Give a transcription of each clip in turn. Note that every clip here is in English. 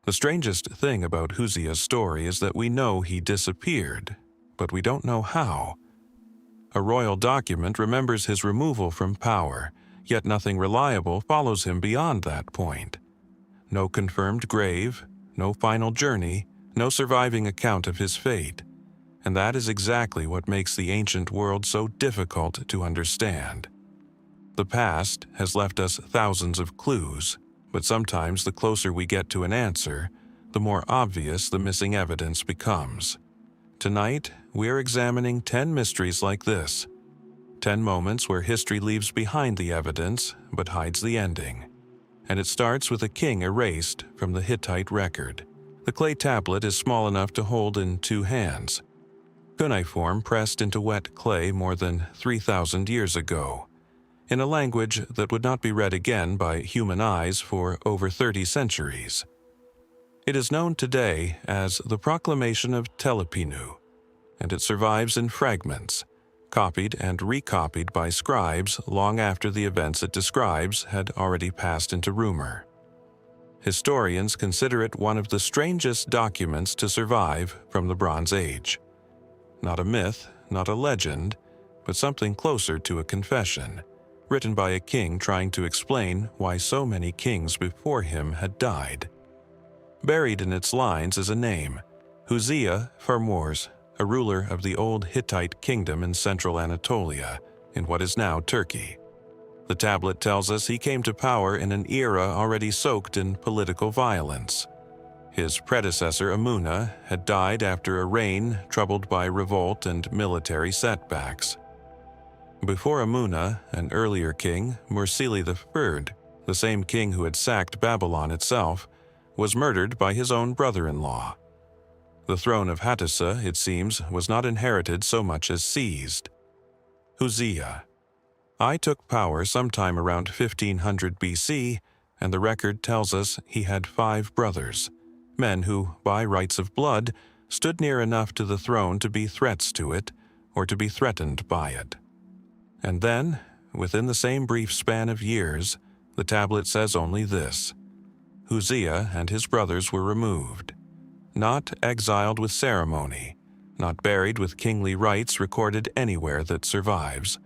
The strangest thing about Huzziya's story is that we know he disappeared, but we don't know how. A royal document remembers his removal from power, yet nothing reliable follows him beyond that point. No confirmed grave, no final journey, no surviving account of his fate. And that is exactly what makes the ancient world so difficult to understand. The past has left us thousands of clues, but sometimes the closer we get to an answer, the more obvious the missing evidence becomes. Tonight, we are examining 10 mysteries like this. 10 moments where history leaves behind the evidence but hides the ending. And it starts with a king erased from the Hittite record. The clay tablet is small enough to hold in 2 hands. Cuneiform pressed into wet clay more than 3,000 years ago, in a language that would not be read again by human eyes for over 30 centuries. It is known today as the Proclamation of Telepinu, and it survives in fragments, copied and recopied by scribes long after the events it describes had already passed into rumor. Historians consider it one of the strangest documents to survive from the Bronze Age. Not a myth, not a legend, but something closer to a confession, written by a king trying to explain why so many kings before him had died. Buried in its lines is a name, Huzziya Farmors, a ruler of the old Hittite kingdom in central Anatolia, in what is now Turkey. The tablet tells us he came to power in an era already soaked in political violence. His predecessor Amuna had died after a reign troubled by revolt and military setbacks. Before Amuna, an earlier king, Mursili III, the same king who had sacked Babylon itself, was murdered by his own brother-in-law. The throne of Huzziya, it seems, was not inherited so much as seized. Huzziya. I took power sometime around 1500 BC, and the record tells us he had 5 brothers, men who, by rights of blood, stood near enough to the throne to be threats to it, or to be threatened by it. And then, within the same brief span of years, the tablet says only this: Huzziya and his brothers were removed. Not exiled with ceremony, not buried with kingly rites recorded anywhere that survives.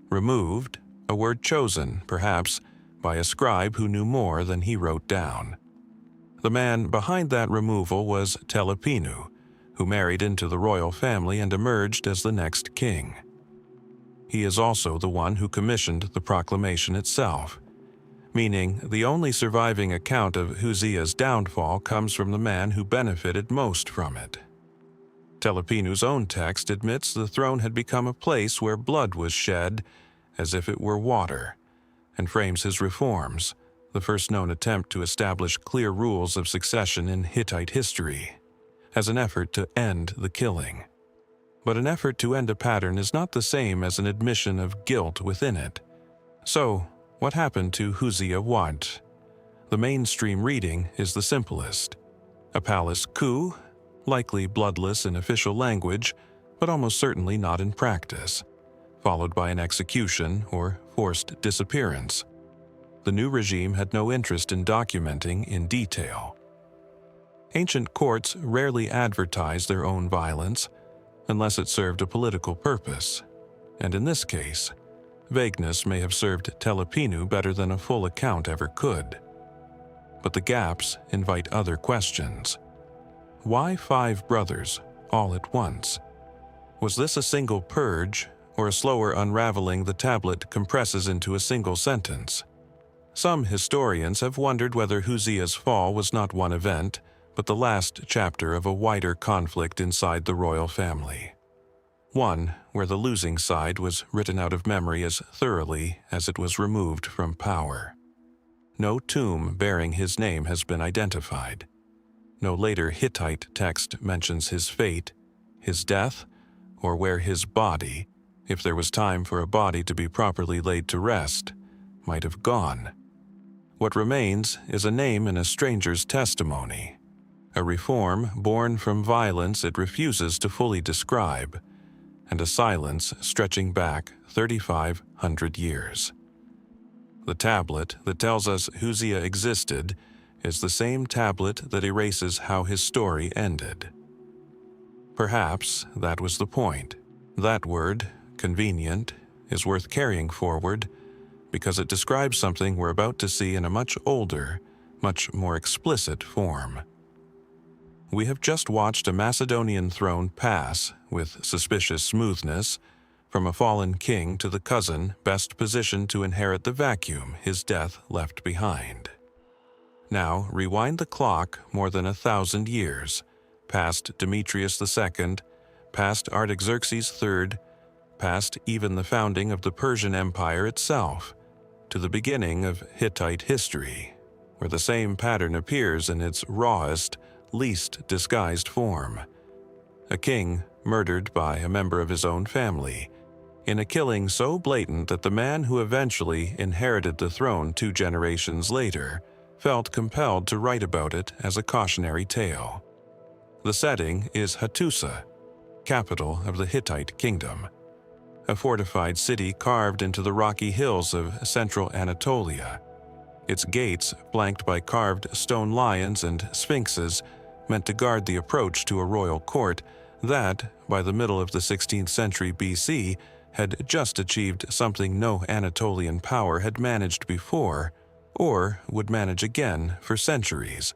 Removed, a word chosen, perhaps, by a scribe who knew more than he wrote down. The man behind that removal was Telepinu, who married into the royal family and emerged as the next king. He is also the one who commissioned the proclamation itself, meaning the only surviving account of Huzziya's downfall comes from the man who benefited most from it. Telepinu's own text admits the throne had become a place where blood was shed as if it were water, and frames his reforms, the first known attempt to establish clear rules of succession in Hittite history, as an effort to end the killing. But an effort to end a pattern is not the same as an admission of guilt within it. So, what happened to Huzziya Wat? The mainstream reading is the simplest. A palace coup, likely bloodless in official language, but almost certainly not in practice, followed by an execution or forced disappearance. The new regime had no interest in documenting in detail. Ancient courts rarely advertised their own violence, unless it served a political purpose, and in this case, vagueness may have served Telepinu better than a full account ever could. But the gaps invite other questions. Why 5 brothers, all at once? Was this a single purge, or a slower unraveling the tablet compresses into a single sentence? Some historians have wondered whether Huzziya's fall was not one event, but the last chapter of a wider conflict inside the royal family. One where the losing side was written out of memory as thoroughly as it was removed from power. No tomb bearing his name has been identified. No later Hittite text mentions his fate, his death, or where his body, if there was time for a body to be properly laid to rest, might have gone. What remains is a name in a stranger's testimony, a reform born from violence it refuses to fully describe, and a silence stretching back 3,500 years. The tablet that tells us Huzziya existed is the same tablet that erases how his story ended. Perhaps that was the point. That word, convenient, is worth carrying forward because it describes something we're about to see in a much older, much more explicit form. We have just watched a Macedonian throne pass, with suspicious smoothness, from a fallen king to the cousin best positioned to inherit the vacuum his death left behind. Now rewind the clock more than 1,000 years, past Demetrius II, past Artaxerxes III, past even the founding of the Persian Empire itself, to the beginning of Hittite history, where the same pattern appears in its rawest, least disguised form. A king murdered by a member of his own family, in a killing so blatant that the man who eventually inherited the throne 2 generations later felt compelled to write about it as a cautionary tale. The setting is Hattusa, capital of the Hittite kingdom, a fortified city carved into the rocky hills of central Anatolia. Its gates, flanked by carved stone lions and sphinxes, meant to guard the approach to a royal court that, by the middle of the 16th century BC, had just achieved something no Anatolian power had managed before, or would manage again for centuries: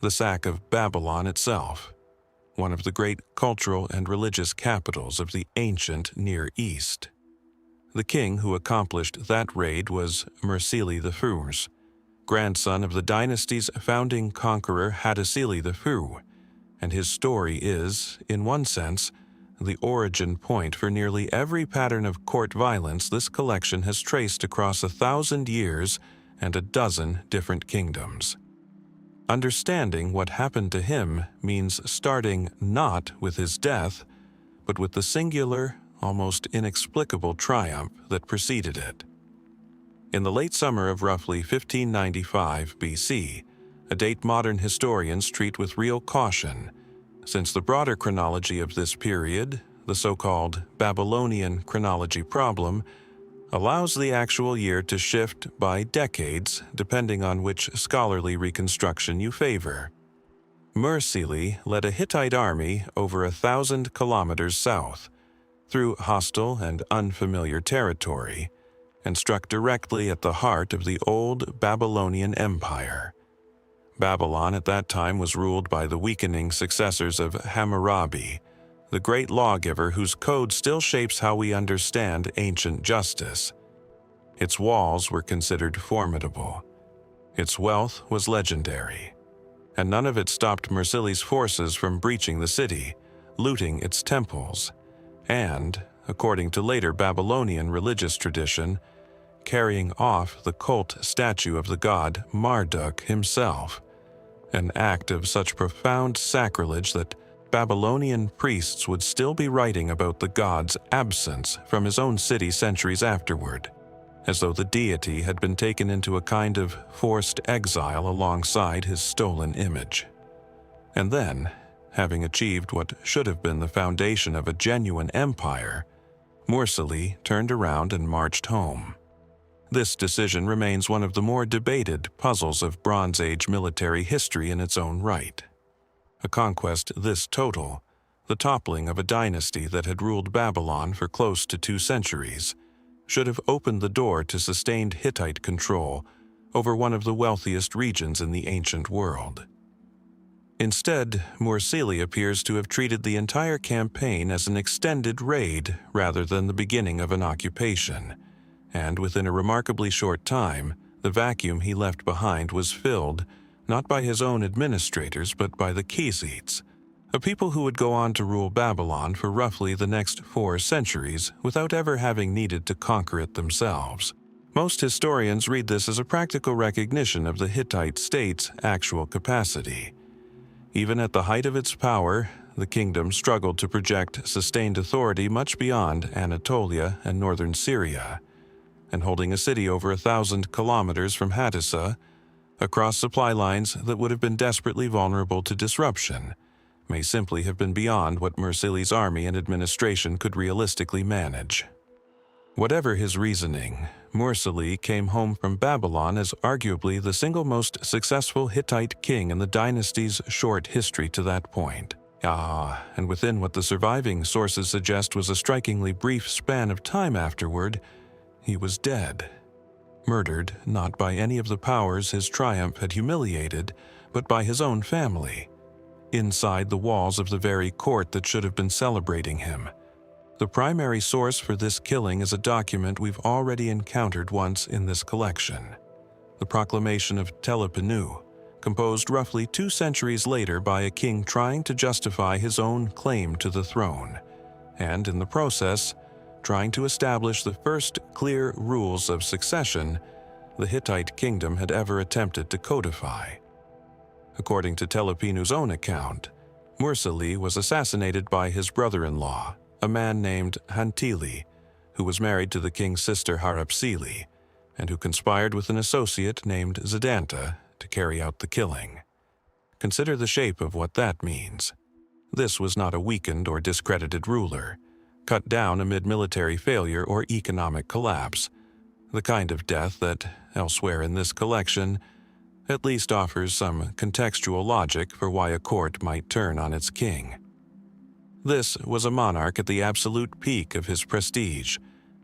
the sack of Babylon itself, one of the great cultural and religious capitals of the ancient Near East. The king who accomplished that raid was Mursili I, grandson of the dynasty's founding conqueror Hattusili I, and his story is, in one sense, the origin point for nearly every pattern of court violence this collection has traced across 1,000 years and a dozen different kingdoms. Understanding what happened to him means starting not with his death, but with the singular, almost inexplicable triumph that preceded it. In the late summer of roughly 1595 BC, a date modern historians treat with real caution, since the broader chronology of this period, the so-called Babylonian chronology problem, allows the actual year to shift by decades depending on which scholarly reconstruction you favor. Mursili led a Hittite army over 1,000 kilometers south, through hostile and unfamiliar territory, and struck directly at the heart of the old Babylonian Empire. Babylon at that time was ruled by the weakening successors of Hammurabi, the great lawgiver whose code still shapes how we understand ancient justice. Its walls were considered formidable. Its wealth was legendary. And none of it stopped Mursili's forces from breaching the city, looting its temples, and, according to later Babylonian religious tradition, carrying off the cult statue of the god Marduk himself, an act of such profound sacrilege that Babylonian priests would still be writing about the god's absence from his own city centuries afterward, as though the deity had been taken into a kind of forced exile alongside his stolen image. And then, having achieved what should have been the foundation of a genuine empire, Mursili turned around and marched home. This decision remains one of the more debated puzzles of Bronze Age military history in its own right. A conquest this total, the toppling of a dynasty that had ruled Babylon for close to 2 centuries, should have opened the door to sustained Hittite control over one of the wealthiest regions in the ancient world. Instead, Mursili appears to have treated the entire campaign as an extended raid rather than the beginning of an occupation, and within a remarkably short time, the vacuum he left behind was filled not by his own administrators but by the Khizits, a people who would go on to rule Babylon for roughly the next 4 centuries without ever having needed to conquer it themselves. Most historians read this as a practical recognition of the Hittite state's actual capacity. Even at the height of its power, the kingdom struggled to project sustained authority much beyond Anatolia and northern Syria, and holding a city over 1,000 kilometers from Hattusa, across supply lines that would have been desperately vulnerable to disruption, may simply have been beyond what Mursili's army and administration could realistically manage. Whatever his reasoning, Mursili came home from Babylon as arguably the single most successful Hittite king in the dynasty's short history to that point. And within what the surviving sources suggest was a strikingly brief span of time afterward, he was dead. Murdered not by any of the powers his triumph had humiliated, but by his own family, inside the walls of the very court that should have been celebrating him. The primary source for this killing is a document we've already encountered once in this collection, the Proclamation of Telepinu, composed roughly 2 centuries later by a king trying to justify his own claim to the throne, and in the process, trying to establish the first clear rules of succession the Hittite kingdom had ever attempted to codify. According to Telepinu's own account, Mursili was assassinated by his brother-in-law, a man named Hantili, who was married to the king's sister Harapsili, and who conspired with an associate named Zidanta to carry out the killing. Consider the shape of what that means. This was not a weakened or discredited ruler, cut down amid military failure or economic collapse, the kind of death that, elsewhere in this collection, at least offers some contextual logic for why a court might turn on its king. This was a monarch at the absolute peak of his prestige,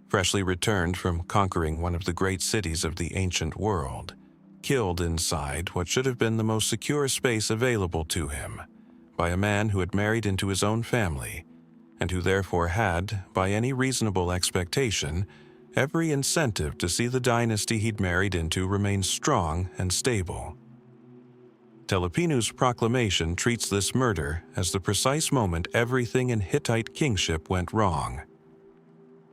freshly returned from conquering one of the great cities of the ancient world, killed inside what should have been the most secure space available to him, by a man who had married into his own family, and who therefore had, by any reasonable expectation, every incentive to see the dynasty he'd married into remain strong and stable. Telepinu's proclamation treats this murder as the precise moment everything in Hittite kingship went wrong.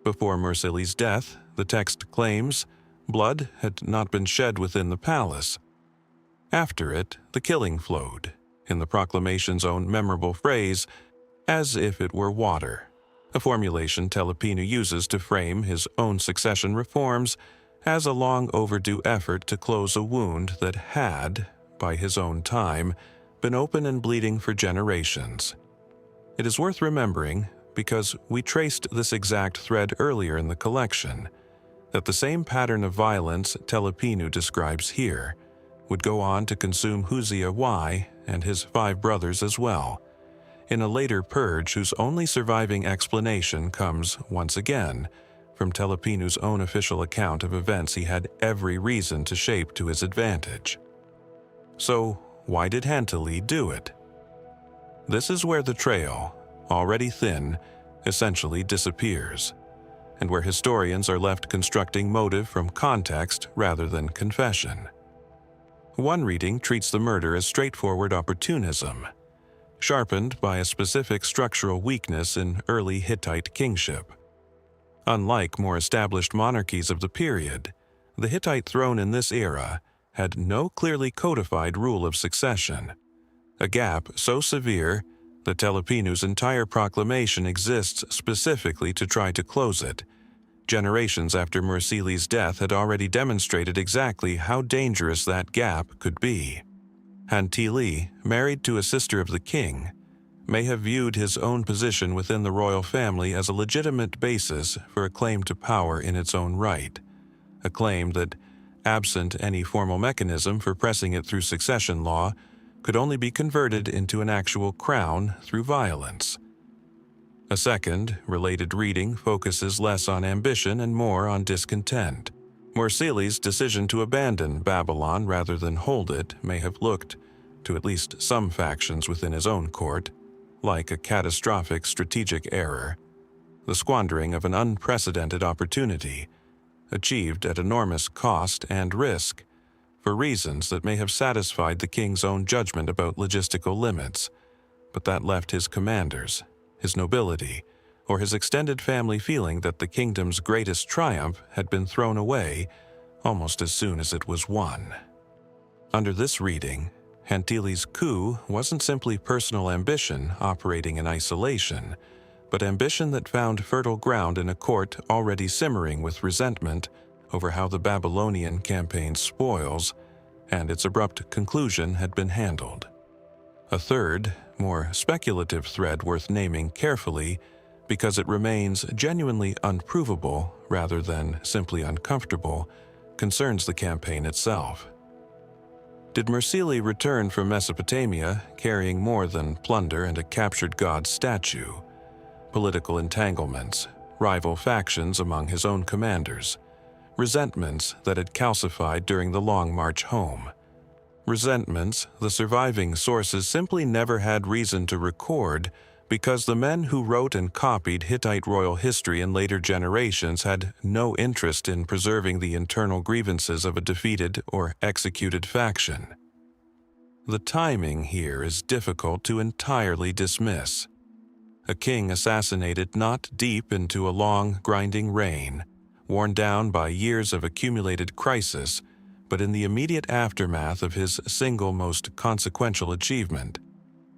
Before Mursili's death, the text claims, blood had not been shed within the palace. After it, the killing flowed, in the proclamation's own memorable phrase, as if it were water, a formulation Telepinu uses to frame his own succession reforms as a long overdue effort to close a wound that had, by his own time, been open and bleeding for generations. It is worth remembering, because we traced this exact thread earlier in the collection, that the same pattern of violence Telepinu describes here would go on to consume Huzziya I and his 5 brothers as well, in a later purge whose only surviving explanation comes, once again, from Telepinu's own official account of events he had every reason to shape to his advantage. So, why did Hantili do it? This is where the trail, already thin, essentially disappears, and where historians are left constructing motive from context rather than confession. One reading treats the murder as straightforward opportunism, sharpened by a specific structural weakness in early Hittite kingship. Unlike more established monarchies of the period, the Hittite throne in this era had no clearly codified rule of succession, a gap so severe that Telepinu's entire proclamation exists specifically to try to close it. Generations after Mursili's death had already demonstrated exactly how dangerous that gap could be. Hantili, married to a sister of the king, may have viewed his own position within the royal family as a legitimate basis for a claim to power in its own right, a claim that, absent any formal mechanism for pressing it through succession law, could only be converted into an actual crown through violence. A second, related reading focuses less on ambition and more on discontent. Mursili's decision to abandon Babylon rather than hold it may have looked, to at least some factions within his own court, like a catastrophic strategic error, the squandering of an unprecedented opportunity, achieved at enormous cost and risk, for reasons that may have satisfied the king's own judgment about logistical limits, but that left his commanders, his nobility, or his extended family feeling that the kingdom's greatest triumph had been thrown away almost as soon as it was won. Under this reading, Hantili's coup wasn't simply personal ambition operating in isolation, but ambition that found fertile ground in a court already simmering with resentment over how the Babylonian campaign's spoils and its abrupt conclusion had been handled. A third, more speculative thread worth naming carefully because it remains genuinely unprovable rather than simply uncomfortable, concerns the campaign itself. Did Mursili return from Mesopotamia carrying more than plunder and a captured god statue? Political entanglements, rival factions among his own commanders, resentments that had calcified during the long march home. Resentments the surviving sources simply never had reason to record because the men who wrote and copied Hittite royal history in later generations had no interest in preserving the internal grievances of a defeated or executed faction. The timing here is difficult to entirely dismiss. A king assassinated not deep into a long, grinding reign, worn down by years of accumulated crisis, but in the immediate aftermath of his single most consequential achievement,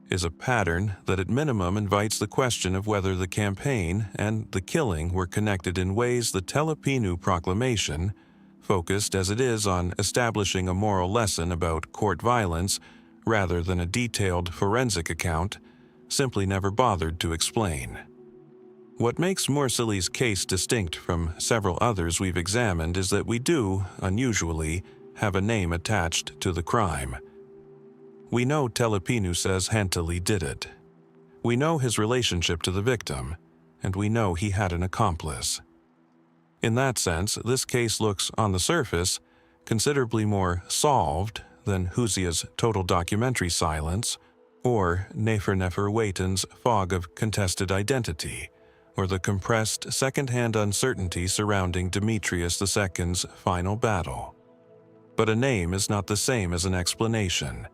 is a pattern that at minimum invites the question of whether the campaign and the killing were connected in ways the Telepinu proclamation, focused as it is on establishing a moral lesson about court violence rather than a detailed forensic account, simply never bothered to explain. What makes Mursili's case distinct from several others we've examined is that we do, unusually, have a name attached to the crime. We know Telepinu says Hantili did it. We know his relationship to the victim, and we know he had an accomplice. In that sense, this case looks, on the surface, considerably more solved than Huzziya's total documentary silence, or Neferneferuaten's fog of contested identity, or the compressed second-hand uncertainty surrounding Demetrius II's final battle. But a name is not the same as an explanation,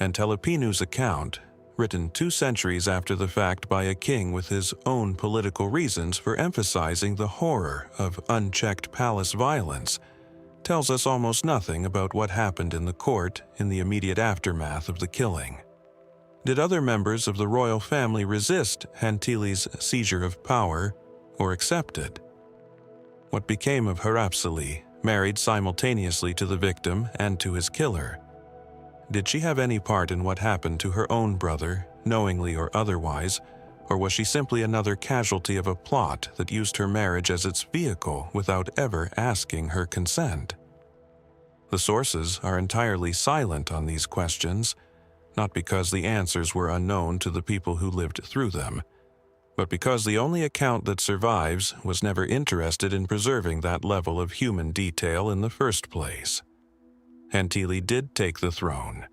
and Telepinu's account, written 2 centuries after the fact by a king with his own political reasons for emphasizing the horror of unchecked palace violence, tells us almost nothing about what happened in the court in the immediate aftermath of the killing. Did other members of the royal family resist Hantili's seizure of power or accept it? What became of Mursili, married simultaneously to the victim and to his killer? Did she have any part in what happened to her own brother, knowingly or otherwise, or was she simply another casualty of a plot that used her marriage as its vehicle without ever asking her consent? The sources are entirely silent on these questions, not because the answers were unknown to the people who lived through them, but because the only account that survives was never interested in preserving that level of human detail in the first place. Hantili did take the throne,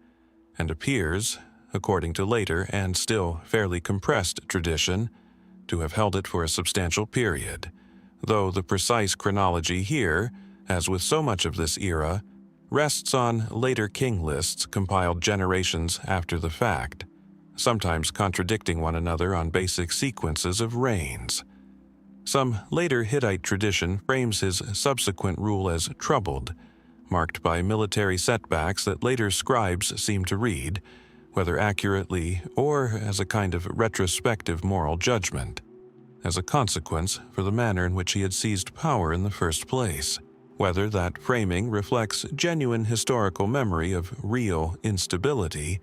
and appears, according to later and still fairly compressed tradition, to have held it for a substantial period, though the precise chronology here, as with so much of this era, rests on later king lists compiled generations after the fact, sometimes contradicting one another on basic sequences of reigns. Some later Hittite tradition frames his subsequent rule as troubled, marked by military setbacks that later scribes seem to read, whether accurately or as a kind of retrospective moral judgment, as a consequence for the manner in which he had seized power in the first place, whether that framing reflects genuine historical memory of real instability,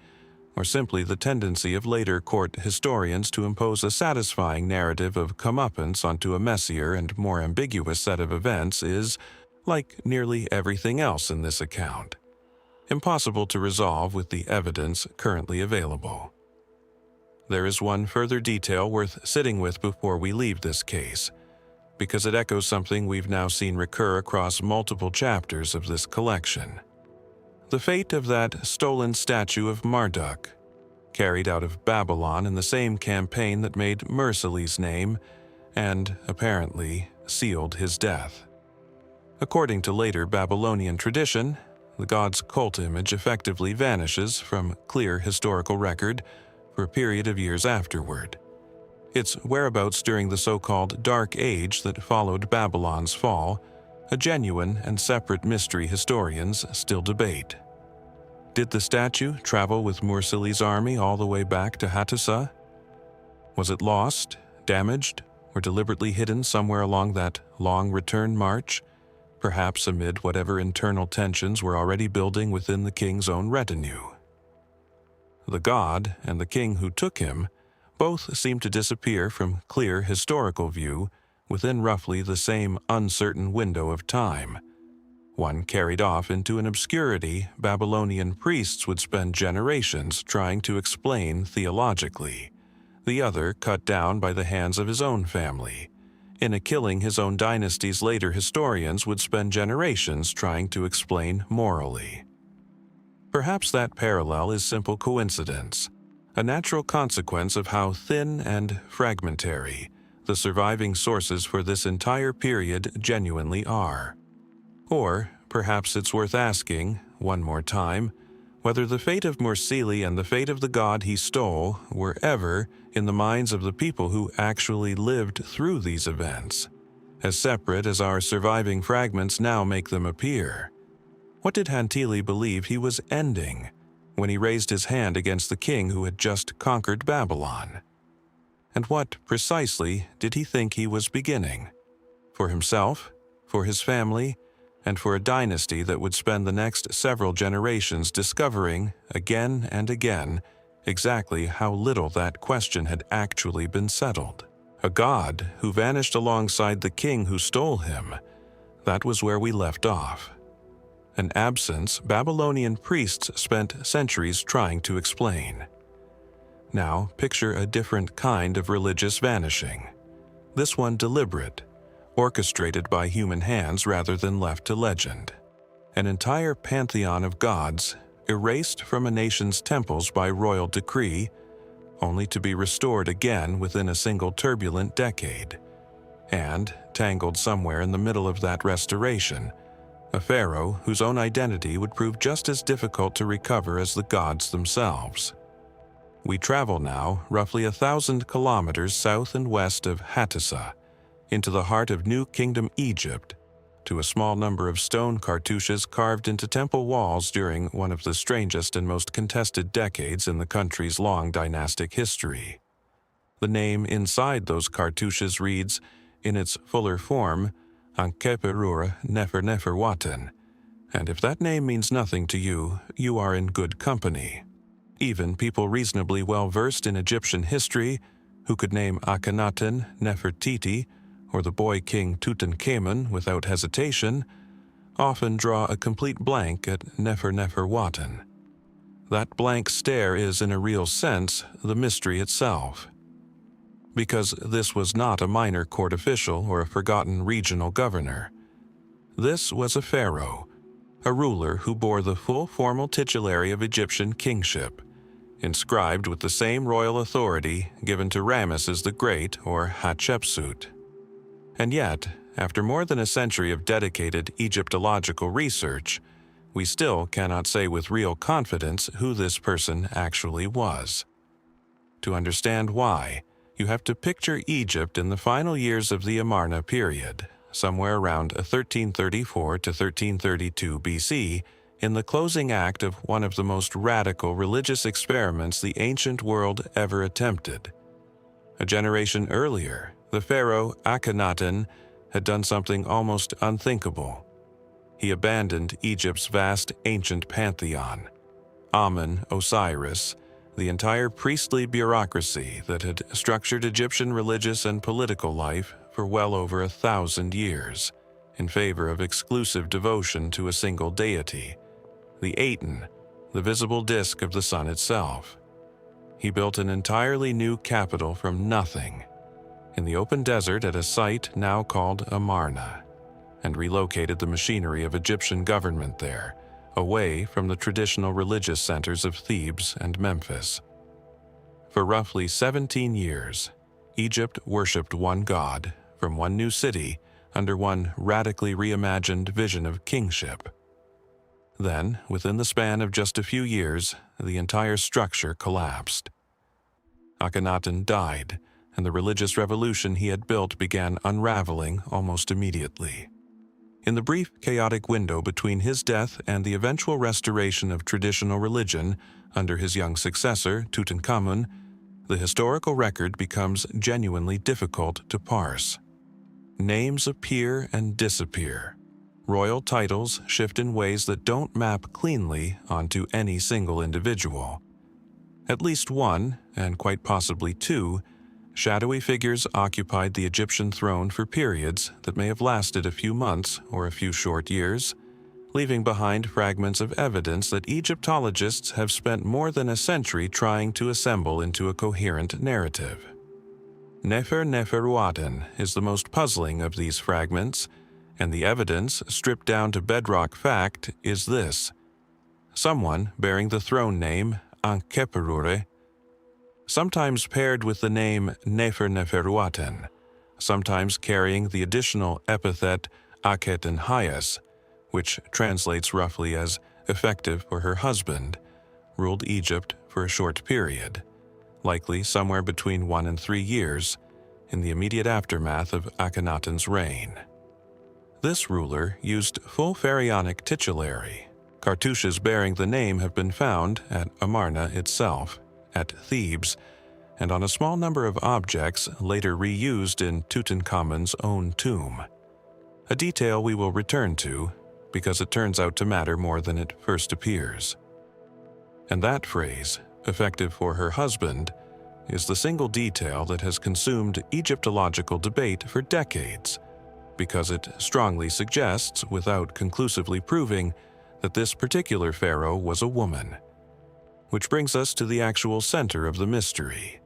or simply the tendency of later court historians to impose a satisfying narrative of comeuppance onto a messier and more ambiguous set of events is, like nearly everything else in this account, impossible to resolve with the evidence currently available. There is one further detail worth sitting with before we leave this case, because it echoes something we've now seen recur across multiple chapters of this collection. The fate of that stolen statue of Marduk, carried out of Babylon in the same campaign that made Mursili's name and, apparently, sealed his death. According to later Babylonian tradition, the god's cult image effectively vanishes from clear historical record for a period of years afterward. Its whereabouts during the so-called Dark Age that followed Babylon's fall, a genuine and separate mystery historians still debate. Did the statue travel with Mursili's army all the way back to Huzziya? Was it lost, damaged, or deliberately hidden somewhere along that long return march, perhaps amid whatever internal tensions were already building within the king's own retinue? The god and the king who took him both seem to disappear from clear historical view within roughly the same uncertain window of time. One carried off into an obscurity Babylonian priests would spend generations trying to explain theologically, the other cut down by the hands of his own family. In a killing his own dynasty's later historians would spend generations trying to explain morally. Perhaps that parallel is simple coincidence, a natural consequence of how thin and fragmentary the surviving sources for this entire period genuinely are. Or perhaps it's worth asking, one more time, whether the fate of Mursili and the fate of the god he stole were ever in the minds of the people who actually lived through these events, as separate as our surviving fragments now make them appear. What did Hantili believe he was ending when he raised his hand against the king who had just conquered Babylon? And what, precisely, did he think he was beginning? For himself, for his family, and for a dynasty that would spend the next several generations discovering, again and again, exactly how little that question had actually been settled. A god who vanished alongside the king who stole him. That was where we left off. An absence Babylonian priests spent centuries trying to explain. Now picture a different kind of religious vanishing. This one deliberate, orchestrated by human hands rather than left to legend. An entire pantheon of gods erased from a nation's temples by royal decree, only to be restored again within a single turbulent decade. And, tangled somewhere in the middle of that restoration, a pharaoh whose own identity would prove just as difficult to recover as the gods themselves. We travel now roughly 1,000 kilometers south and west of Huzziya, into the heart of New Kingdom Egypt, to a small number of stone cartouches carved into temple walls during one of the strangest and most contested decades in the country's long dynastic history. The name inside those cartouches reads, in its fuller form, Neferneferuaten, and if that name means nothing to you, you are in good company. Even people reasonably well versed in Egyptian history, who could name Akhenaten, Nefertiti, or the boy king Tutankhamun without hesitation, often draw a complete blank at Neferneferuaten. That blank stare is, in a real sense, the mystery itself. Because this was not a minor court official or a forgotten regional governor. This was a pharaoh, a ruler who bore the full formal titulary of Egyptian kingship, inscribed with the same royal authority given to Ramesses the Great or Hatshepsut. And yet, after more than a century of dedicated Egyptological research, we still cannot say with real confidence who this person actually was. To understand why, you have to picture Egypt in the final years of the Amarna period, somewhere around 1334 to 1332 BC, in the closing act of one of the most radical religious experiments the ancient world ever attempted. A generation earlier, the pharaoh Akhenaten had done something almost unthinkable. He abandoned Egypt's vast ancient pantheon, Amun, Osiris, the entire priestly bureaucracy that had structured Egyptian religious and political life for well over 1,000 years, in favor of exclusive devotion to a single deity, the Aten, the visible disk of the sun itself. He built an entirely new capital from nothing, in the open desert at a site now called Amarna, and relocated the machinery of Egyptian government there, away from the traditional religious centers of Thebes and Memphis. For roughly 17 years, Egypt worshipped one god, from one new city, under one radically reimagined vision of kingship. Then, within the span of just a few years, the entire structure collapsed. Akhenaten died, and the religious revolution he had built began unraveling almost immediately. In the brief, chaotic window between his death and the eventual restoration of traditional religion under his young successor, Tutankhamun, the historical record becomes genuinely difficult to parse. Names appear and disappear. Royal titles shift in ways that don't map cleanly onto any single individual. At least one, and quite possibly two, shadowy figures occupied the Egyptian throne for periods that may have lasted a few months or a few short years, leaving behind fragments of evidence that Egyptologists have spent more than a century trying to assemble into a coherent narrative. Neferneferuaten is the most puzzling of these fragments, and the evidence, stripped down to bedrock fact, is this: someone bearing the throne name Ankheperure, sometimes paired with the name Neferneferuaten, sometimes carrying the additional epithet Akhetenhayes, which translates roughly as effective for her husband, ruled Egypt for a short period, likely somewhere between 1 and 3 years, in the immediate aftermath of Akhenaten's reign. This ruler used full pharaonic titulary. Cartouches bearing the name have been found at Amarna itself, at Thebes, and on a small number of objects later reused in Tutankhamun's own tomb. A detail we will return to, because it turns out to matter more than it first appears. And that phrase, effective for her husband, is the single detail that has consumed Egyptological debate for decades, because it strongly suggests, without conclusively proving, that this particular pharaoh was a woman. Which brings us to the actual center of the mystery.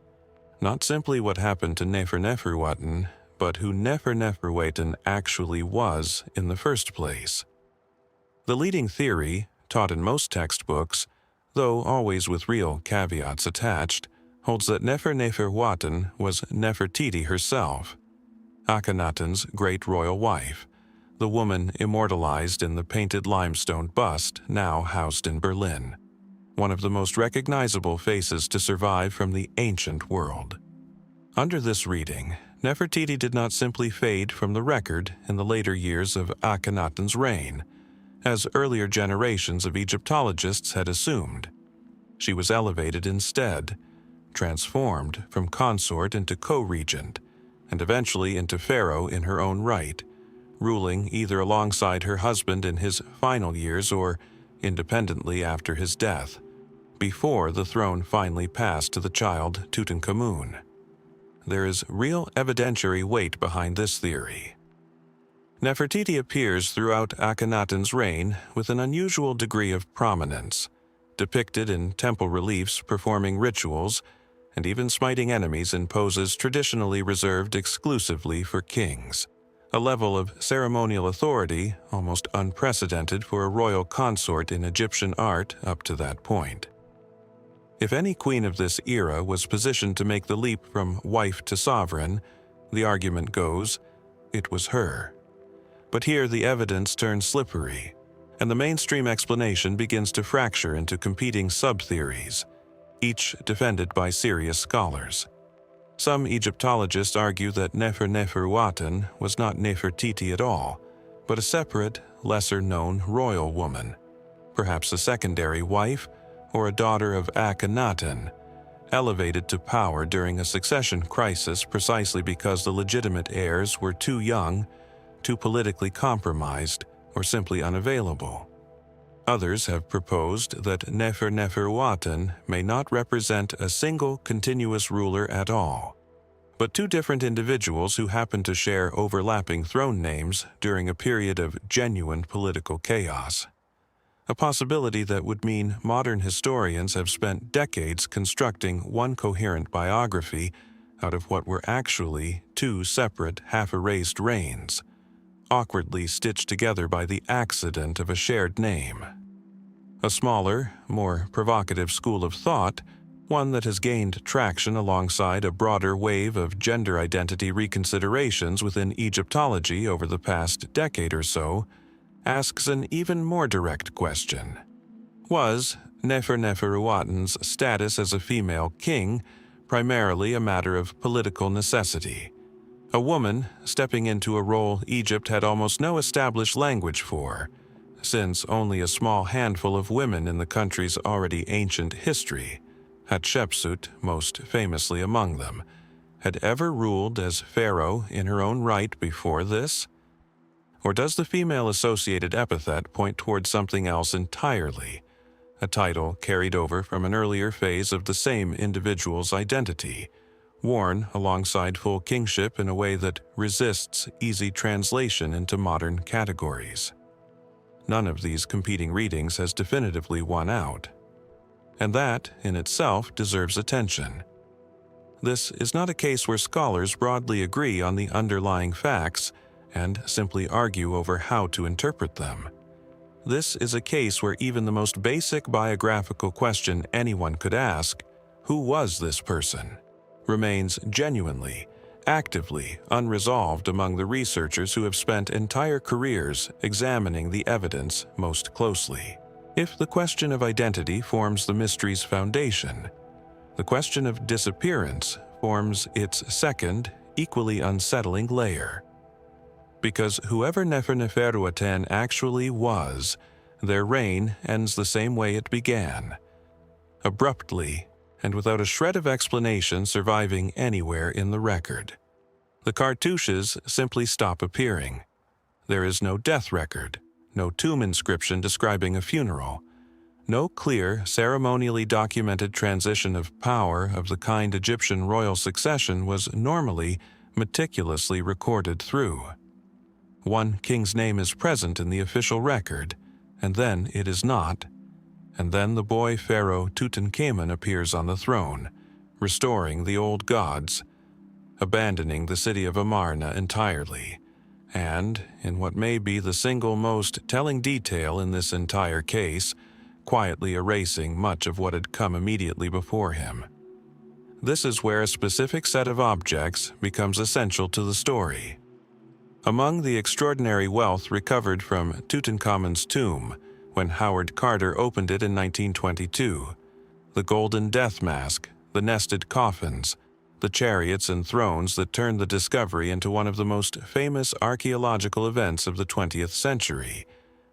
Not simply what happened to Neferneferuaten, but who Neferneferuaten actually was in the first place. The leading theory, taught in most textbooks, though always with real caveats attached, holds that Neferneferuaten was Nefertiti herself, Akhenaten's great royal wife, the woman immortalized in the painted limestone bust now housed in Berlin, one of the most recognizable faces to survive from the ancient world. Under this reading, Nefertiti did not simply fade from the record in the later years of Akhenaten's reign, as earlier generations of Egyptologists had assumed. She was elevated instead, transformed from consort into co-regent, and eventually into pharaoh in her own right, ruling either alongside her husband in his final years or independently after his death, before the throne finally passed to the child Tutankhamun. There is real evidentiary weight behind this theory. Nefertiti appears throughout Akhenaten's reign with an unusual degree of prominence, depicted in temple reliefs performing rituals and even smiting enemies in poses traditionally reserved exclusively for kings, a level of ceremonial authority almost unprecedented for a royal consort in Egyptian art up to that point. If any queen of this era was positioned to make the leap from wife to sovereign, the argument goes, it was her. But here the evidence turns slippery, and the mainstream explanation begins to fracture into competing sub-theories, each defended by serious scholars. Some Egyptologists argue that Neferneferuaten was not Nefertiti at all, but a separate, lesser-known royal woman, perhaps a secondary wife or a daughter of Akhenaten, elevated to power during a succession crisis precisely because the legitimate heirs were too young, too politically compromised, or simply unavailable. Others have proposed that Neferneferuaten may not represent a single continuous ruler at all, but two different individuals who happen to share overlapping throne names during a period of genuine political chaos. A possibility that would mean modern historians have spent decades constructing one coherent biography out of what were actually two separate, half-erased reigns, awkwardly stitched together by the accident of a shared name. A smaller, more provocative school of thought, one that has gained traction alongside a broader wave of gender identity reconsiderations within Egyptology over the past decade or so, asks an even more direct question. Was Neferneferuaten's status as a female king primarily a matter of political necessity? A woman stepping into a role Egypt had almost no established language for, since only a small handful of women in the country's already ancient history, Hatshepsut most famously among them, had ever ruled as pharaoh in her own right before this? Or does the female-associated epithet point towards something else entirely, a title carried over from an earlier phase of the same individual's identity, worn alongside full kingship in a way that resists easy translation into modern categories. None of these competing readings has definitively won out, and that, in itself, deserves attention. This is not a case where scholars broadly agree on the underlying facts and simply argue over how to interpret them. This is a case where even the most basic biographical question anyone could ask, "Who was this person?" remains genuinely, actively unresolved among the researchers who have spent entire careers examining the evidence most closely. If the question of identity forms the mystery's foundation, the question of disappearance forms its second, equally unsettling layer. Because whoever Neferneferuaten actually was, their reign ends the same way it began, abruptly and without a shred of explanation surviving anywhere in the record. The cartouches simply stop appearing. There is no death record, no tomb inscription describing a funeral, no clear, ceremonially documented transition of power of the kind Egyptian royal succession was normally meticulously recorded through. One king's name is present in the official record, and then it is not, and then the boy pharaoh Tutankhamun appears on the throne, restoring the old gods, abandoning the city of Amarna entirely, and, in what may be the single most telling detail in this entire case, quietly erasing much of what had come immediately before him. This is where a specific set of objects becomes essential to the story. Among the extraordinary wealth recovered from Tutankhamun's tomb when Howard Carter opened it in 1922, the golden death mask, the nested coffins, the chariots and thrones that turned the discovery into one of the most famous archaeological events of the 20th century,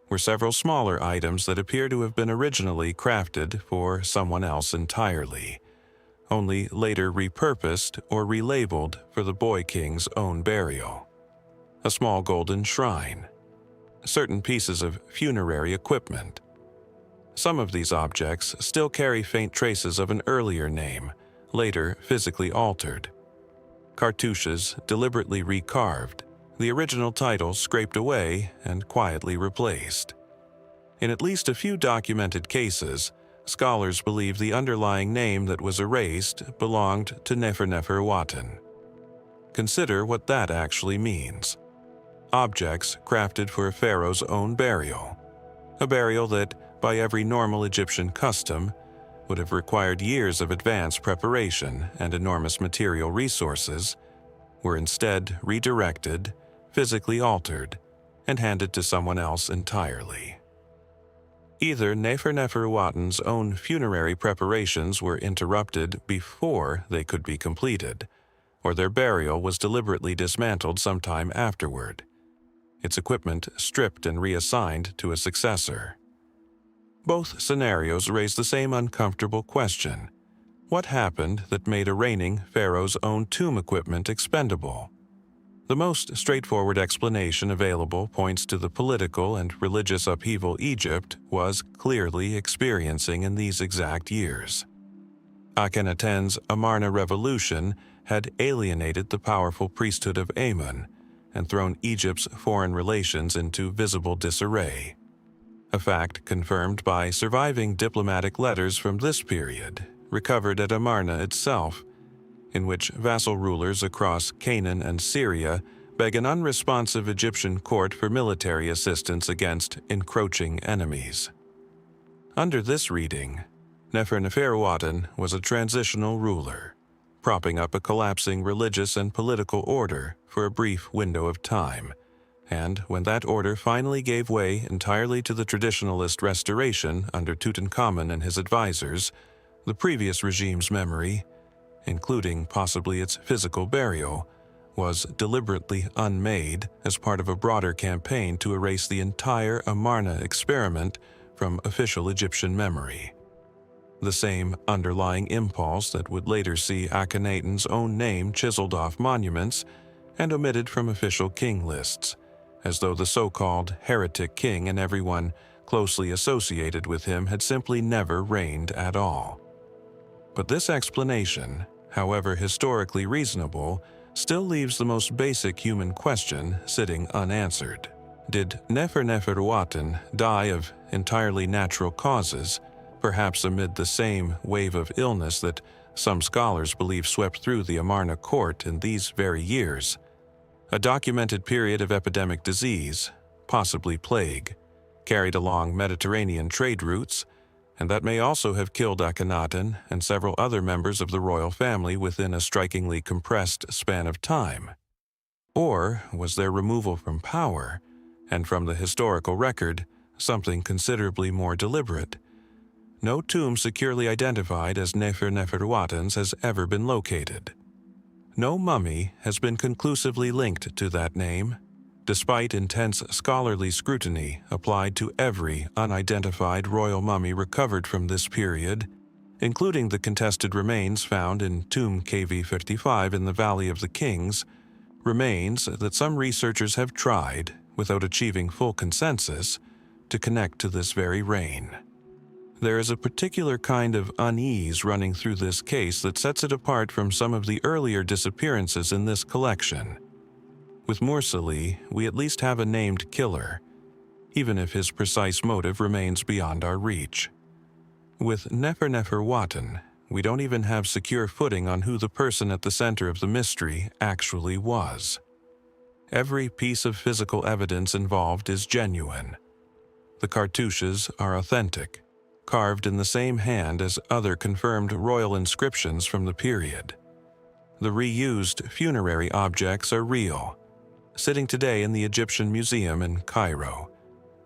were several smaller items that appear to have been originally crafted for someone else entirely, only later repurposed or relabeled for the boy king's own burial. A small golden shrine, certain pieces of funerary equipment. Some of these objects still carry faint traces of an earlier name, later physically altered. Cartouches deliberately recarved, the original title scraped away and quietly replaced. In at least a few documented cases, scholars believe the underlying name that was erased belonged to Neferneferuaten. Consider what that actually means. Objects crafted for a pharaoh's own burial, a burial that, by every normal Egyptian custom, would have required years of advanced preparation and enormous material resources, were instead redirected, physically altered, and handed to someone else entirely. Either Neferneferuaten's own funerary preparations were interrupted before they could be completed, or their burial was deliberately dismantled sometime afterward, its equipment stripped and reassigned to a successor. Both scenarios raise the same uncomfortable question: what happened that made a reigning pharaoh's own tomb equipment expendable? The most straightforward explanation available points to the political and religious upheaval Egypt was clearly experiencing in these exact years. Akhenaten's Amarna revolution had alienated the powerful priesthood of Amun and thrown Egypt's foreign relations into visible disarray, a fact confirmed by surviving diplomatic letters from this period, recovered at Amarna itself, in which vassal rulers across Canaan and Syria beg an unresponsive Egyptian court for military assistance against encroaching enemies. Under this reading, Neferneferuaten was a transitional ruler, propping up a collapsing religious and political order for a brief window of time, and when that order finally gave way entirely to the traditionalist restoration under Tutankhamun and his advisors, the previous regime's memory, including possibly its physical burial, was deliberately unmade as part of a broader campaign to erase the entire Amarna experiment from official Egyptian memory. The same underlying impulse that would later see Akhenaten's own name chiseled off monuments and omitted from official king lists, as though the so-called heretic king and everyone closely associated with him had simply never reigned at all. But this explanation, however historically reasonable, still leaves the most basic human question sitting unanswered. Did Neferneferuaten die of entirely natural causes, perhaps amid the same wave of illness that some scholars believe swept through the Amarna court in these very years? A documented period of epidemic disease, possibly plague, carried along Mediterranean trade routes, and that may also have killed Akhenaten and several other members of the royal family within a strikingly compressed span of time. Or was their removal from power, and from the historical record, something considerably more deliberate? No tomb securely identified as Neferneferuaten's has ever been located. No mummy has been conclusively linked to that name, despite intense scholarly scrutiny applied to every unidentified royal mummy recovered from this period, including the contested remains found in Tomb KV55 in the Valley of the Kings, remains that some researchers have tried, without achieving full consensus, to connect to this very reign. There is a particular kind of unease running through this case that sets it apart from some of the earlier disappearances in this collection. With Mursili, we at least have a named killer, even if his precise motive remains beyond our reach. With Neferneferuaten, we don't even have secure footing on who the person at the center of the mystery actually was. Every piece of physical evidence involved is genuine. The cartouches are authentic, carved in the same hand as other confirmed royal inscriptions from the period. The reused funerary objects are real, sitting today in the Egyptian Museum in Cairo,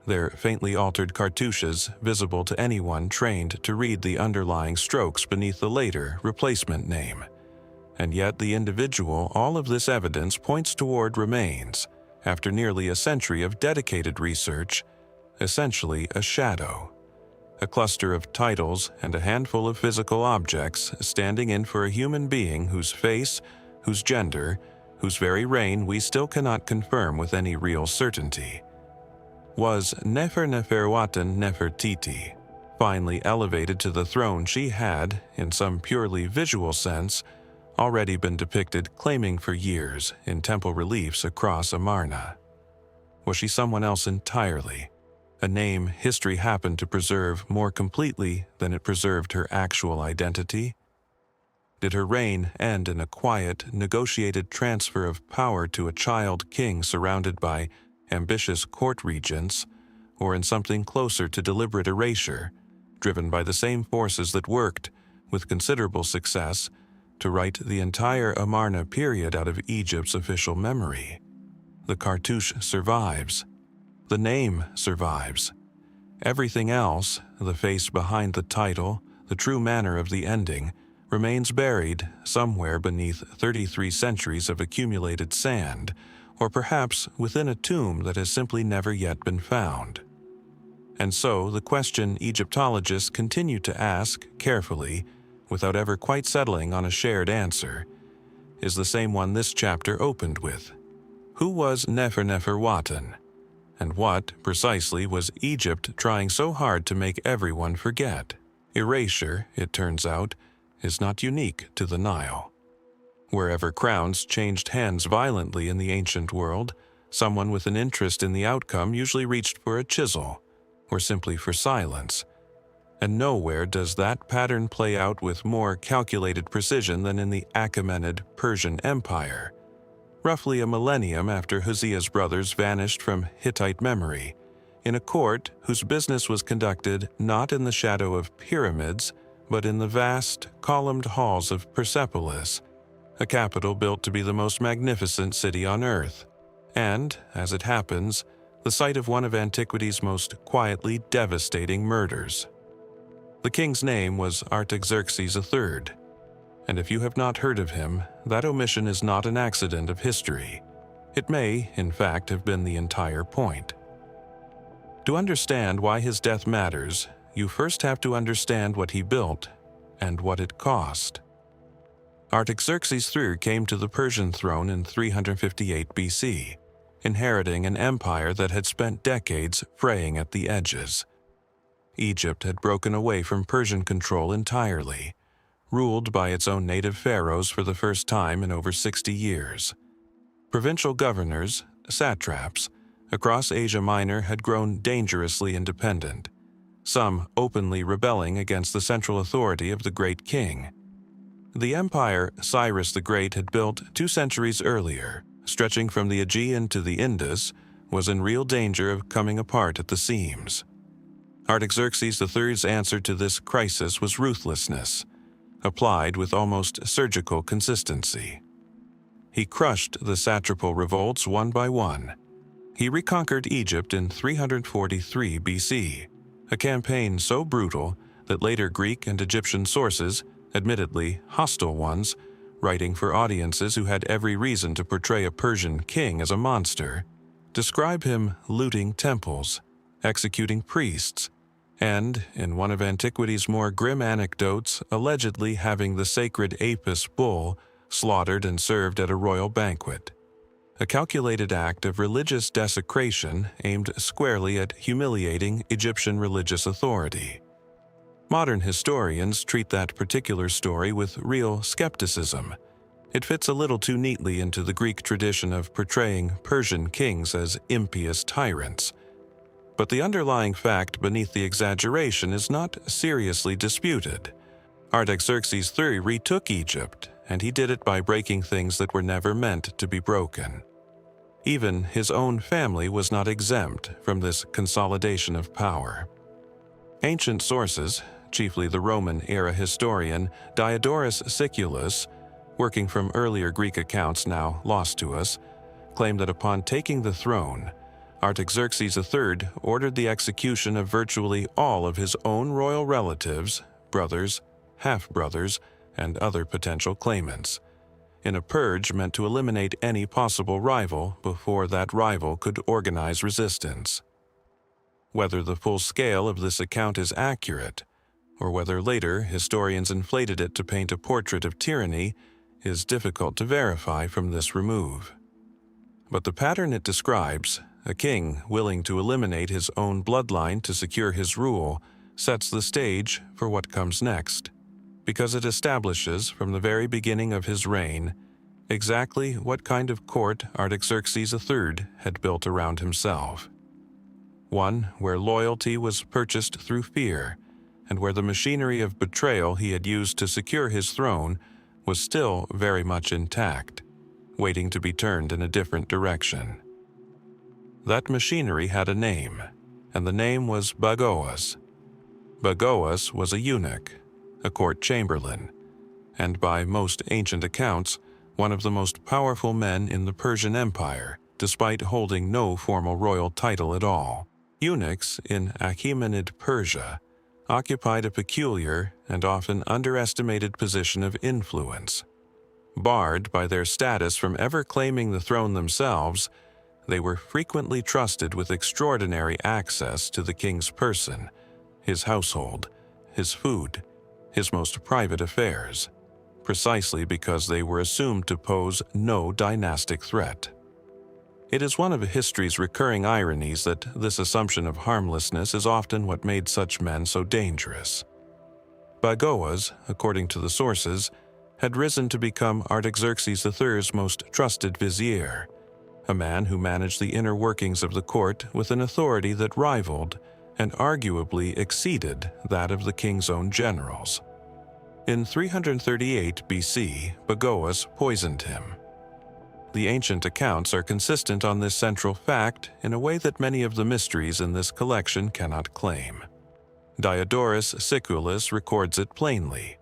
their faintly altered cartouches visible to anyone trained to read the underlying strokes beneath the later replacement name. And yet the individual all of this evidence points toward remains, after nearly a century of dedicated research, essentially a shadow. A cluster of titles and a handful of physical objects standing in for a human being whose face, whose gender, whose very reign we still cannot confirm with any real certainty. Was Neferneferuaten Nefertiti finally elevated to the throne she had, in some purely visual sense, already been depicted claiming for years in temple reliefs across Amarna? Was she someone else entirely? A name history happened to preserve more completely than it preserved her actual identity? Did her reign end in a quiet, negotiated transfer of power to a child king surrounded by ambitious court regents, or in something closer to deliberate erasure, driven by the same forces that worked, with considerable success, to write the entire Amarna period out of Egypt's official memory? The cartouche survives. The name survives. Everything else, the face behind the title, the true manner of the ending, remains buried somewhere beneath 33 centuries of accumulated sand, or perhaps within a tomb that has simply never yet been found. And so the question Egyptologists continue to ask carefully, without ever quite settling on a shared answer, is the same one this chapter opened with. Who was Neferneferuaten? And what, precisely, was Egypt trying so hard to make everyone forget? Erasure, it turns out, is not unique to the Nile. Wherever crowns changed hands violently in the ancient world, someone with an interest in the outcome usually reached for a chisel, or simply for silence. And nowhere does that pattern play out with more calculated precision than in the Achaemenid Persian Empire, roughly a millennium after Huzziya's brothers vanished from Hittite memory, in a court whose business was conducted not in the shadow of pyramids, but in the vast, columned halls of Persepolis, a capital built to be the most magnificent city on earth, and, as it happens, the site of one of antiquity's most quietly devastating murders. The king's name was Artaxerxes III, and if you have not heard of him, that omission is not an accident of history. It may, in fact, have been the entire point. To understand why his death matters, you first have to understand what he built and what it cost. Artaxerxes III came to the Persian throne in 358 BC. inheriting an empire that had spent decades fraying at the edges. Egypt had broken away from Persian control entirely, ruled by its own native pharaohs for the first time in over 60 years. Provincial governors, satraps, across Asia Minor had grown dangerously independent, some openly rebelling against the central authority of the great king. The empire Cyrus the Great had built 2 centuries earlier, stretching from the Aegean to the Indus, was in real danger of coming apart at the seams. Artaxerxes III's answer to this crisis was ruthlessness, applied with almost surgical consistency. He crushed the satrapal revolts one by one. He reconquered Egypt in 343 BC, a campaign so brutal that later Greek and Egyptian sources, admittedly hostile ones, writing for audiences who had every reason to portray a Persian king as a monster, describe him looting temples, executing priests, and, in one of antiquity's more grim anecdotes, allegedly having the sacred Apis bull slaughtered and served at a royal banquet. A calculated act of religious desecration aimed squarely at humiliating Egyptian religious authority. Modern historians treat that particular story with real skepticism. It fits a little too neatly into the Greek tradition of portraying Persian kings as impious tyrants. But the underlying fact beneath the exaggeration is not seriously disputed. Artaxerxes III retook Egypt, and he did it by breaking things that were never meant to be broken. Even his own family was not exempt from this consolidation of power. Ancient sources, chiefly the Roman-era historian Diodorus Siculus, working from earlier Greek accounts now lost to us, claim that upon taking the throne, Artaxerxes III ordered the execution of virtually all of his own royal relatives, brothers, half-brothers, and other potential claimants, in a purge meant to eliminate any possible rival before that rival could organize resistance. Whether the full scale of this account is accurate, or whether later historians inflated it to paint a portrait of tyranny, is difficult to verify from this remove. But the pattern it describes, a king willing to eliminate his own bloodline to secure his rule, sets the stage for what comes next, because it establishes from the very beginning of his reign exactly what kind of court Artaxerxes III had built around himself. One where loyalty was purchased through fear, and where the machinery of betrayal he had used to secure his throne was still very much intact, waiting to be turned in a different direction. That machinery had a name, and the name was Bagoas. Bagoas was a eunuch, a court chamberlain, and by most ancient accounts, one of the most powerful men in the Persian Empire, despite holding no formal royal title at all. Eunuchs in Achaemenid Persia occupied a peculiar and often underestimated position of influence. Barred by their status from ever claiming the throne themselves, they were frequently trusted with extraordinary access to the king's person, his household, his food, his most private affairs, precisely because they were assumed to pose no dynastic threat. It is one of history's recurring ironies that this assumption of harmlessness is often what made such men so dangerous. Bagoas, according to the sources, had risen to become Artaxerxes III's most trusted vizier, a man who managed the inner workings of the court with an authority that rivaled and arguably exceeded that of the king's own generals. In 338 BC, Bagoas poisoned him. The ancient accounts are consistent on this central fact in a way that many of the mysteries in this collection cannot claim. Diodorus Siculus records it plainly.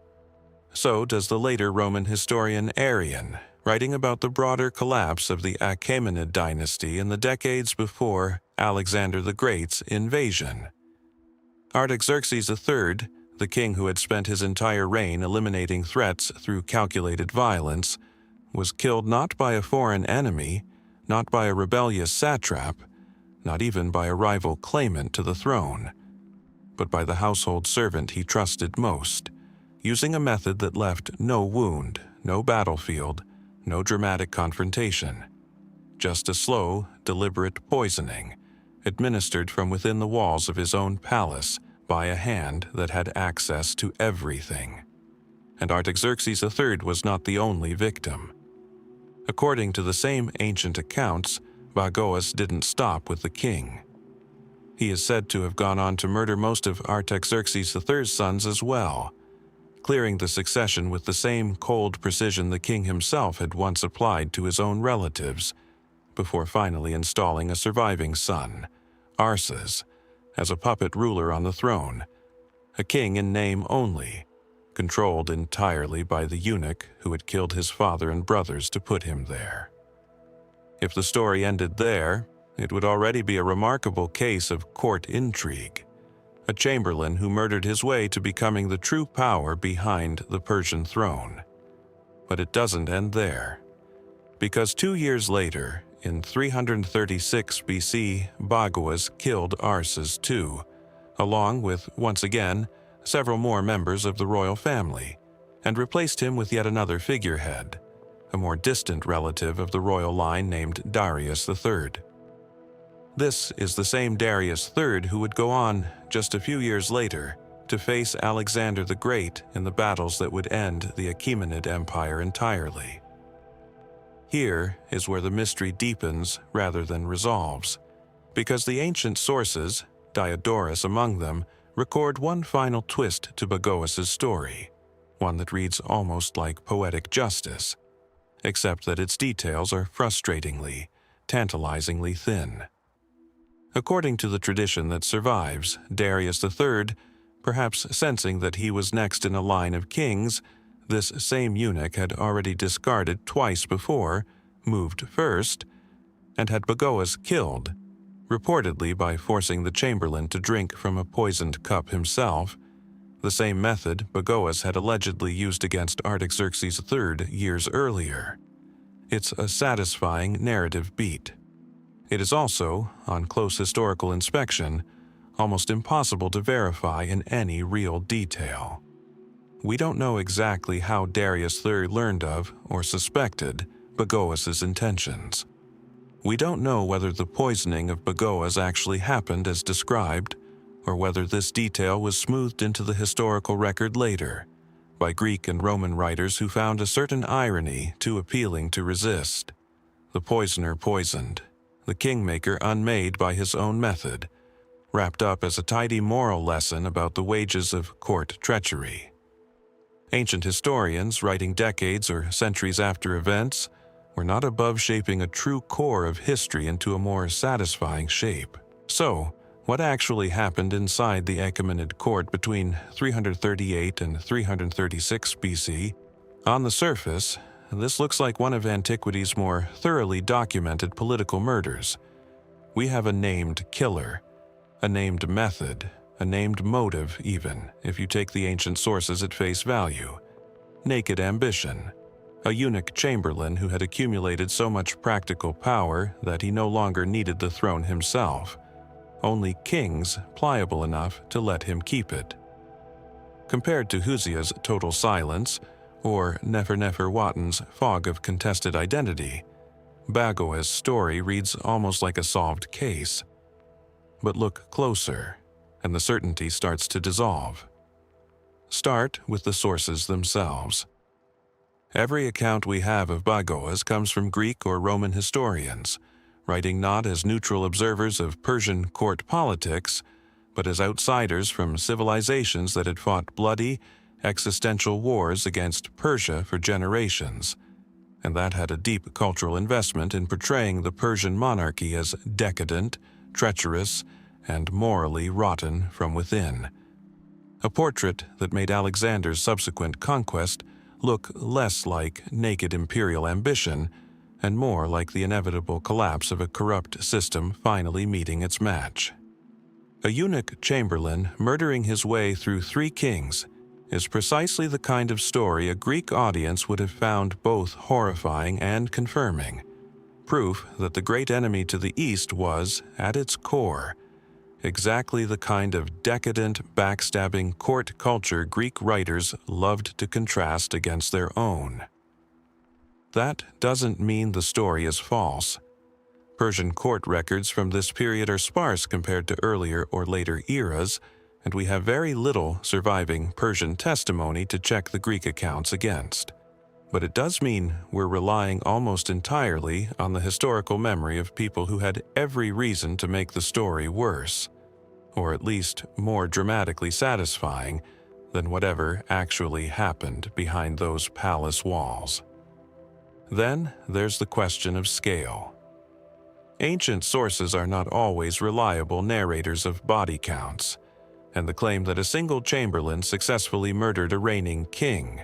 So does the later Roman historian Arrian, writing about the broader collapse of the Achaemenid dynasty in the decades before Alexander the Great's invasion. Artaxerxes III, the king who had spent his entire reign eliminating threats through calculated violence, was killed not by a foreign enemy, not by a rebellious satrap, not even by a rival claimant to the throne, but by the household servant he trusted most, using a method that left no wound, no battlefield, no dramatic confrontation, just a slow, deliberate poisoning, administered from within the walls of his own palace by a hand that had access to everything. And Artaxerxes III was not the only victim. According to the same ancient accounts, Bagoas didn't stop with the king. He is said to have gone on to murder most of Artaxerxes III's sons as well, clearing the succession with the same cold precision the king himself had once applied to his own relatives, before finally installing a surviving son, Arses, as a puppet ruler on the throne, a king in name only, controlled entirely by the eunuch who had killed his father and brothers to put him there. If the story ended there, it would already be a remarkable case of court intrigue, a chamberlain who murdered his way to becoming the true power behind the Persian throne. But it doesn't end there, because 2 years later, in 336 BC, Bagoas killed Arses too, along with, once again, several more members of the royal family, and replaced him with yet another figurehead, a more distant relative of the royal line named Darius III. This is the same Darius III who would go on, just a few years later, to face Alexander the Great in the battles that would end the Achaemenid Empire entirely. Here is where the mystery deepens rather than resolves, because the ancient sources, Diodorus among them, record one final twist to Bagoas's story, one that reads almost like poetic justice, except that its details are frustratingly, tantalizingly thin. According to the tradition that survives, Darius III, perhaps sensing that he was next in a line of kings, this same eunuch had already discarded twice before, moved first, and had Bagoas killed, reportedly by forcing the chamberlain to drink from a poisoned cup himself, the same method Bagoas had allegedly used against Artaxerxes III years earlier. It's a satisfying narrative beat. It is also, on close historical inspection, almost impossible to verify in any real detail. We don't know exactly how Darius III learned of or suspected Bagoas's intentions. We don't know whether the poisoning of Bagoas actually happened as described, or whether this detail was smoothed into the historical record later, by Greek and Roman writers who found a certain irony too appealing to resist. The poisoner poisoned, the kingmaker unmade by his own method, wrapped up as a tidy moral lesson about the wages of court treachery. Ancient historians, writing decades or centuries after events, were not above shaping a true core of history into a more satisfying shape. So, what actually happened inside the Achaemenid court between 338 and 336 BC? On the surface, this looks like one of antiquity's more thoroughly documented political murders. We have a named killer, a named method, a named motive even, if you take the ancient sources at face value. Naked ambition. A eunuch chamberlain who had accumulated so much practical power that he no longer needed the throne himself. Only kings pliable enough to let him keep it. Compared to Huzziya's total silence, or Neferneferuaten's fog of contested identity, Bagoas' story reads almost like a solved case. But look closer, and the certainty starts to dissolve. Start with the sources themselves. Every account we have of Bagoas comes from Greek or Roman historians, writing not as neutral observers of Persian court politics, but as outsiders from civilizations that had fought bloody, existential wars against Persia for generations, and that had a deep cultural investment in portraying the Persian monarchy as decadent, treacherous, and morally rotten from within. A portrait that made Alexander's subsequent conquest look less like naked imperial ambition and more like the inevitable collapse of a corrupt system finally meeting its match. A eunuch chamberlain murdering his way through 3 kings is precisely the kind of story a Greek audience would have found both horrifying and confirming, proof that the great enemy to the east was, at its core, exactly the kind of decadent, backstabbing court culture Greek writers loved to contrast against their own. That doesn't mean the story is false. Persian court records from this period are sparse compared to earlier or later eras, and we have very little surviving Persian testimony to check the Greek accounts against. But it does mean we're relying almost entirely on the historical memory of people who had every reason to make the story worse, or at least more dramatically satisfying than whatever actually happened behind those palace walls. Then there's the question of scale. Ancient sources are not always reliable narrators of body counts, and the claim that a single chamberlain successfully murdered a reigning king,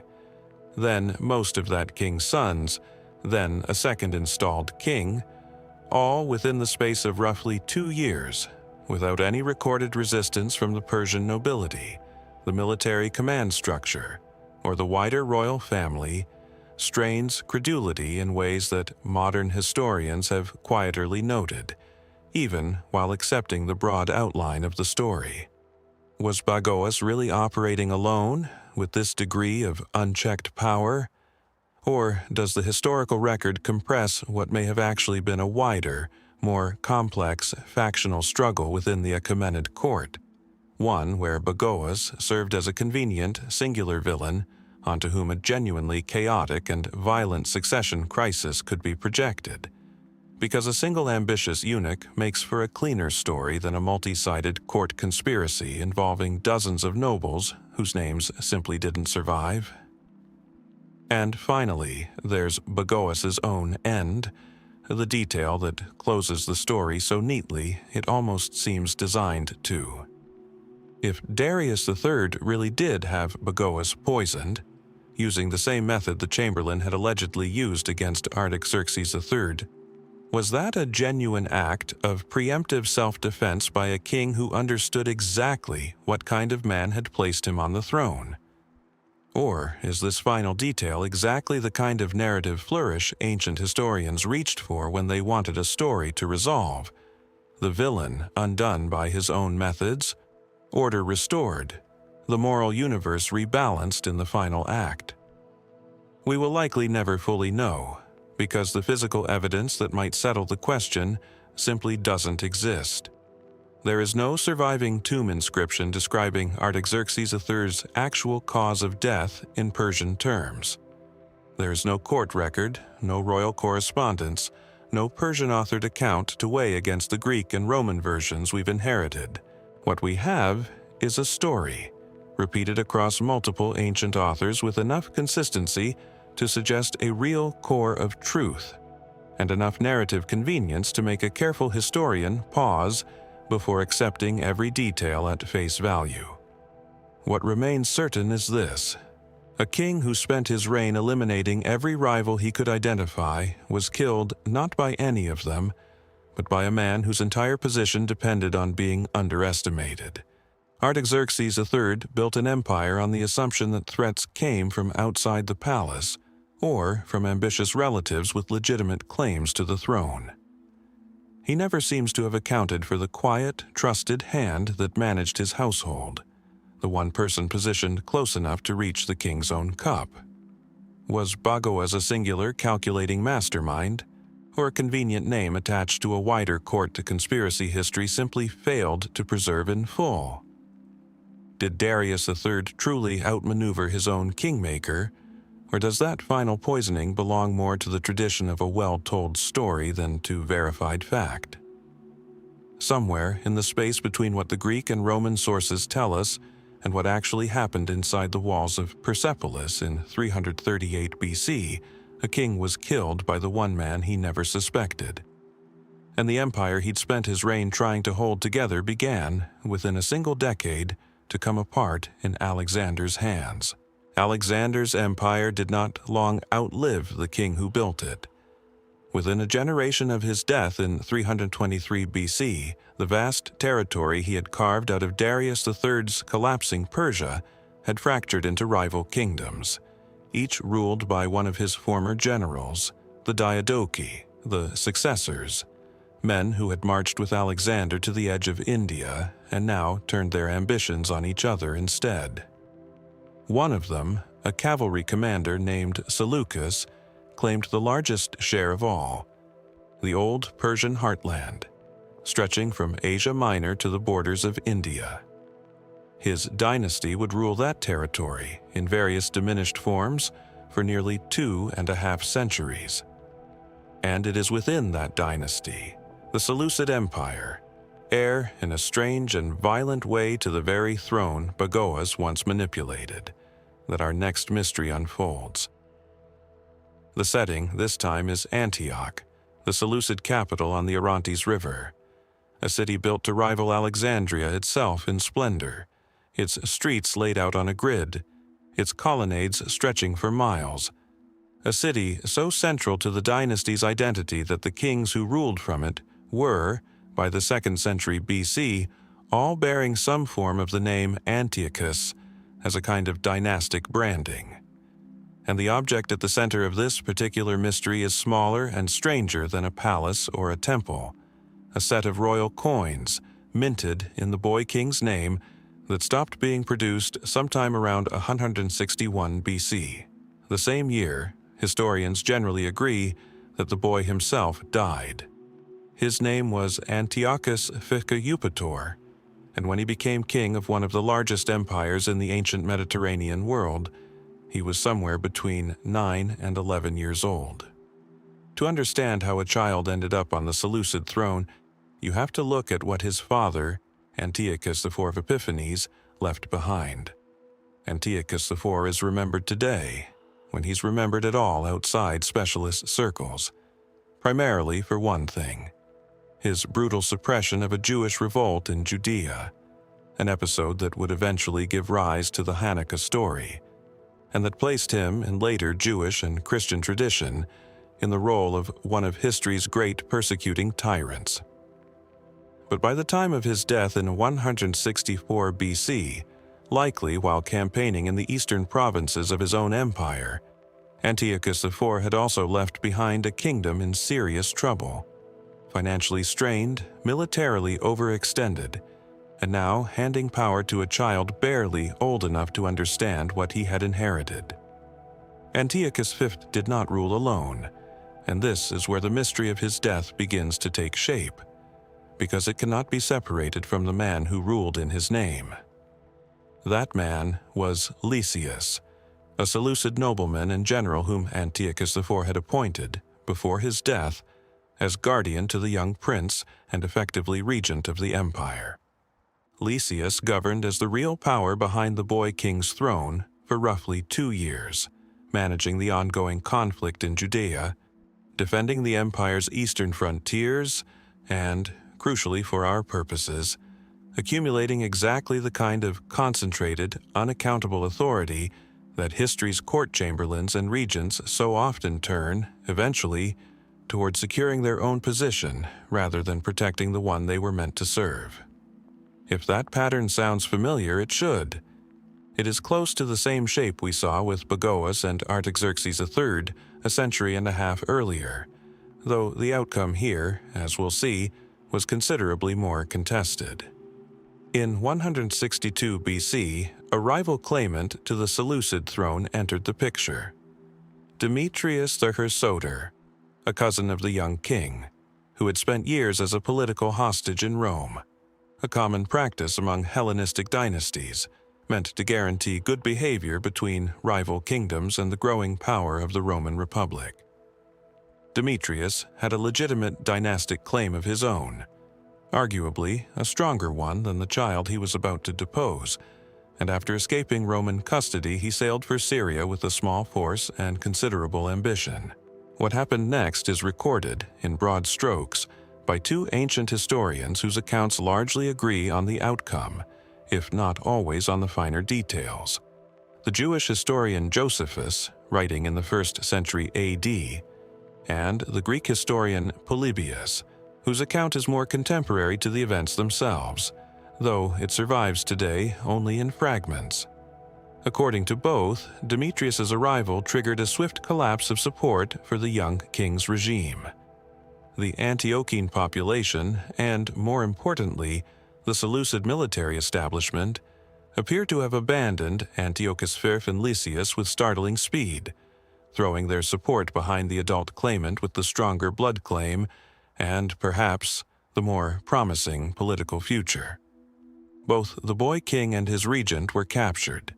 then most of that king's sons, then a second installed king, all within the space of roughly 2 years, without any recorded resistance from the Persian nobility, the military command structure, or the wider royal family, strains credulity in ways that modern historians have quietly noted, even while accepting the broad outline of the story. Was Bagoas really operating alone with this degree of unchecked power? Or does the historical record compress what may have actually been a wider, more complex factional struggle within the Achaemenid court? One where Bagoas served as a convenient, singular villain onto whom a genuinely chaotic and violent succession crisis could be projected. Because a single ambitious eunuch makes for a cleaner story than a multi-sided court conspiracy involving dozens of nobles whose names simply didn't survive. And finally, there's Bagoas's own end, the detail that closes the story so neatly it almost seems designed to. If Darius III really did have Bagoas poisoned, using the same method the Chamberlain had allegedly used against Artaxerxes III, was that a genuine act of preemptive self-defense by a king who understood exactly what kind of man had placed him on the throne? Or is this final detail exactly the kind of narrative flourish ancient historians reached for when they wanted a story to resolve? The villain undone by his own methods, order restored, the moral universe rebalanced in the final act? We will likely never fully know, because the physical evidence that might settle the question simply doesn't exist. There is no surviving tomb inscription describing Artaxerxes III's actual cause of death in Persian terms. There is no court record, no royal correspondence, no Persian-authored account to weigh against the Greek and Roman versions we've inherited. What we have is a story, repeated across multiple ancient authors with enough consistency to suggest a real core of truth, and enough narrative convenience to make a careful historian pause before accepting every detail at face value. What remains certain is this: a king who spent his reign eliminating every rival he could identify was killed not by any of them, but by a man whose entire position depended on being underestimated. Artaxerxes III built an empire on the assumption that threats came from outside the palace, or from ambitious relatives with legitimate claims to the throne. He never seems to have accounted for the quiet, trusted hand that managed his household, the one person positioned close enough to reach the king's own cup. Was Bagoas a singular, calculating mastermind, or a convenient name attached to a wider court-to-conspiracy history simply failed to preserve in full? Did Darius III truly outmaneuver his own kingmaker, or does that final poisoning belong more to the tradition of a well-told story than to verified fact? Somewhere in the space between what the Greek and Roman sources tell us and what actually happened inside the walls of Persepolis in 338 BC, a king was killed by the one man he never suspected. And the empire he'd spent his reign trying to hold together began, within a single decade, to come apart in Alexander's hands. Alexander's empire did not long outlive the king who built it. Within a generation of his death in 323 BC, the vast territory he had carved out of Darius III's collapsing Persia had fractured into rival kingdoms, each ruled by one of his former generals, the Diadochi, the successors, men who had marched with Alexander to the edge of India and now turned their ambitions on each other instead. One of them, a cavalry commander named Seleucus, claimed the largest share of all, the old Persian heartland, stretching from Asia Minor to the borders of India. His dynasty would rule that territory in various diminished forms for nearly 2.5 centuries. And it is within that dynasty, the Seleucid Empire, heir in a strange and violent way to the very throne Bagoas once manipulated, that our next mystery unfolds. The setting this time is Antioch, the Seleucid capital on the Orontes River, a city built to rival Alexandria itself in splendor, its streets laid out on a grid, its colonnades stretching for miles. A city so central to the dynasty's identity that the kings who ruled from it were, by the 2nd century BC, all bearing some form of the name Antiochus as a kind of dynastic branding. And the object at the center of this particular mystery is smaller and stranger than a palace or a temple, a set of royal coins, minted in the boy king's name, that stopped being produced sometime around 161 BC. The same year, historians generally agree that the boy himself died. His name was Antiochus Eupator, and when he became king of one of the largest empires in the ancient Mediterranean world, he was somewhere between 9 and 11 years old. To understand how a child ended up on the Seleucid throne, you have to look at what his father, Antiochus IV of Epiphanes, left behind. Antiochus IV is remembered today, when he's remembered at all outside specialist circles, primarily for one thing: his brutal suppression of a Jewish revolt in Judea, an episode that would eventually give rise to the Hanukkah story, and that placed him in later Jewish and Christian tradition in the role of one of history's great persecuting tyrants. But by the time of his death in 164 BC, likely while campaigning in the eastern provinces of his own empire, Antiochus IV had also left behind a kingdom in serious trouble, financially strained, militarily overextended, and now handing power to a child barely old enough to understand what he had inherited. Antiochus V did not rule alone, and this is where the mystery of his death begins to take shape, because it cannot be separated from the man who ruled in his name. That man was Lysias, a Seleucid nobleman and general whom Antiochus IV had appointed, before his death, as guardian to the young prince and effectively regent of the empire. Lysias governed as the real power behind the boy king's throne for roughly 2 years, managing the ongoing conflict in Judea, defending the empire's eastern frontiers, and, crucially for our purposes, accumulating exactly the kind of concentrated, unaccountable authority that history's court chamberlains and regents so often turn, eventually, toward securing their own position rather than protecting the one they were meant to serve. If that pattern sounds familiar, it should. It is close to the same shape we saw with Bagoas and Artaxerxes III a century and a half earlier, though the outcome here, as we'll see, was considerably more contested. In 162 BC, a rival claimant to the Seleucid throne entered the picture: Demetrius the Hersoter, a cousin of the young king, who had spent years as a political hostage in Rome, a common practice among Hellenistic dynasties, meant to guarantee good behavior between rival kingdoms and the growing power of the Roman Republic. Demetrius had a legitimate dynastic claim of his own, arguably a stronger one than the child he was about to depose, and after escaping Roman custody he sailed for Syria with a small force and considerable ambition. What happened next is recorded, in broad strokes, by 2 ancient historians whose accounts largely agree on the outcome, if not always on the finer details. The Jewish historian Josephus, writing in the 1st century AD, and the Greek historian Polybius, whose account is more contemporary to the events themselves, though it survives today only in fragments. According to both, Demetrius's arrival triggered a swift collapse of support for the young king's regime. The Antiochian population, and more importantly, the Seleucid military establishment, appear to have abandoned Antiochus V and Lysias with startling speed, throwing their support behind the adult claimant with the stronger blood claim and perhaps the more promising political future. Both the boy king and his regent were captured,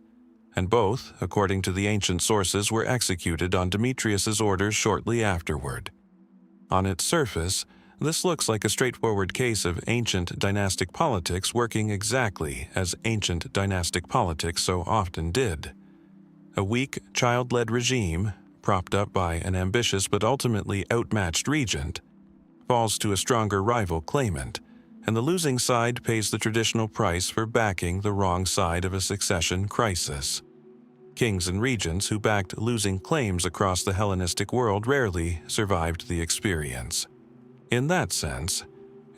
and both, according to the ancient sources, were executed on Demetrius's orders shortly afterward. On its surface, this looks like a straightforward case of ancient dynastic politics working exactly as ancient dynastic politics so often did. A weak, child-led regime, propped up by an ambitious but ultimately outmatched regent, falls to a stronger rival claimant, and the losing side pays the traditional price for backing the wrong side of a succession crisis. Kings and regents who backed losing claims across the Hellenistic world rarely survived the experience. In that sense,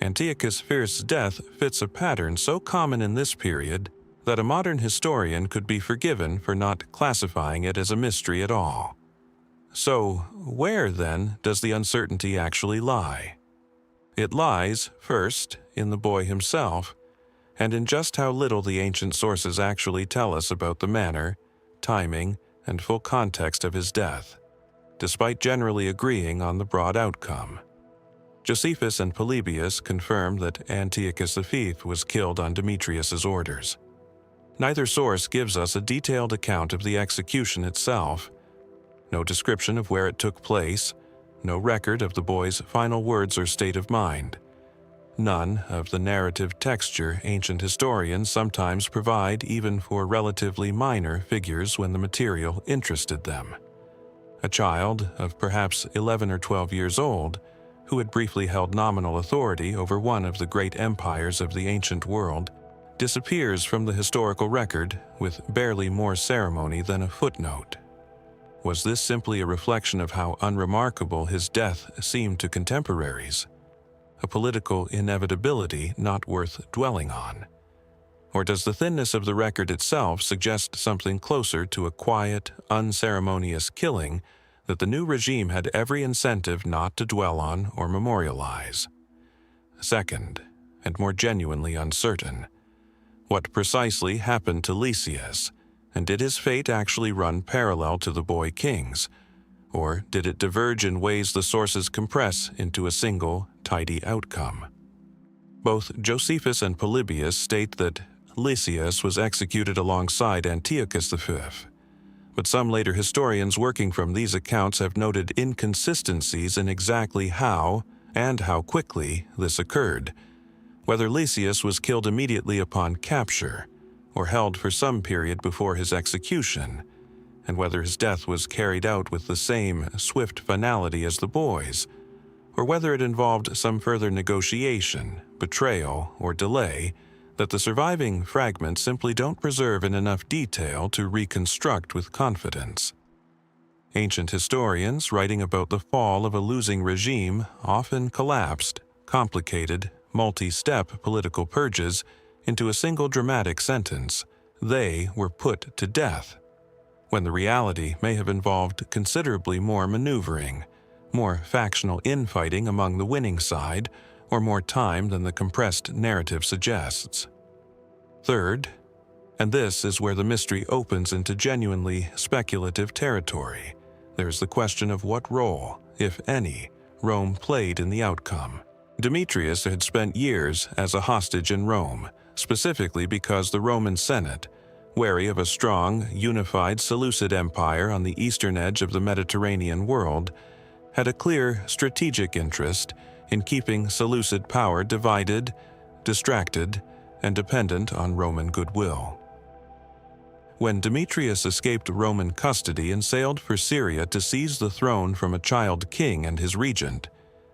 Antiochus' fierce death fits a pattern so common in this period that a modern historian could be forgiven for not classifying it as a mystery at all. So, where, then, does the uncertainty actually lie? It lies, first, in the boy himself, and in just how little the ancient sources actually tell us about the manner, timing, and full context of his death, despite generally agreeing on the broad outcome. Josephus and Polybius confirm that Antiochus V was killed on Demetrius's orders. Neither source gives us a detailed account of the execution itself, no description of where it took place, no record of the boy's final words or state of mind, none of the narrative texture ancient historians sometimes provide even for relatively minor figures when the material interested them. A child of perhaps 11 or 12 years old, who had briefly held nominal authority over one of the great empires of the ancient world, disappears from the historical record with barely more ceremony than a footnote. Was this simply a reflection of how unremarkable his death seemed to contemporaries? A political inevitability not worth dwelling on? Or does the thinness of the record itself suggest something closer to a quiet, unceremonious killing that the new regime had every incentive not to dwell on or memorialize? Second, and more genuinely uncertain, what precisely happened to Lysias, and did his fate actually run parallel to the boy king's, or did it diverge in ways the sources compress into a single, tidy outcome? Both Josephus and Polybius state that Lysias was executed alongside Antiochus V, but some later historians working from these accounts have noted inconsistencies in exactly how, and how quickly, this occurred, whether Lysias was killed immediately upon capture, or held for some period before his execution, and whether his death was carried out with the same swift finality as the boy's, or whether it involved some further negotiation, betrayal, or delay that the surviving fragments simply don't preserve in enough detail to reconstruct with confidence. Ancient historians writing about the fall of a losing regime often collapsed complicated, multi-step political purges into a single dramatic sentence: they were put to death, when the reality may have involved considerably more maneuvering, more factional infighting among the winning side, or more time than the compressed narrative suggests. Third, and this is where the mystery opens into genuinely speculative territory, there's the question of what role, if any, Rome played in the outcome. Demetrius had spent years as a hostage in Rome, specifically because the Roman Senate, wary of a strong, unified Seleucid empire on the eastern edge of the Mediterranean world, had a clear strategic interest in keeping Seleucid power divided, distracted, and dependent on Roman goodwill. When Demetrius escaped Roman custody and sailed for Syria to seize the throne from a child king and his regent,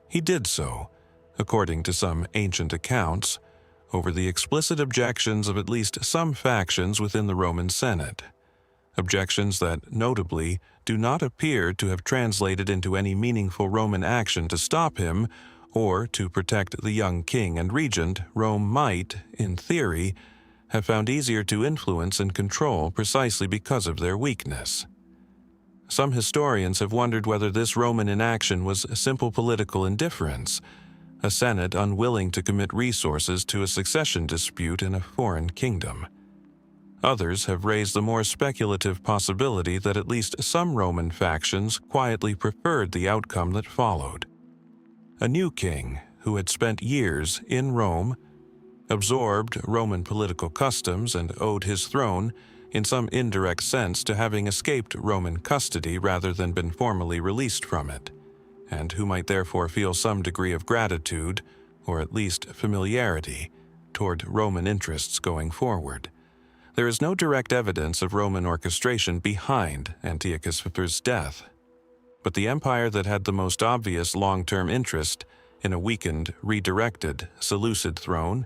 he did so, according to some ancient accounts, over the explicit objections of at least some factions within the Roman Senate, objections that, notably, do not appear to have translated into any meaningful Roman action to stop him or to protect the young king and regent Rome might, in theory, have found easier to influence and control precisely because of their weakness. Some historians have wondered whether this Roman inaction was simple political indifference, a Senate unwilling to commit resources to a succession dispute in a foreign kingdom. Others have raised the more speculative possibility that at least some Roman factions quietly preferred the outcome that followed. a new king who had spent years in Rome, absorbed Roman political customs, and owed his throne, in some indirect sense, to having escaped Roman custody rather than been formally released from it, and who might therefore feel some degree of gratitude, or at least familiarity, toward Roman interests going forward. There is no direct evidence of Roman orchestration behind Antiochus IV's death, but the empire that had the most obvious long-term interest in a weakened, redirected Seleucid throne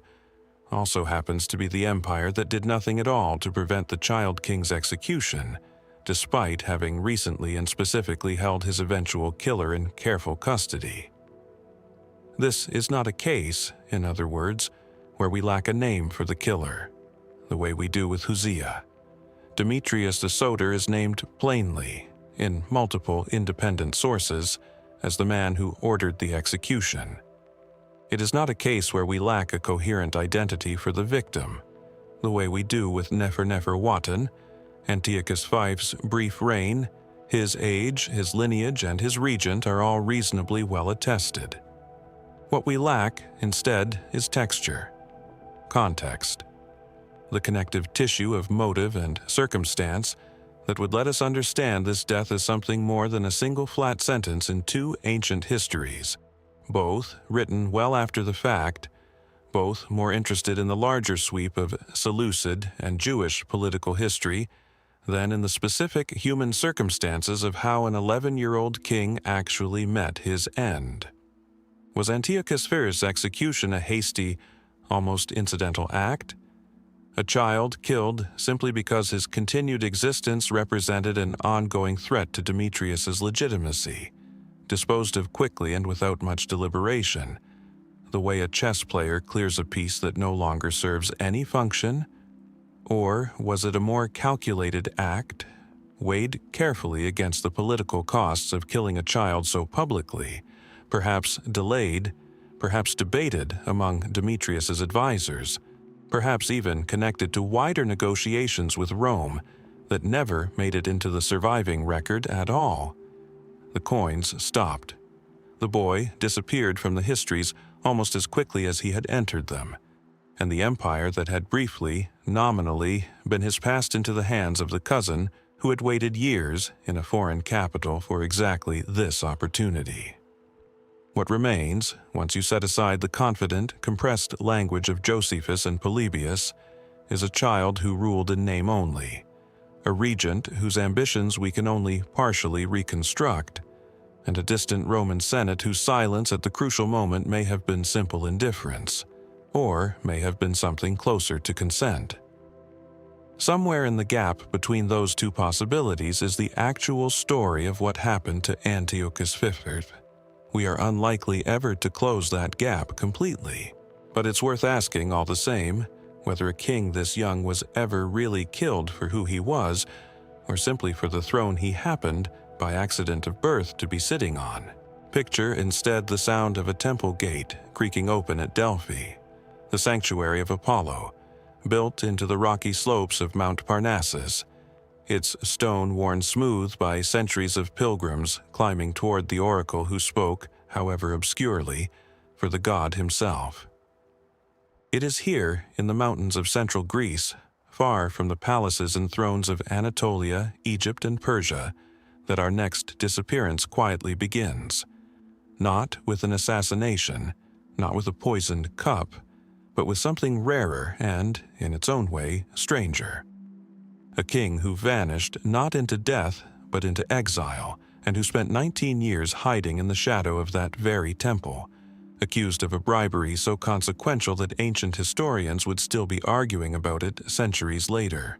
also happens to be the empire that did nothing at all to prevent the child king's execution, despite having recently and specifically held his eventual killer in careful custody. This is not a case, in other words, where we lack a name for the killer, the way we do with Huzziya. Demetrius the Soter is named plainly, in multiple independent sources, as the man who ordered the execution. It is not a case where we lack a coherent identity for the victim, the way we do with Neferneferuaten. Antiochus V's brief reign, his age, his lineage, and his regent are all reasonably well attested. What we lack, instead, is texture, context, the connective tissue of motive and circumstance that would let us understand this death as something more than a single flat sentence in two ancient histories, both written well after the fact, both more interested in the larger sweep of Seleucid and Jewish political history than in the specific human circumstances of how an 11-year-old king actually met his end. Was Antiochus IV's execution a hasty, almost incidental act? A child killed simply because his continued existence represented an ongoing threat to Demetrius's legitimacy, disposed of quickly and without much deliberation, the way a chess player clears a piece that no longer serves any function? Or was it a more calculated act, weighed carefully against the political costs of killing a child so publicly, perhaps delayed, perhaps debated among Demetrius's advisors, perhaps even connected to wider negotiations with Rome that never made it into the surviving record at all? The coins stopped. The boy disappeared from the histories almost as quickly as he had entered them, and the empire that had briefly, nominally, been his passed into the hands of the cousin who had waited years in a foreign capital for exactly this opportunity. What remains, once you set aside the confident, compressed language of Josephus and Polybius, is a child who ruled in name only, a regent whose ambitions we can only partially reconstruct, and a distant Roman Senate whose silence at the crucial moment may have been simple indifference, or may have been something closer to consent. Somewhere in the gap between those two possibilities is the actual story of what happened to Antiochus IV. We are unlikely ever to close that gap completely, but it's worth asking all the same whether a king this young was ever really killed for who he was, or simply for the throne he happened, by accident of birth, to be sitting on. Picture instead the sound of a temple gate creaking open at Delphi, the sanctuary of Apollo, built into the rocky slopes of Mount Parnassus, its stone worn smooth by centuries of pilgrims climbing toward the oracle who spoke, however obscurely, for the god himself. It is here, in the mountains of central Greece, far from the palaces and thrones of Anatolia, Egypt, and Persia, that our next disappearance quietly begins. Not with an assassination, not with a poisoned cup, but with something rarer and, in its own way, stranger. A king who vanished not into death, but into exile, and who spent 19 years hiding in the shadow of that very temple, accused of a bribery so consequential that ancient historians would still be arguing about it centuries later.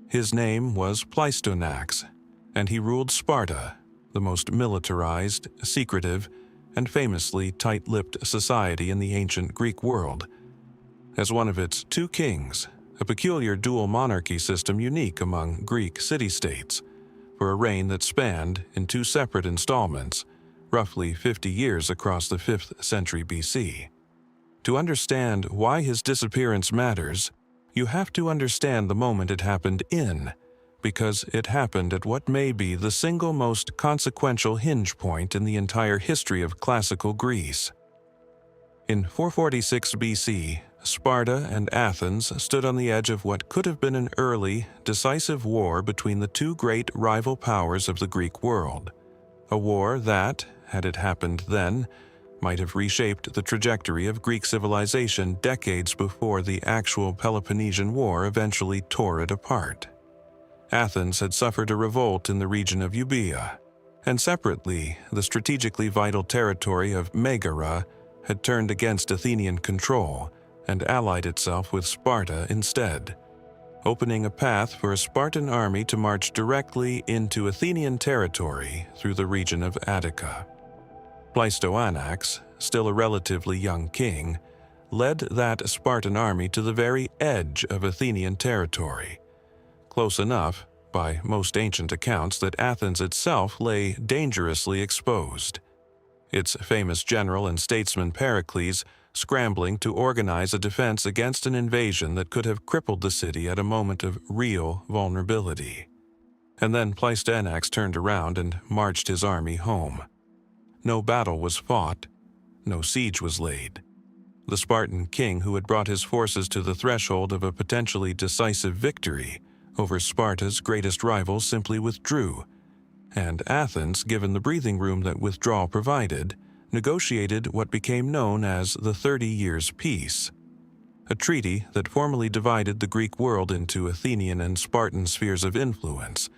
His name was Pleistoanax, and he ruled Sparta, the most militarized, secretive, and famously tight-lipped society in the ancient Greek world. As one of its two kings, a peculiar dual monarchy system unique among Greek city-states, for a reign that spanned, in two separate installments, roughly 50 years across the 5th century BC. To understand why his disappearance matters, you have to understand the moment it happened in, because it happened at what may be the single most consequential hinge point in the entire history of classical Greece. In 446 BC, Sparta and Athens stood on the edge of what could have been an early, decisive war between the two great rival powers of the Greek world. A war that, had it happened then, might have reshaped the trajectory of Greek civilization decades before the actual Peloponnesian War eventually tore it apart. Athens had suffered a revolt in the region of Euboea, and separately, the strategically vital territory of Megara had turned against Athenian control and allied itself with Sparta instead, opening a path for a Spartan army to march directly into Athenian territory through the region of Attica. Pleistoanax, still a relatively young king, led that Spartan army to the very edge of Athenian territory, close enough, by most ancient accounts, that Athens itself lay dangerously exposed. Its famous general and statesman Pericles scrambling to organize a defense against an invasion that could have crippled the city at a moment of real vulnerability. And then Pleistoanax turned around and marched his army home. No battle was fought, no siege was laid. The Spartan king who had brought his forces to the threshold of a potentially decisive victory over Sparta's greatest rival simply withdrew, and Athens, given the breathing room that withdrawal provided, negotiated what became known as the 30 Years' Peace, a treaty that formally divided the Greek world into Athenian and Spartan spheres of influence,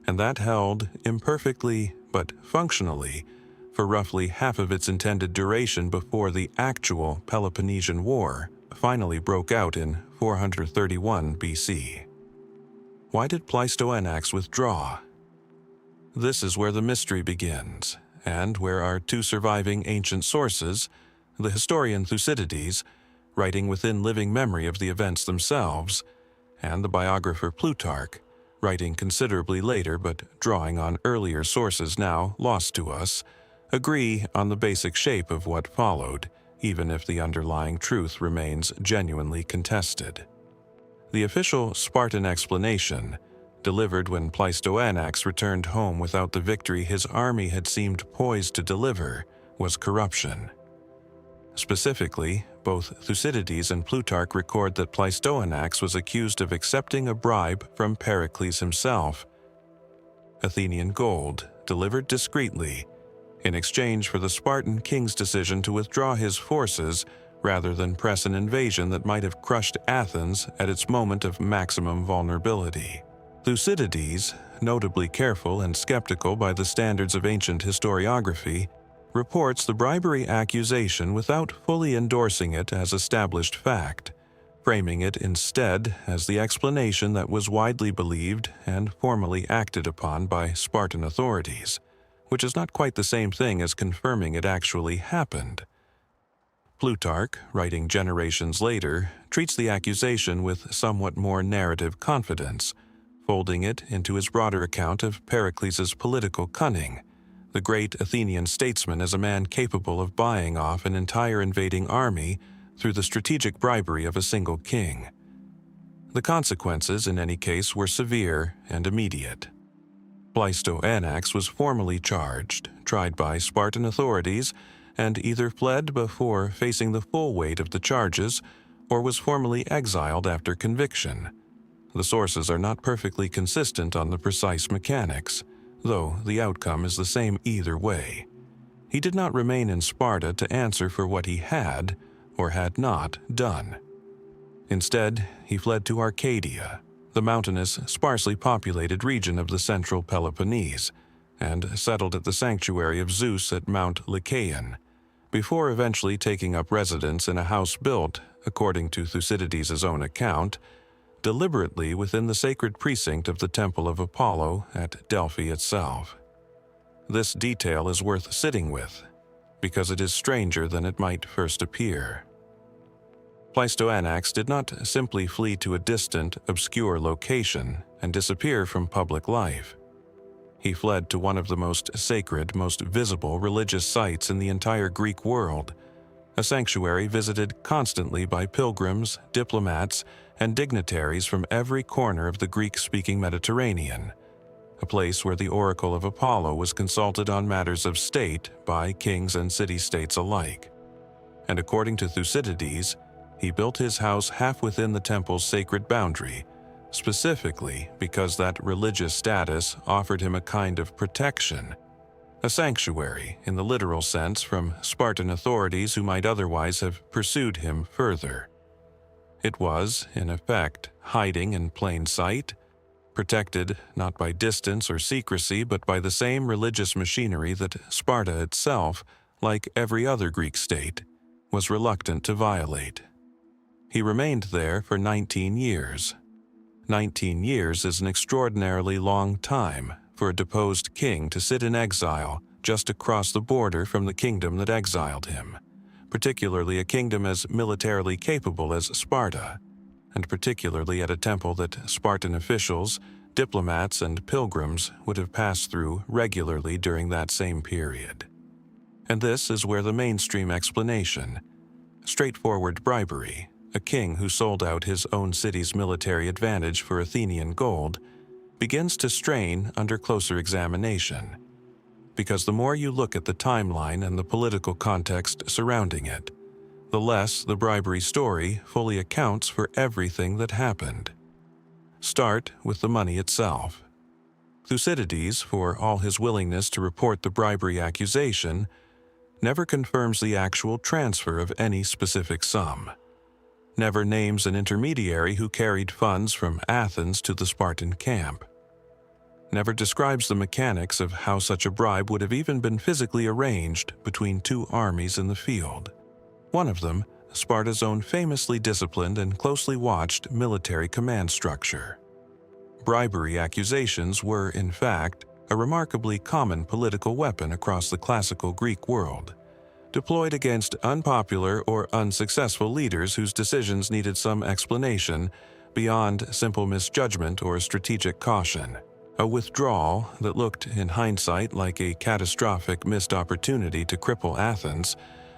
and that held, imperfectly but functionally, for roughly half of its intended duration before the actual Peloponnesian War finally broke out in 431 BC. Why did Pleistoanax withdraw? This is where the mystery begins, and where our two surviving ancient sources, the historian Thucydides, writing within living memory of the events themselves, and the biographer Plutarch, writing considerably later but drawing on earlier sources now lost to us, agree on the basic shape of what followed, even if the underlying truth remains genuinely contested. The official Spartan explanation, delivered when Pleistoanax returned home without the victory his army had seemed poised to deliver, was corruption. Specifically, both Thucydides and Plutarch record that Pleistoanax was accused of accepting a bribe from Pericles himself, Athenian gold delivered discreetly, in exchange for the Spartan king's decision to withdraw his forces rather than press an invasion that might have crushed Athens at its moment of maximum vulnerability. Thucydides, notably careful and skeptical by the standards of ancient historiography, reports the bribery accusation without fully endorsing it as established fact, framing it instead as the explanation that was widely believed and formally acted upon by Spartan authorities, which is not quite the same thing as confirming it actually happened. Plutarch, writing generations later, treats the accusation with somewhat more narrative confidence, folding it into his broader account of Pericles' political cunning, the great Athenian statesman as a man capable of buying off an entire invading army through the strategic bribery of a single king. The consequences, in any case, were severe and immediate. Pleistoanax was formally charged, tried by Spartan authorities, and either fled before facing the full weight of the charges or was formally exiled after conviction. The sources are not perfectly consistent on the precise mechanics, though the outcome is the same either way. He did not remain in Sparta to answer for what he had, or had not, done. Instead, he fled to Arcadia, the mountainous, sparsely populated region of the central Peloponnese, and settled at the sanctuary of Zeus at Mount Lycaon, before eventually taking up residence in a house built, according to Thucydides' own account, deliberately within the sacred precinct of the Temple of Apollo at Delphi itself. This detail is worth sitting with, because it is stranger than it might first appear. Pleistoanax did not simply flee to a distant, obscure location and disappear from public life. He fled to one of the most sacred, most visible religious sites in the entire Greek world, a sanctuary visited constantly by pilgrims, diplomats, and dignitaries from every corner of the Greek-speaking Mediterranean, a place where the oracle of Apollo was consulted on matters of state by kings and city-states alike. And according to Thucydides, he built his house half within the temple's sacred boundary, specifically because that religious status offered him a kind of protection, a sanctuary in the literal sense from Spartan authorities who might otherwise have pursued him further. It was, in effect, hiding in plain sight, protected not by distance or secrecy but by the same religious machinery that Sparta itself, like every other Greek state, was reluctant to violate. He remained there for 19 years. 19 years is an extraordinarily long time for a deposed king to sit in exile just across the border from the kingdom that exiled him, particularly a kingdom as militarily capable as Sparta, and particularly at a temple that Spartan officials, diplomats, and pilgrims would have passed through regularly during that same period. And this is where the mainstream explanation, straightforward bribery, a king who sold out his own city's military advantage for Athenian gold, begins to strain under closer examination. Because the more you look at the timeline and the political context surrounding it, the less the bribery story fully accounts for everything that happened. Start with the money itself. Thucydides, for all his willingness to report the bribery accusation, never confirms the actual transfer of any specific sum, never names an intermediary who carried funds from Athens to the Spartan camp, never describes the mechanics of how such a bribe would have even been physically arranged between two armies in the field, one of them Sparta's own famously disciplined and closely watched military command structure. Bribery accusations were, in fact, a remarkably common political weapon across the classical Greek world, deployed against unpopular or unsuccessful leaders whose decisions needed some explanation beyond simple misjudgment or strategic caution. A withdrawal that looked, in hindsight, like a catastrophic missed opportunity to cripple Athens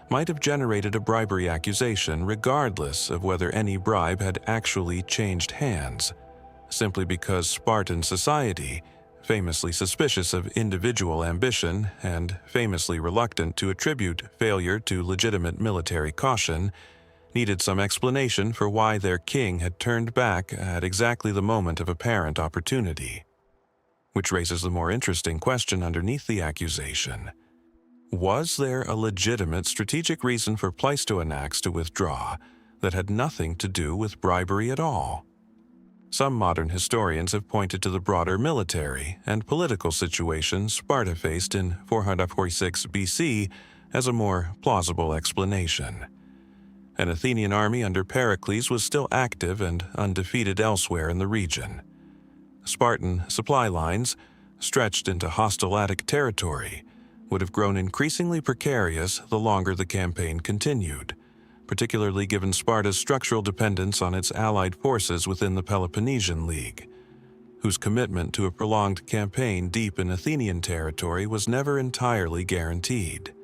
might have generated a bribery accusation regardless of whether any bribe had actually changed hands, simply because Spartan society, famously suspicious of individual ambition and famously reluctant to attribute failure to legitimate military caution, needed some explanation for why their king had turned back at exactly the moment of apparent opportunity. Which raises the more interesting question underneath the accusation. Was there a legitimate strategic reason for Pleistoanax to withdraw that had nothing to do with bribery at all? Some modern historians have pointed to the broader military and political situation Sparta faced in 446 BC as a more plausible explanation. An Athenian army under Pericles was still active and undefeated elsewhere in the region. Spartan supply lines, stretched into hostile Attic territory, would have grown increasingly precarious the longer the campaign continued, particularly given Sparta's structural dependence on its allied forces within the Peloponnesian League, whose commitment to a prolonged campaign deep in Athenian territory was never entirely guaranteed.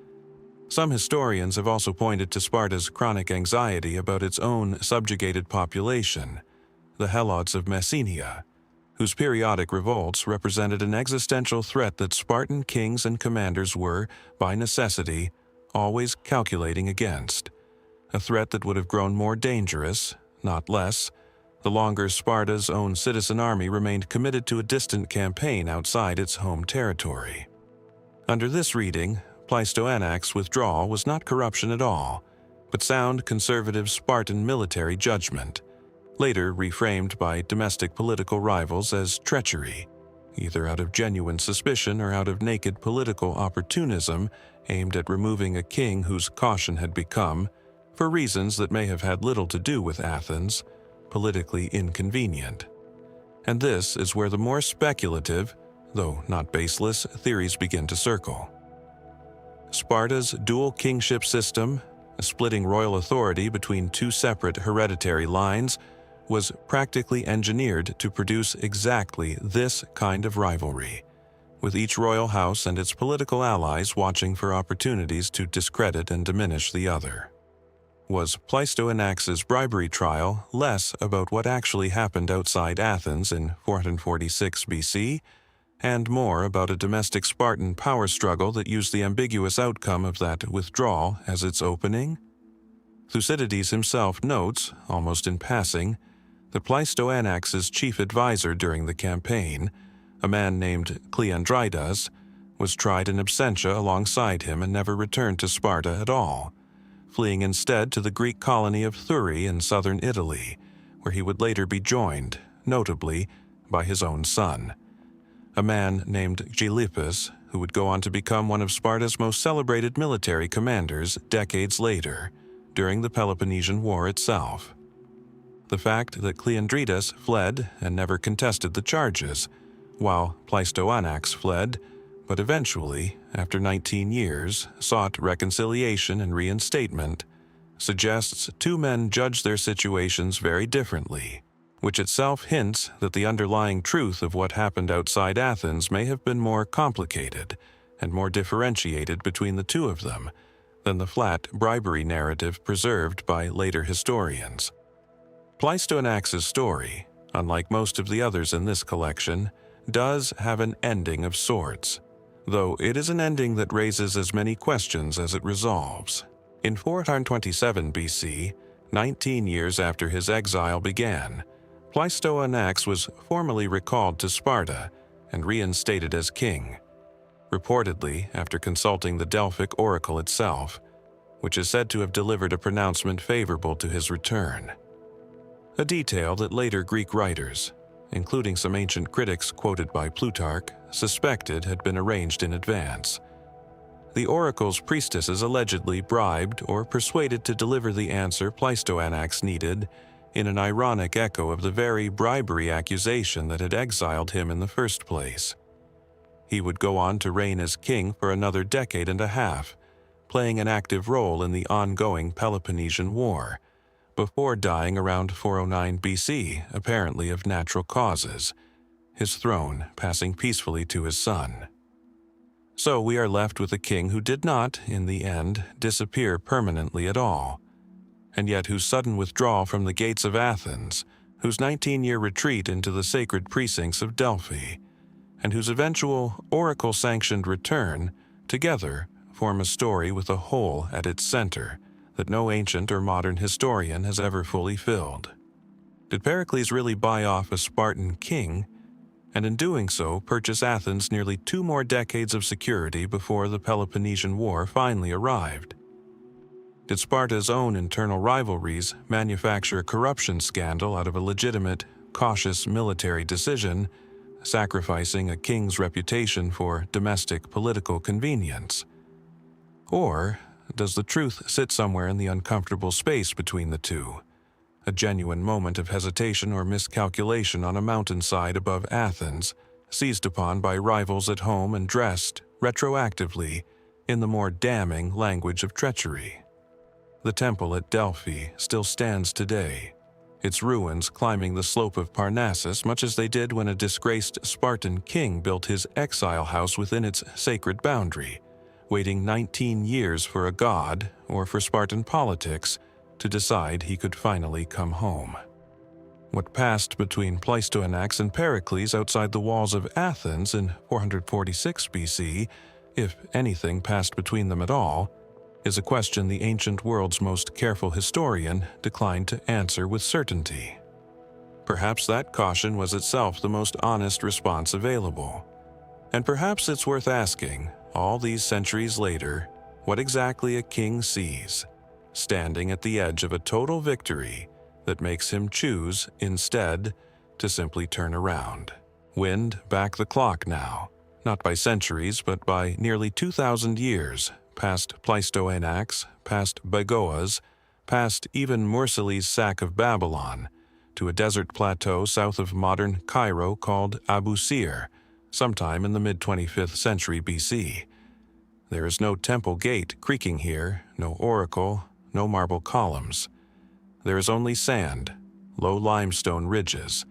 Some historians have also pointed to Sparta's chronic anxiety about its own subjugated population, the Helots of Messenia, whose periodic revolts represented an existential threat that Spartan kings and commanders were, by necessity, always calculating against, a threat that would have grown more dangerous, not less, the longer Sparta's own citizen army remained committed to a distant campaign outside its home territory. Under this reading, Pleistoanax's withdrawal was not corruption at all, but sound conservative Spartan military judgment, later reframed by domestic political rivals as treachery, either out of genuine suspicion or out of naked political opportunism aimed at removing a king whose caution had become, for reasons that may have had little to do with Athens, politically inconvenient. And this is where the more speculative, though not baseless, theories begin to circle. Sparta's dual kingship system, splitting royal authority between two separate hereditary lines, was practically engineered to produce exactly this kind of rivalry, with each royal house and its political allies watching for opportunities to discredit and diminish the other. Was Pleistoanax's bribery trial less about what actually happened outside Athens in 446 BC, and more about a domestic Spartan power struggle that used the ambiguous outcome of that withdrawal as its opening? Thucydides himself notes, almost in passing, that Pleistoanax's chief advisor during the campaign, a man named Cleandridas, was tried in absentia alongside him and never returned to Sparta at all, fleeing instead to the Greek colony of Thurii in southern Italy, where he would later be joined, notably, by his own son, a man named Gylippus, who would go on to become one of Sparta's most celebrated military commanders decades later, during the Peloponnesian War itself. The fact that Cleandridas fled and never contested the charges, while Pleistoanax fled, but eventually, after 19 years, sought reconciliation and reinstatement, suggests two men judged their situations very differently, which itself hints that the underlying truth of what happened outside Athens may have been more complicated and more differentiated between the two of them than the flat bribery narrative preserved by later historians. Pleistoanax's story, unlike most of the others in this collection, does have an ending of sorts, though it is an ending that raises as many questions as it resolves. In 427 BC, 19 years after his exile began, Pleistoanax was formally recalled to Sparta and reinstated as king, reportedly after consulting the Delphic oracle itself, which is said to have delivered a pronouncement favorable to his return. A detail that later Greek writers, including some ancient critics quoted by Plutarch, suspected had been arranged in advance. The oracle's priestesses allegedly bribed or persuaded to deliver the answer Pleistoanax needed, in an ironic echo of the very bribery accusation that had exiled him in the first place. He would go on to reign as king for another decade and a half, playing an active role in the ongoing Peloponnesian War, before dying around 409 BC, apparently of natural causes, his throne passing peacefully to his son. So we are left with a king who did not, in the end, disappear permanently at all, and yet whose sudden withdrawal from the gates of Athens, whose 19-year retreat into the sacred precincts of Delphi, and whose eventual oracle-sanctioned return, together form a story with a hole at its center that no ancient or modern historian has ever fully filled. Did Pericles really buy off a Spartan king, and in doing so purchase Athens nearly 2 more decades of security before the Peloponnesian War finally arrived? Did Sparta's own internal rivalries manufacture a corruption scandal out of a legitimate, cautious military decision, sacrificing a king's reputation for domestic political convenience? Or does the truth sit somewhere in the uncomfortable space between the two, a genuine moment of hesitation or miscalculation on a mountainside above Athens, seized upon by rivals at home and dressed, retroactively, in the more damning language of treachery? The temple at Delphi still stands today, its ruins climbing the slope of Parnassus much as they did when a disgraced Spartan king built his exile house within its sacred boundary, waiting 19 years for a god, or for Spartan politics, to decide he could finally come home. What passed between Pleistoanax and Pericles outside the walls of Athens in 446 BC, if anything passed between them at all, is a question the ancient world's most careful historian declined to answer with certainty. Perhaps that caution was itself the most honest response available. And perhaps it's worth asking, all these centuries later, what exactly a king sees, standing at the edge of a total victory that makes him choose, instead, to simply turn around. Wind back the clock now, not by centuries but by nearly 2,000 years, past Pleistoanax, past Bagoas, past even Mursili's sack of Babylon, to a desert plateau south of modern Cairo called Abu Sir, sometime in the mid-25th century BC. There is no temple gate creaking here, no oracle, no marble columns. There is only sand, low limestone ridges,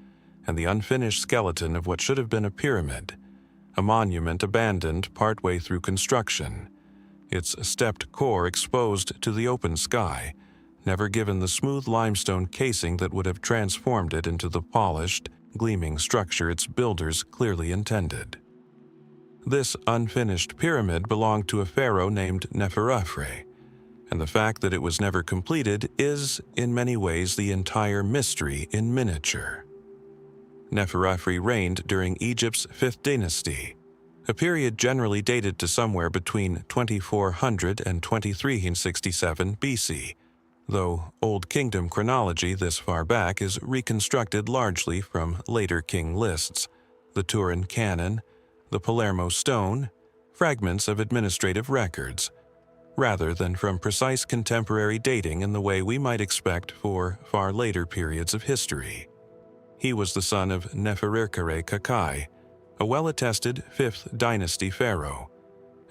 and the unfinished skeleton of what should have been a pyramid, a monument abandoned partway through construction, its stepped core exposed to the open sky, never given the smooth limestone casing that would have transformed it into the polished, gleaming structure its builders clearly intended. This unfinished pyramid belonged to a pharaoh named Neferefre, and the fact that it was never completed is, in many ways, the entire mystery in miniature. Neferefre reigned during Egypt's 5th dynasty, a period generally dated to somewhere between 2400 and 2367 BC, though Old Kingdom chronology this far back is reconstructed largely from later king lists, the Turin Canon, the Palermo Stone, fragments of administrative records, rather than from precise contemporary dating in the way we might expect for far later periods of history. He was the son of Neferefre Kakai, a well-attested 5th dynasty pharaoh,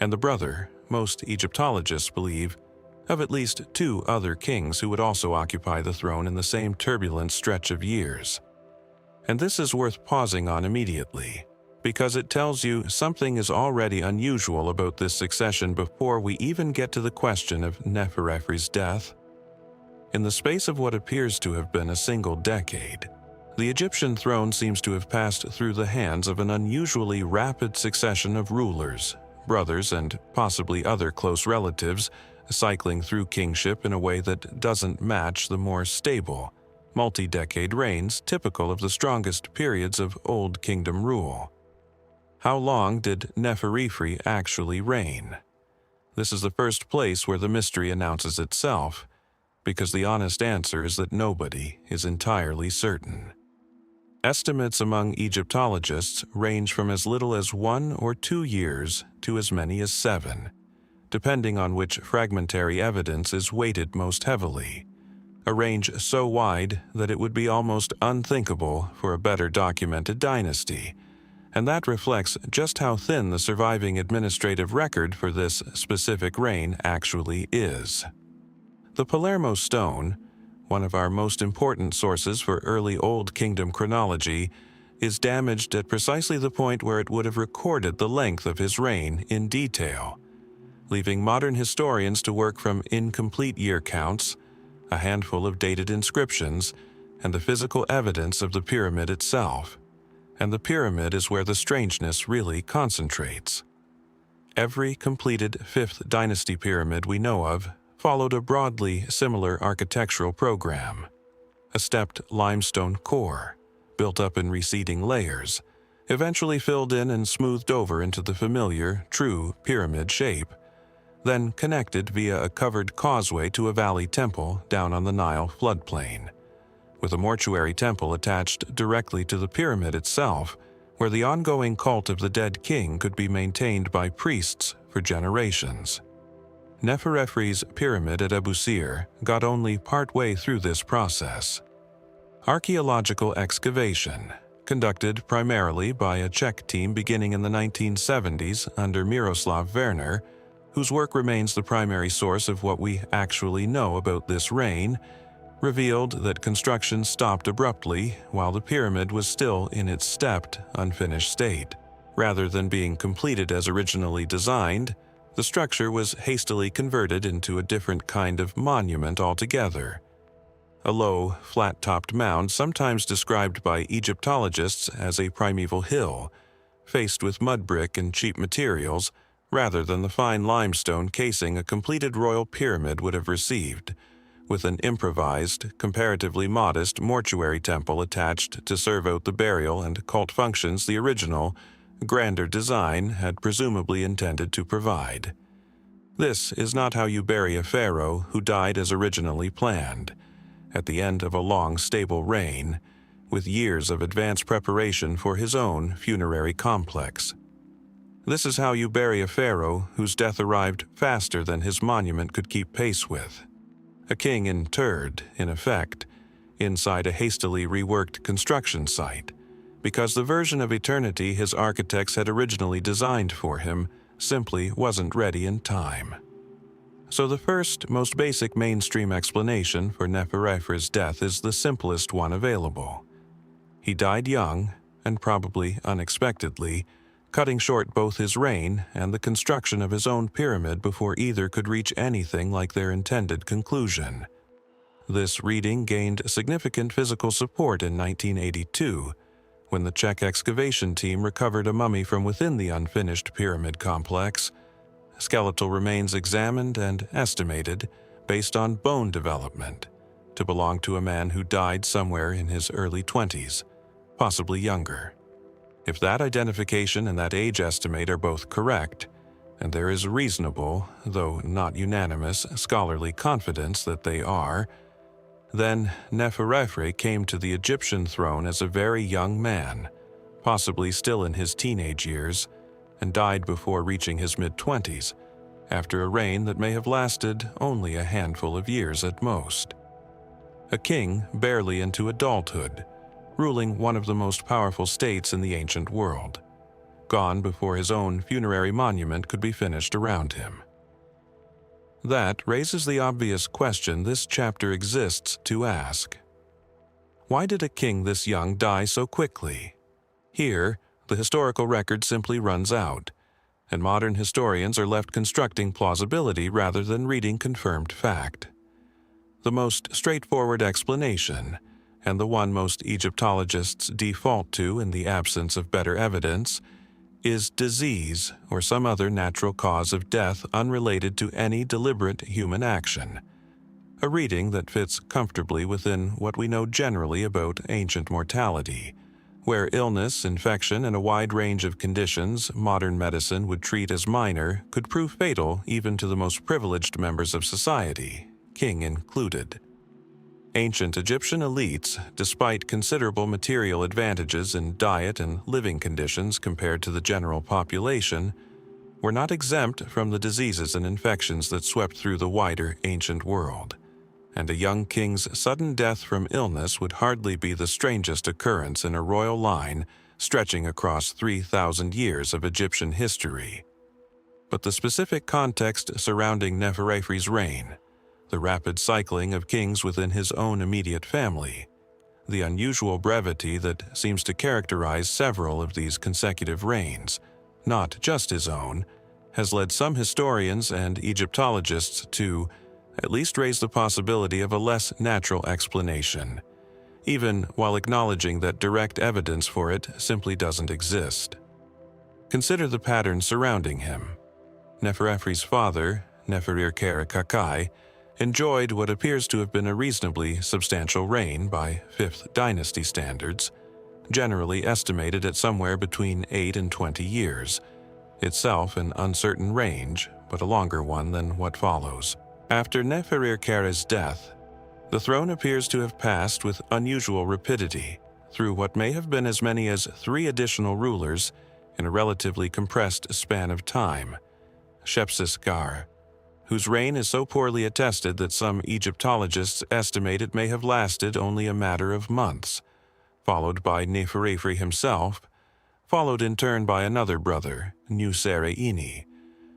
and the brother, most Egyptologists believe, of at least 2 other kings who would also occupy the throne in the same turbulent stretch of years. And this is worth pausing on immediately, because it tells you something is already unusual about this succession before we even get to the question of Neferefre's death. In the space of what appears to have been a single decade, the Egyptian throne seems to have passed through the hands of an unusually rapid succession of rulers, brothers, and possibly other close relatives, cycling through kingship in a way that doesn't match the more stable, multi-decade reigns typical of the strongest periods of Old Kingdom rule. How long did Neferefre actually reign? This is the first place where the mystery announces itself, because the honest answer is that nobody is entirely certain. Estimates among Egyptologists range from as little as 1 or 2 years to as many as 7, depending on which fragmentary evidence is weighted most heavily, a range so wide that it would be almost unthinkable for a better documented dynasty, and that reflects just how thin the surviving administrative record for this specific reign actually is. The Palermo Stone, one of our most important sources for early Old Kingdom chronology, is damaged at precisely the point where it would have recorded the length of his reign in detail, leaving modern historians to work from incomplete year counts, a handful of dated inscriptions, and the physical evidence of the pyramid itself. And the pyramid is where the strangeness really concentrates. Every completed 5th dynasty pyramid we know of followed a broadly similar architectural program. A stepped limestone core, built up in receding layers, eventually filled in and smoothed over into the familiar, true pyramid shape, then connected via a covered causeway to a valley temple down on the Nile floodplain, with a mortuary temple attached directly to the pyramid itself, where the ongoing cult of the dead king could be maintained by priests for generations. Neferefre's pyramid at Abu Sir got only partway through this process. Archaeological excavation, conducted primarily by a Czech team beginning in the 1970s under Miroslav Werner, whose work remains the primary source of what we actually know about this reign, revealed that construction stopped abruptly while the pyramid was still in its stepped, unfinished state. Rather than being completed as originally designed, the structure was hastily converted into a different kind of monument altogether. A low, flat-topped mound sometimes described by Egyptologists as a primeval hill, faced with mud brick and cheap materials, rather than the fine limestone casing a completed royal pyramid would have received, with an improvised, comparatively modest mortuary temple attached to serve out the burial and cult functions the original, grander design had presumably intended to provide. This is not how you bury a pharaoh who died as originally planned, at the end of a long, stable reign, with years of advanced preparation for his own funerary complex. This is how you bury a pharaoh whose death arrived faster than his monument could keep pace with. A king interred, in effect, inside a hastily reworked construction site, because the version of eternity his architects had originally designed for him simply wasn't ready in time. So the first, most basic mainstream explanation for Neferefre's death is the simplest one available. He died young, and probably unexpectedly, cutting short both his reign and the construction of his own pyramid before either could reach anything like their intended conclusion. This reading gained significant physical support in 1982, when the Czech excavation team recovered a mummy from within the unfinished pyramid complex. Skeletal remains examined and estimated based on bone development to belong to a man who died somewhere in his early 20s, possibly younger. If that identification and that age estimate are both correct, and there is reasonable, though not unanimous, scholarly confidence that they are, then Neferefre came to the Egyptian throne as a very young man, possibly still in his teenage years, and died before reaching his mid-20s, after a reign that may have lasted only a handful of years at most. A king barely into adulthood, ruling one of the most powerful states in the ancient world, gone before his own funerary monument could be finished around him. That raises the obvious question this chapter exists to ask. Why did a king this young die so quickly? Here, the historical record simply runs out, and modern historians are left constructing plausibility rather than reading confirmed fact. The most straightforward explanation, and the one most Egyptologists default to in the absence of better evidence, is disease or some other natural cause of death unrelated to any deliberate human action, a reading that fits comfortably within what we know generally about ancient mortality, where illness, infection, and a wide range of conditions modern medicine would treat as minor could prove fatal even to the most privileged members of society, king included. Ancient Egyptian elites, despite considerable material advantages in diet and living conditions compared to the general population, were not exempt from the diseases and infections that swept through the wider ancient world, and a young king's sudden death from illness would hardly be the strangest occurrence in a royal line stretching across 3,000 years of Egyptian history. But the specific context surrounding Neferefre's reign, the rapid cycling of kings within his own immediate family, the unusual brevity that seems to characterize several of these consecutive reigns, not just his own, has led some historians and Egyptologists to at least raise the possibility of a less natural explanation, even while acknowledging that direct evidence for it simply doesn't exist. Consider the pattern surrounding him. Neferefre's father, Neferefre, enjoyed what appears to have been a reasonably substantial reign by 5th dynasty standards, generally estimated at somewhere between 8 and 20 years, itself an uncertain range, but a longer one than what follows. After Neferefre's death, the throne appears to have passed with unusual rapidity through what may have been as many as 3 additional rulers in a relatively compressed span of time. Shepseskar, whose reign is so poorly attested that some Egyptologists estimate it may have lasted only a matter of months, followed by Neferefre himself, followed in turn by another brother, Nusere-ini,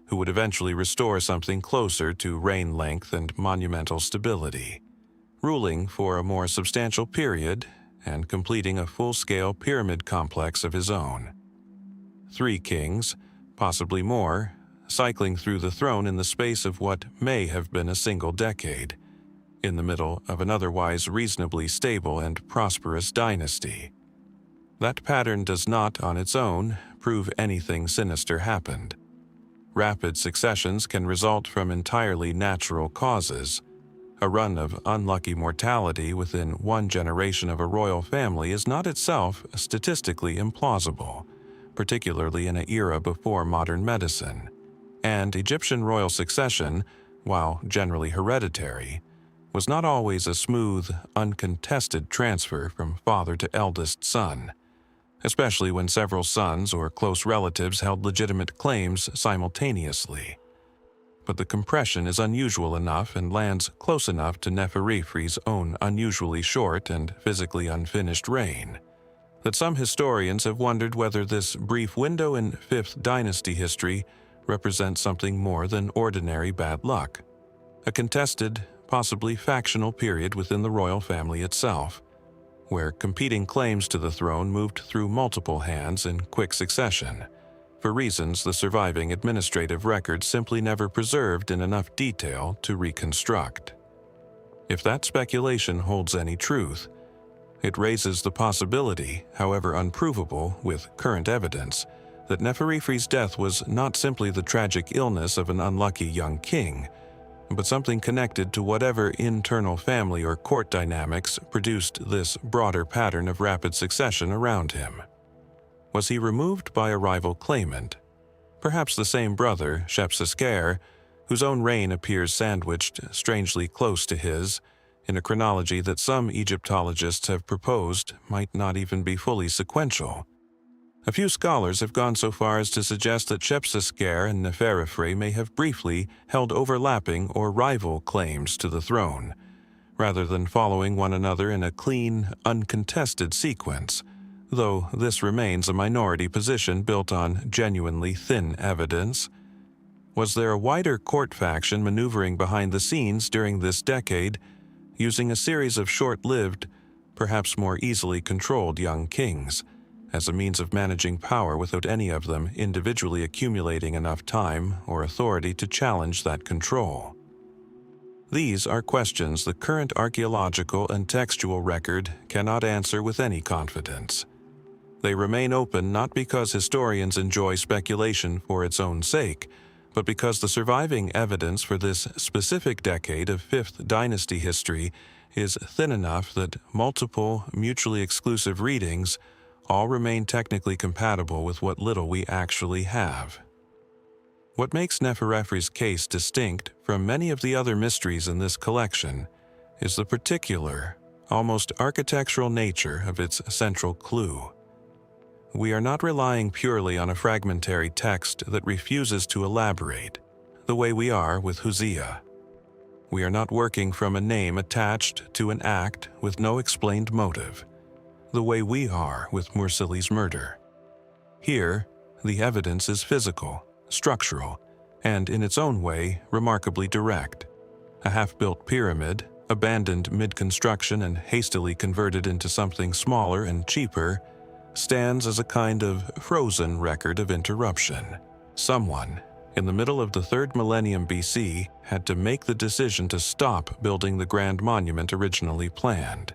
who would eventually restore something closer to reign length and monumental stability, ruling for a more substantial period and completing a full-scale pyramid complex of his own. 3 kings, possibly more, cycling through the throne in the space of what may have been a single decade, in the middle of an otherwise reasonably stable and prosperous dynasty. That pattern does not, on its own, prove anything sinister happened. Rapid successions can result from entirely natural causes. A run of unlucky mortality within one generation of a royal family is not itself statistically implausible, particularly in an era before modern medicine. And Egyptian royal succession, while generally hereditary, was not always a smooth, uncontested transfer from father to eldest son, especially when several sons or close relatives held legitimate claims simultaneously. But the compression is unusual enough and lands close enough to Neferefre's own unusually short and physically unfinished reign, that some historians have wondered whether this brief window in 5th dynasty history represents something more than ordinary bad luck, a contested, possibly factional period within the royal family itself, where competing claims to the throne moved through multiple hands in quick succession, for reasons the surviving administrative record simply never preserved in enough detail to reconstruct. If that speculation holds any truth, it raises the possibility, however unprovable with current evidence, that Neferefre's death was not simply the tragic illness of an unlucky young king, but something connected to whatever internal family or court dynamics produced this broader pattern of rapid succession around him. Was he removed by a rival claimant? Perhaps the same brother, Shepsesker, whose own reign appears sandwiched strangely close to his, in a chronology that some Egyptologists have proposed might not even be fully sequential. A few scholars have gone so far as to suggest that Shepsesker and Neferefre may have briefly held overlapping or rival claims to the throne, rather than following one another in a clean, uncontested sequence, though this remains a minority position built on genuinely thin evidence. Was there a wider court faction maneuvering behind the scenes during this decade, using a series of short-lived, perhaps more easily controlled young kings, as a means of managing power without any of them individually accumulating enough time or authority to challenge that control? These are questions the current archaeological and textual record cannot answer with any confidence. They remain open not because historians enjoy speculation for its own sake, but because the surviving evidence for this specific decade of Fifth Dynasty history is thin enough that multiple, mutually exclusive readings all remain technically compatible with what little we actually have. What makes Neferefre's case distinct from many of the other mysteries in this collection is the particular, almost architectural nature of its central clue. We are not relying purely on a fragmentary text that refuses to elaborate, the way we are with Huzziya. We are not working from a name attached to an act with no explained motive, the way we are with Mursili's murder. Here, the evidence is physical, structural, and in its own way, remarkably direct. A half-built pyramid, abandoned mid-construction and hastily converted into something smaller and cheaper, stands as a kind of frozen record of interruption. Someone, in the middle of the 3rd millennium BC, had to make the decision to stop building the grand monument originally planned,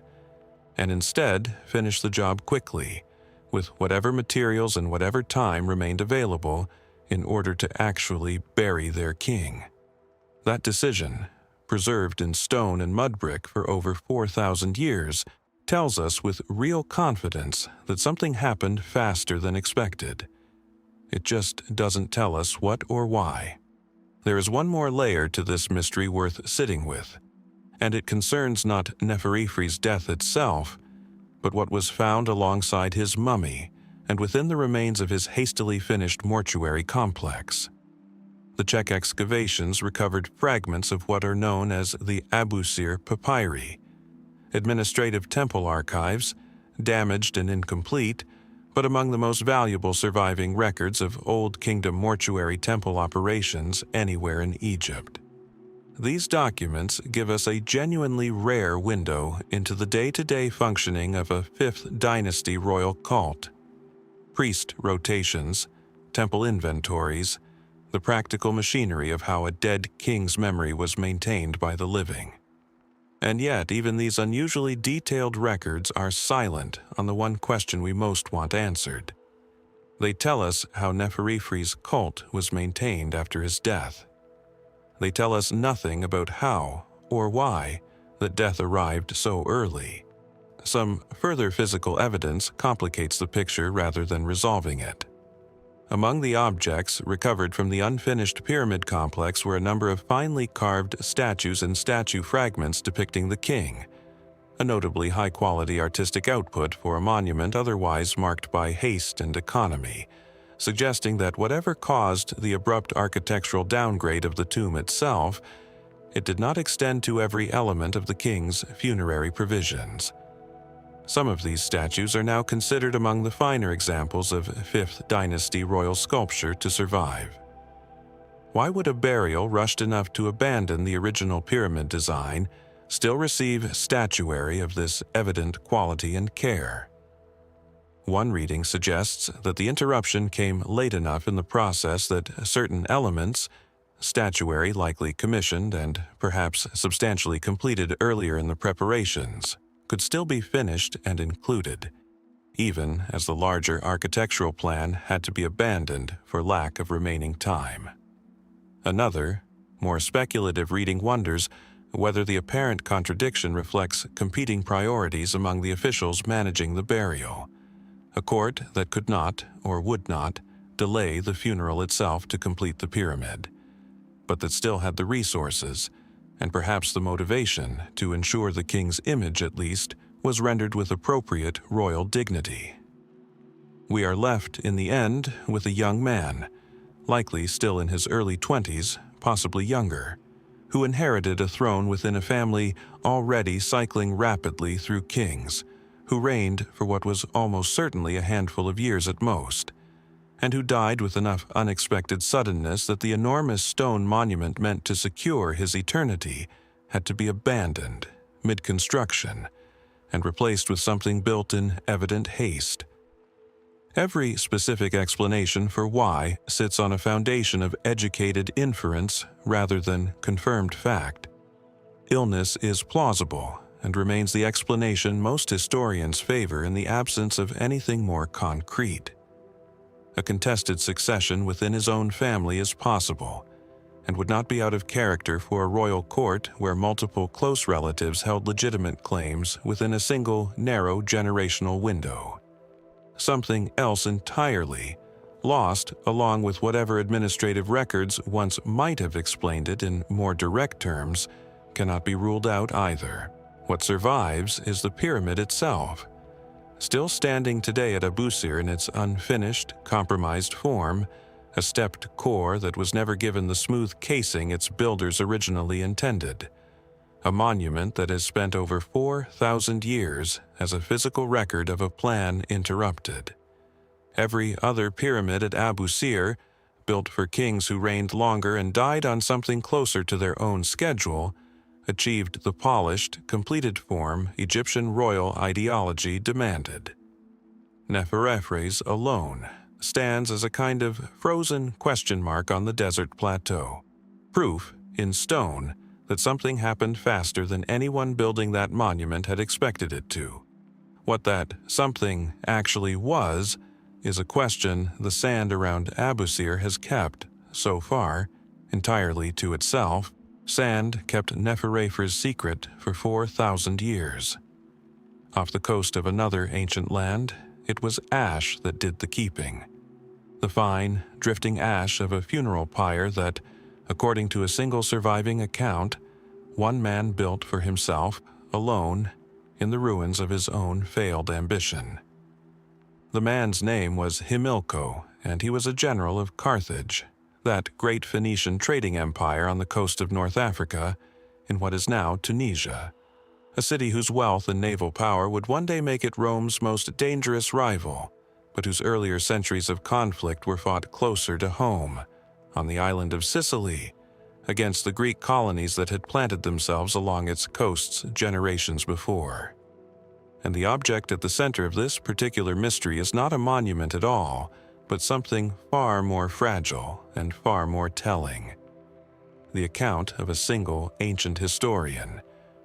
and instead finish the job quickly, with whatever materials and whatever time remained available in order to actually bury their king. That decision, preserved in stone and mud brick for over 4,000 years, tells us with real confidence that something happened faster than expected. It just doesn't tell us what or why. There is one more layer to this mystery worth sitting with, and it concerns not Neferefre's death itself, but what was found alongside his mummy and within the remains of his hastily finished mortuary complex. The Czech excavations recovered fragments of what are known as the Abusir papyri, administrative temple archives, damaged and incomplete, but among the most valuable surviving records of Old Kingdom mortuary temple operations anywhere in Egypt. These documents give us a genuinely rare window into the day-to-day functioning of a 5th dynasty royal cult. Priest rotations, temple inventories, the practical machinery of how a dead king's memory was maintained by the living. And yet, even these unusually detailed records are silent on the one question we most want answered. They tell us how Neferefre's cult was maintained after his death. They tell us nothing about how or why the death arrived so early. Some further physical evidence complicates the picture rather than resolving it. Among the objects recovered from the unfinished pyramid complex were a number of finely carved statues and statue fragments depicting the king, a notably high-quality artistic output for a monument otherwise marked by haste and economy, suggesting that whatever caused the abrupt architectural downgrade of the tomb itself, it did not extend to every element of the king's funerary provisions. Some of these statues are now considered among the finer examples of 5th dynasty royal sculpture to survive. Why would a burial rushed enough to abandon the original pyramid design still receive statuary of this evident quality and care? One reading suggests that the interruption came late enough in the process that certain elements, statuary likely commissioned and perhaps substantially completed earlier in the preparations, could still be finished and included, even as the larger architectural plan had to be abandoned for lack of remaining time. Another, more speculative reading wonders whether the apparent contradiction reflects competing priorities among the officials managing the burial, a court that could not, or would not, delay the funeral itself to complete the pyramid, but that still had the resources, and perhaps the motivation, to ensure the king's image at least was rendered with appropriate royal dignity. We are left, in the end, with a young man, likely still in his early 20s, possibly younger, who inherited a throne within a family already cycling rapidly through kings, who reigned for what was almost certainly a handful of years at most, and who died with enough unexpected suddenness that the enormous stone monument meant to secure his eternity had to be abandoned mid-construction and replaced with something built in evident haste. Every specific explanation for why sits on a foundation of educated inference rather than confirmed fact. Illness is plausible and remains the explanation most historians favor in the absence of anything more concrete. A contested succession within his own family is possible, and would not be out of character for a royal court where multiple close relatives held legitimate claims within a single narrow generational window. Something else entirely, lost along with whatever administrative records once might have explained it in more direct terms, cannot be ruled out either. What survives is the pyramid itself, still standing today at Abusir in its unfinished, compromised form, a stepped core that was never given the smooth casing its builders originally intended. A monument that has spent over 4,000 years as a physical record of a plan interrupted. Every other pyramid at Abusir, built for kings who reigned longer and died on something closer to their own schedule, achieved the polished, completed form Egyptian royal ideology demanded. Neferefre's alone stands as a kind of frozen question mark on the desert plateau, proof, in stone, that something happened faster than anyone building that monument had expected it to. What that something actually was is a question the sand around Abusir has kept, so far, entirely to itself. Sand kept Neferefre's secret for 4,000 years. Off the coast of another ancient land, it was ash that did the keeping. The fine, drifting ash of a funeral pyre that, according to a single surviving account, one man built for himself, alone, in the ruins of his own failed ambition. The man's name was Himilco, and he was a general of Carthage, that great Phoenician trading empire on the coast of North Africa, in what is now Tunisia, a city whose wealth and naval power would one day make it Rome's most dangerous rival, but whose earlier centuries of conflict were fought closer to home, on the island of Sicily, against the Greek colonies that had planted themselves along its coasts generations before. And the object at the center of this particular mystery is not a monument at all, but something far more fragile and far more telling. The account of a single ancient historian,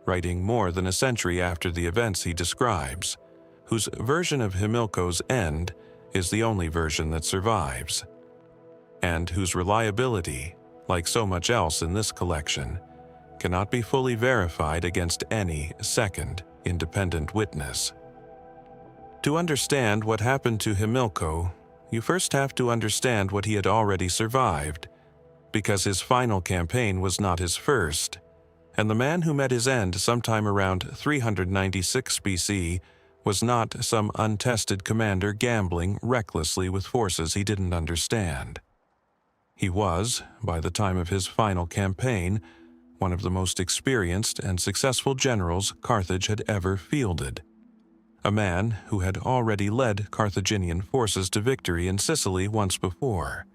writing more than a century after the events he describes, whose version of Himilco's end is the only version that survives, and whose reliability, like so much else in this collection, cannot be fully verified against any second independent witness. To understand what happened to Himilco, you first have to understand what he had already survived, because his final campaign was not his first, and the man who met his end sometime around 396 BC was not some untested commander gambling recklessly with forces he didn't understand. He was, by the time of his final campaign, one of the most experienced and successful generals Carthage had ever fielded. A man who had already led Carthaginian forces to victory in Sicily once before,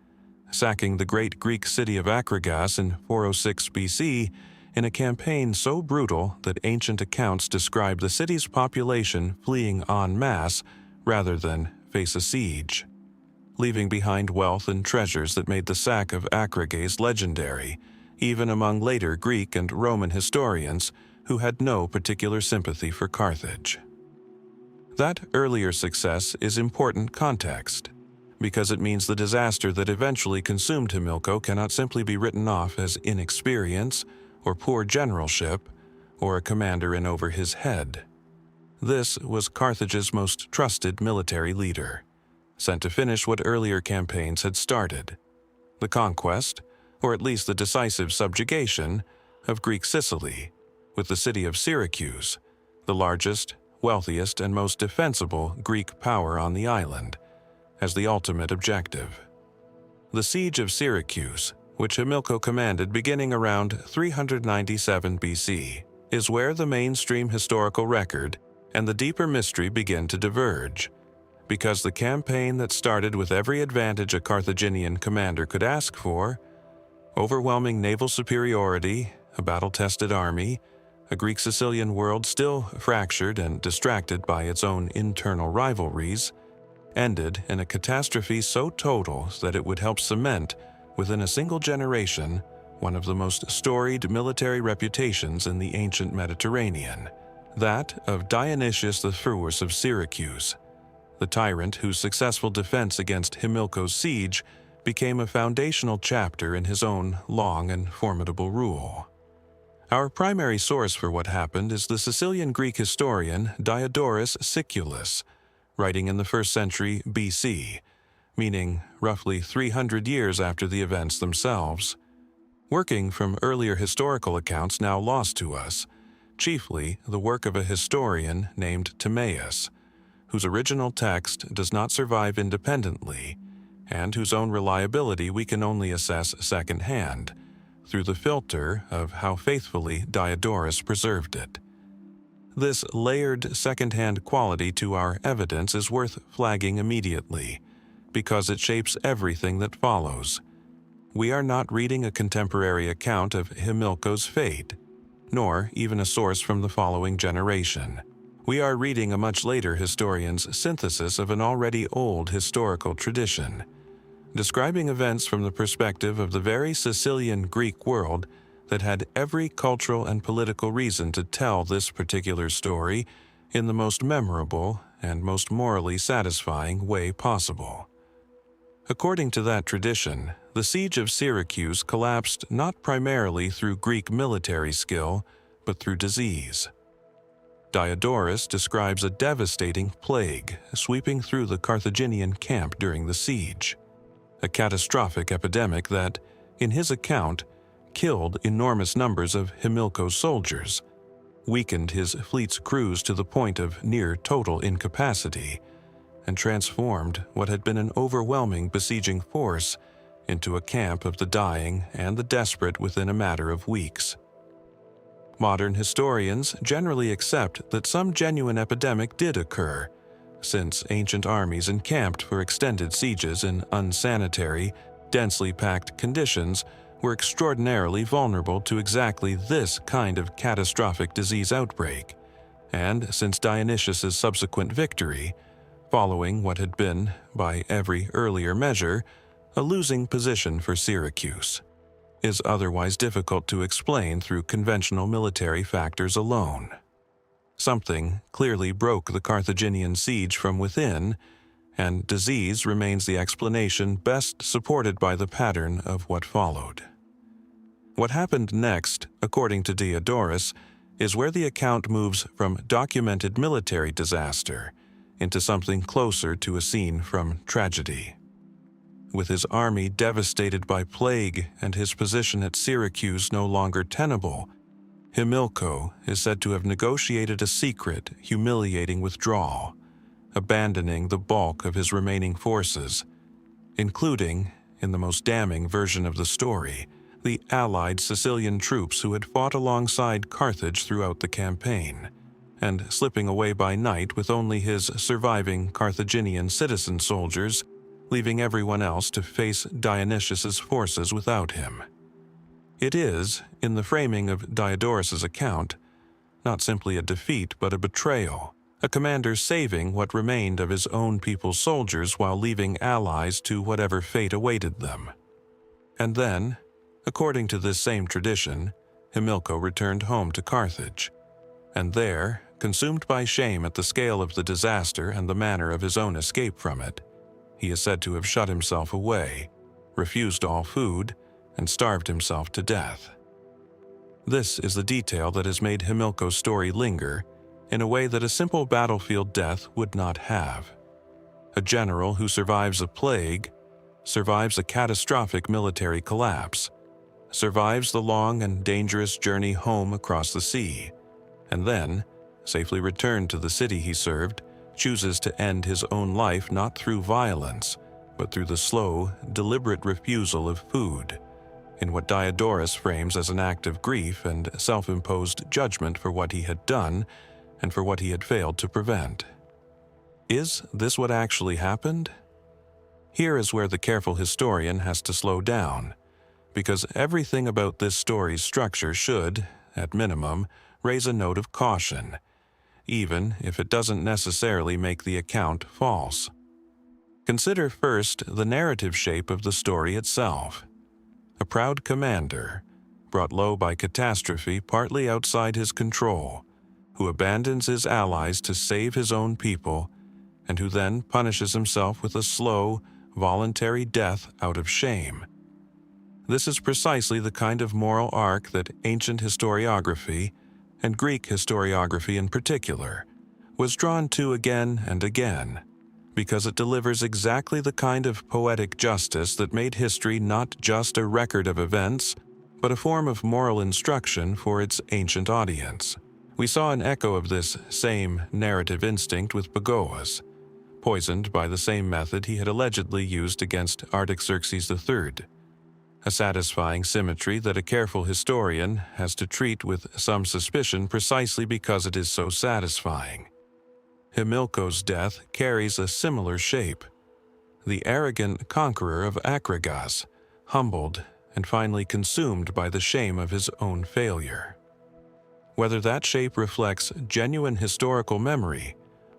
sacking the great Greek city of Acragas in 406 BC in a campaign so brutal that ancient accounts describe the city's population fleeing en masse rather than face a siege. leaving behind wealth and treasures that made the sack of Acrages legendary, even among later Greek and Roman historians who had no particular sympathy for Carthage. That earlier success is important context, because it means the disaster that eventually consumed Himilco cannot simply be written off as inexperience or poor generalship or a commander in over his head. This was Carthage's most trusted military leader, sent to finish what earlier campaigns had started: the conquest, or at least the decisive subjugation, of Greek Sicily, with the city of Syracuse, the largest, wealthiest, and most defensible Greek power on the island, as the ultimate objective. The siege of Syracuse, which Himilco commanded beginning around 397 BC, is where the mainstream historical record and the deeper mystery begin to diverge, because the campaign that started with every advantage a Carthaginian commander could ask for — overwhelming naval superiority, a battle-tested army, a Greek Sicilian world still fractured and distracted by its own internal rivalries — ended in a catastrophe so total that it would help cement, within a single generation, one of the most storied military reputations in the ancient Mediterranean, that of Dionysius the First of Syracuse, the tyrant whose successful defense against Himilco's siege became a foundational chapter in his own long and formidable rule. Our primary source for what happened is the Sicilian Greek historian Diodorus Siculus, writing in the 1st century BC, meaning roughly 300 years after the events themselves. Working from earlier historical accounts now lost to us, chiefly the work of a historian named Timaeus, whose original text does not survive independently, and whose own reliability we can only assess secondhand, through the filter of how faithfully Diodorus preserved it. This layered second-hand quality to our evidence is worth flagging immediately, because it shapes everything that follows. We are not reading a contemporary account of Himilco's fate, nor even a source from the following generation. We are reading a much later historian's synthesis of an already old historical tradition, describing events from the perspective of the very Sicilian Greek world that had every cultural and political reason to tell this particular story in the most memorable and most morally satisfying way possible. According to that tradition, the siege of Syracuse collapsed not primarily through Greek military skill, but through disease. Diodorus describes a devastating plague sweeping through the Carthaginian camp during the siege, a catastrophic epidemic that, in his account, killed enormous numbers of Himilco's soldiers, weakened his fleet's crews to the point of near total incapacity, and transformed what had been an overwhelming besieging force into a camp of the dying and the desperate within a matter of weeks. Modern historians generally accept that some genuine epidemic did occur, since ancient armies encamped for extended sieges in unsanitary, densely packed conditions were extraordinarily vulnerable to exactly this kind of catastrophic disease outbreak, and since Dionysius's subsequent victory, following what had been, by every earlier measure, a losing position for Syracuse, is otherwise difficult to explain through conventional military factors alone. Something clearly broke the Carthaginian siege from within, and disease remains the explanation best supported by the pattern of what followed. What happened next, according to Diodorus, is where the account moves from documented military disaster into something closer to a scene from tragedy. With his army devastated by plague and his position at Syracuse no longer tenable, Himilco is said to have negotiated a secret, humiliating withdrawal, abandoning the bulk of his remaining forces, including, in the most damning version of the story, the allied Sicilian troops who had fought alongside Carthage throughout the campaign, and slipping away by night with only his surviving Carthaginian citizen soldiers, leaving everyone else to face Dionysius's forces without him. It is, in the framing of Diodorus's account, not simply a defeat but a betrayal, a commander saving what remained of his own people's soldiers while leaving allies to whatever fate awaited them. And then, according to this same tradition, Himilco returned home to Carthage, and there, consumed by shame at the scale of the disaster and the manner of his own escape from it, he is said to have shut himself away, refused all food, and starved himself to death. This is the detail that has made Himilco's story linger in a way that a simple battlefield death would not have. A general who survives a plague, survives a catastrophic military collapse, survives the long and dangerous journey home across the sea, and then, safely returned to the city he served, chooses to end his own life not through violence, but through the slow, deliberate refusal of food, in what Diodorus frames as an act of grief and self-imposed judgment for what he had done and for what he had failed to prevent. Is this what actually happened? Here is where the careful historian has to slow down, because everything about this story's structure should, at minimum, raise a note of caution, even if it doesn't necessarily make the account false. Consider first the narrative shape of the story itself. A proud commander, brought low by catastrophe partly outside his control, who abandons his allies to save his own people, and who then punishes himself with a slow, voluntary death out of shame. This is precisely the kind of moral arc that ancient historiography, and Greek historiography in particular, was drawn to again and again, because it delivers exactly the kind of poetic justice that made history not just a record of events, but a form of moral instruction for its ancient audience. We saw an echo of this same narrative instinct with Bagoas, poisoned by the same method he had allegedly used against Artaxerxes III, a satisfying symmetry that a careful historian has to treat with some suspicion precisely because it is so satisfying. Himilco's death carries a similar shape. The arrogant conqueror of Akragas, humbled and finally consumed by the shame of his own failure. Whether that shape reflects genuine historical memory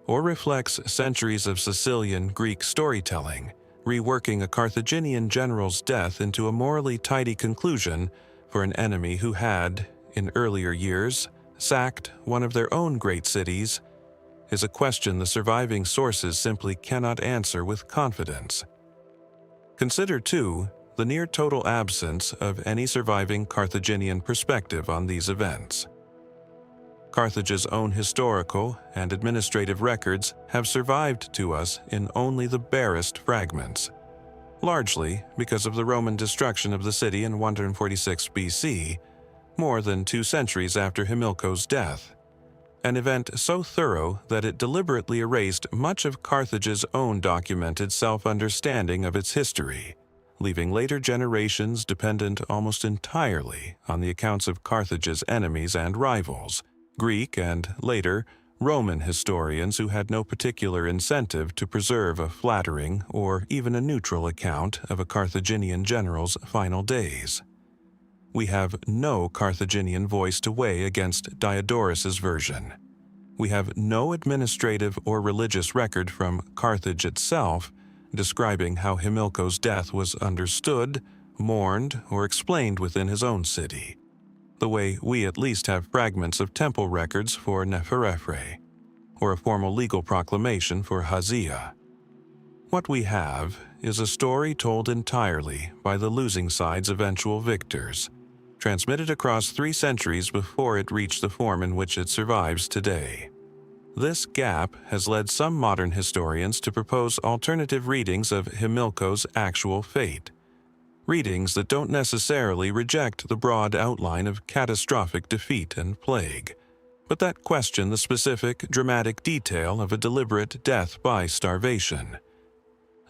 or reflects centuries of Sicilian Greek storytelling, reworking a Carthaginian general's death into a morally tidy conclusion for an enemy who had, in earlier years, sacked one of their own great cities, is a question the surviving sources simply cannot answer with confidence. Consider, too, the near-total absence of any surviving Carthaginian perspective on these events. Carthage's own historical and administrative records have survived to us in only the barest fragments, largely because of the Roman destruction of the city in 146 BC, more than 2 centuries after Himilco's death, an event so thorough that it deliberately erased much of Carthage's own documented self-understanding of its history, leaving later generations dependent almost entirely on the accounts of Carthage's enemies and rivals, Greek and, later, Roman historians who had no particular incentive to preserve a flattering or even a neutral account of a Carthaginian general's final days. We have no Carthaginian voice to weigh against Diodorus's version. We have no administrative or religious record from Carthage itself describing how Himilco's death was understood, mourned, or explained within his own city, the way we at least have fragments of temple records for Neferefre, or a formal legal proclamation for Huzziya. What we have is a story told entirely by the losing side's eventual victors, transmitted across 3 centuries before it reached the form in which it survives today. This gap has led some modern historians to propose alternative readings of Himilco's actual fate, readings that don't necessarily reject the broad outline of catastrophic defeat and plague, but that question the specific, dramatic detail of a deliberate death by starvation.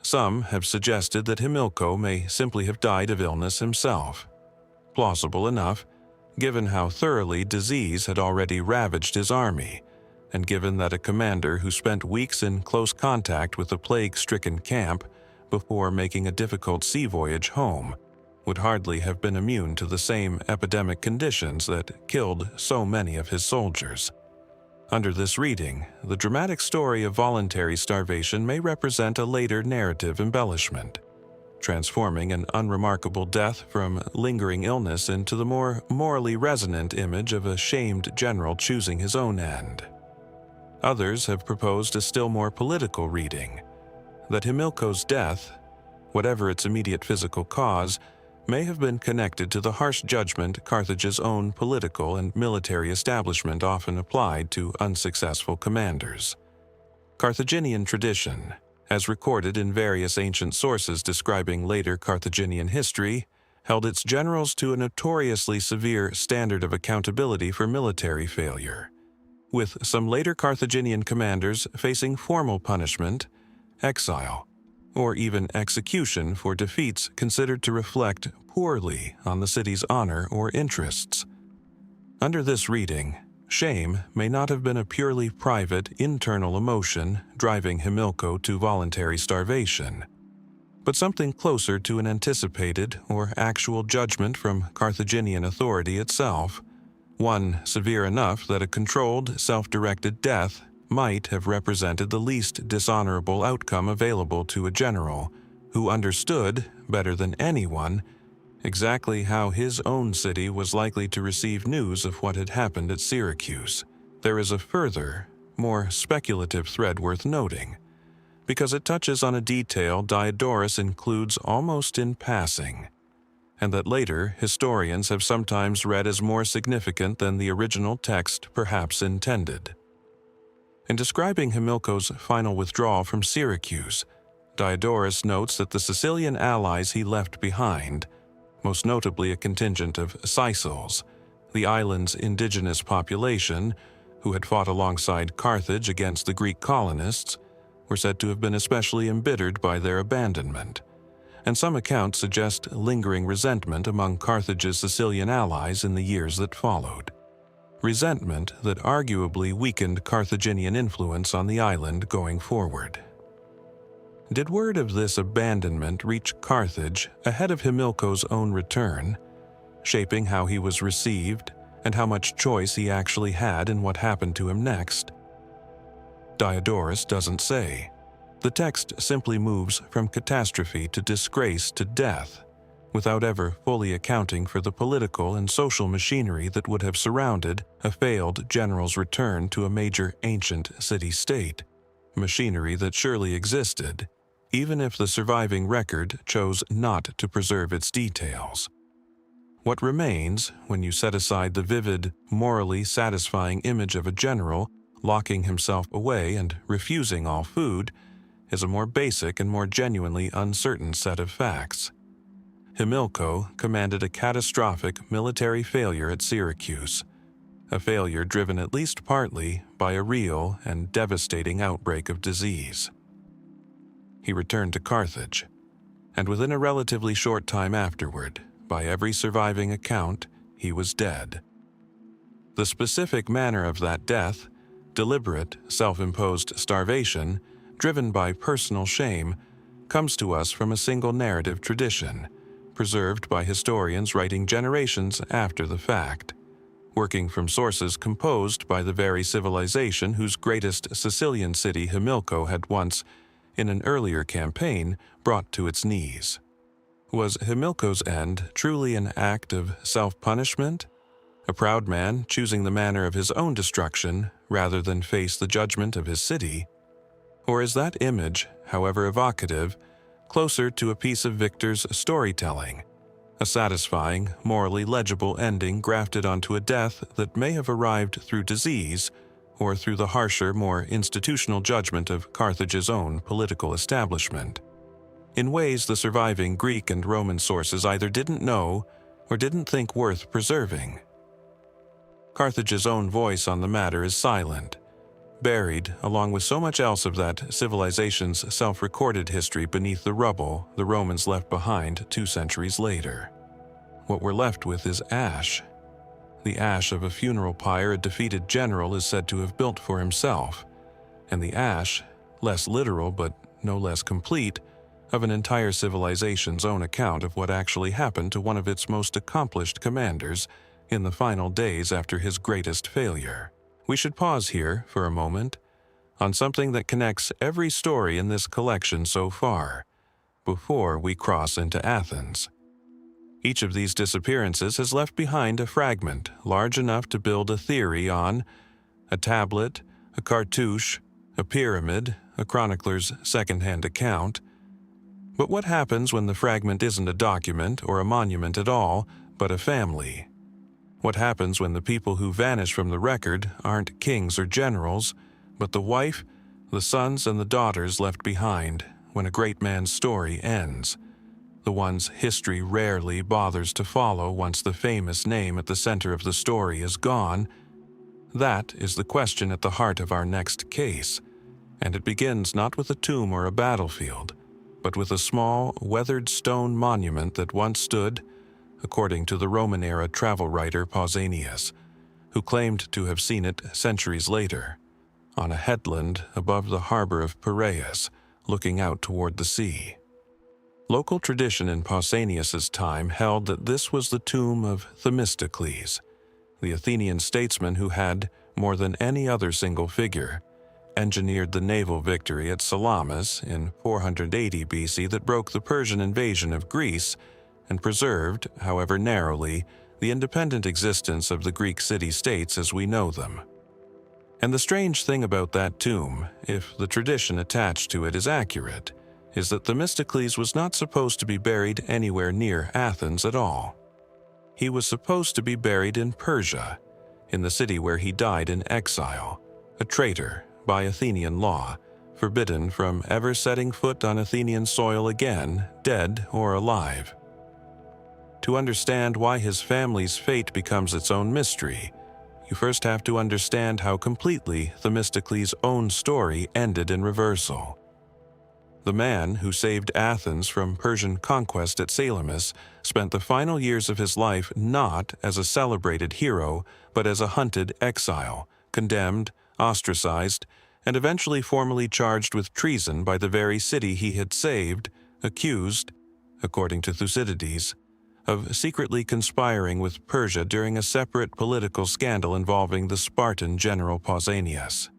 Some have suggested that Himilco may simply have died of illness himself. Plausible enough, given how thoroughly disease had already ravaged his army, and given that a commander who spent weeks in close contact with a plague-stricken camp before making a difficult sea voyage home would hardly have been immune to the same epidemic conditions that killed so many of his soldiers. Under this reading, the dramatic story of voluntary starvation may represent a later narrative embellishment, transforming an unremarkable death from lingering illness into the more morally resonant image of a shamed general choosing his own end. Others have proposed a still more political reading, that Himilco's death, whatever its immediate physical cause, may have been connected to the harsh judgment Carthage's own political and military establishment often applied to unsuccessful commanders. Carthaginian tradition, as recorded in various ancient sources describing later Carthaginian history, held its generals to a notoriously severe standard of accountability for military failure, with some later Carthaginian commanders facing formal punishment, exile, or even execution for defeats considered to reflect poorly on the city's honor or interests. Under this reading, shame may not have been a purely private, internal emotion driving Himilco to voluntary starvation, but something closer to an anticipated or actual judgment from Carthaginian authority itself, one severe enough that a controlled, self-directed death might have represented the least dishonorable outcome available to a general who understood, better than anyone, exactly how his own city was likely to receive news of what had happened at Syracuse. There is a further, more speculative thread worth noting, because it touches on a detail Diodorus includes almost in passing, and that later historians have sometimes read as more significant than the original text perhaps intended. In describing Himilco's final withdrawal from Syracuse, Diodorus notes that the Sicilian allies he left behind, most notably a contingent of Sicels, the island's indigenous population, who had fought alongside Carthage against the Greek colonists, were said to have been especially embittered by their abandonment, and some accounts suggest lingering resentment among Carthage's Sicilian allies in the years that followed. Resentment that arguably weakened Carthaginian influence on the island going forward. Did word of this abandonment reach Carthage ahead of Himilco's own return, shaping how he was received and how much choice he actually had in what happened to him next? Diodorus doesn't say. The text simply moves from catastrophe to disgrace to death, without ever fully accounting for the political and social machinery that would have surrounded a failed general's return to a major ancient city-state, machinery that surely existed, even if the surviving record chose not to preserve its details. What remains, when you set aside the vivid, morally satisfying image of a general locking himself away and refusing all food, is a more basic and more genuinely uncertain set of facts. Himilco commanded a catastrophic military failure at Syracuse, a failure driven at least partly by a real and devastating outbreak of disease. He returned to Carthage, and within a relatively short time afterward, by every surviving account, he was dead. The specific manner of that death, deliberate, self-imposed starvation, driven by personal shame, comes to us from a single narrative tradition, preserved by historians writing generations after the fact, working from sources composed by the very civilization whose greatest Sicilian city Himilco had once, in an earlier campaign, brought to its knees. Was Himilco's end truly an act of self-punishment? A proud man choosing the manner of his own destruction rather than face the judgment of his city? Or is that image, however evocative, closer to a piece of Victor's storytelling, a satisfying, morally legible ending grafted onto a death that may have arrived through disease or through the harsher, more institutional judgment of Carthage's own political establishment, in ways the surviving Greek and Roman sources either didn't know or didn't think worth preserving? Carthage's own voice on the matter is silent, buried along with so much else of that civilization's self-recorded history beneath the rubble the Romans left behind 2 centuries later. What we're left with is ash. The ash of a funeral pyre a defeated general is said to have built for himself, and the ash, less literal but no less complete, of an entire civilization's own account of what actually happened to one of its most accomplished commanders in the final days after his greatest failure. We should pause here for a moment on something that connects every story in this collection so far, before we cross into Athens. Each of these disappearances has left behind a fragment large enough to build a theory on: a tablet, a cartouche, a pyramid, a chronicler's second-hand account. But what happens when the fragment isn't a document or a monument at all, but a family? What happens when the people who vanish from the record aren't kings or generals, but the wife, the sons, and the daughters left behind when a great man's story ends? The ones history rarely bothers to follow once the famous name at the center of the story is gone. That is the question at the heart of our next case, and it begins not with a tomb or a battlefield, but with a small, weathered stone monument that once stood, according to the Roman-era travel writer Pausanias, who claimed to have seen it centuries later, on a headland above the harbor of Piraeus, looking out toward the sea. Local tradition in Pausanias's time held that this was the tomb of Themistocles, the Athenian statesman who had, more than any other single figure, engineered the naval victory at Salamis in 480 BC that broke the Persian invasion of Greece and preserved, however narrowly, the independent existence of the Greek city-states as we know them. And the strange thing about that tomb, if the tradition attached to it is accurate, is that Themistocles was not supposed to be buried anywhere near Athens at all. He was supposed to be buried in Persia, in the city where he died in exile, a traitor by Athenian law, forbidden from ever setting foot on Athenian soil again, dead or alive. To understand why his family's fate becomes its own mystery, you first have to understand how completely Themistocles' own story ended in reversal. The man who saved Athens from Persian conquest at Salamis spent the final years of his life not as a celebrated hero, but as a hunted exile, condemned, ostracized, and eventually formally charged with treason by the very city he had saved, accused, according to Thucydides, of secretly conspiring with Persia during a separate political scandal involving the Spartan general Pausanias.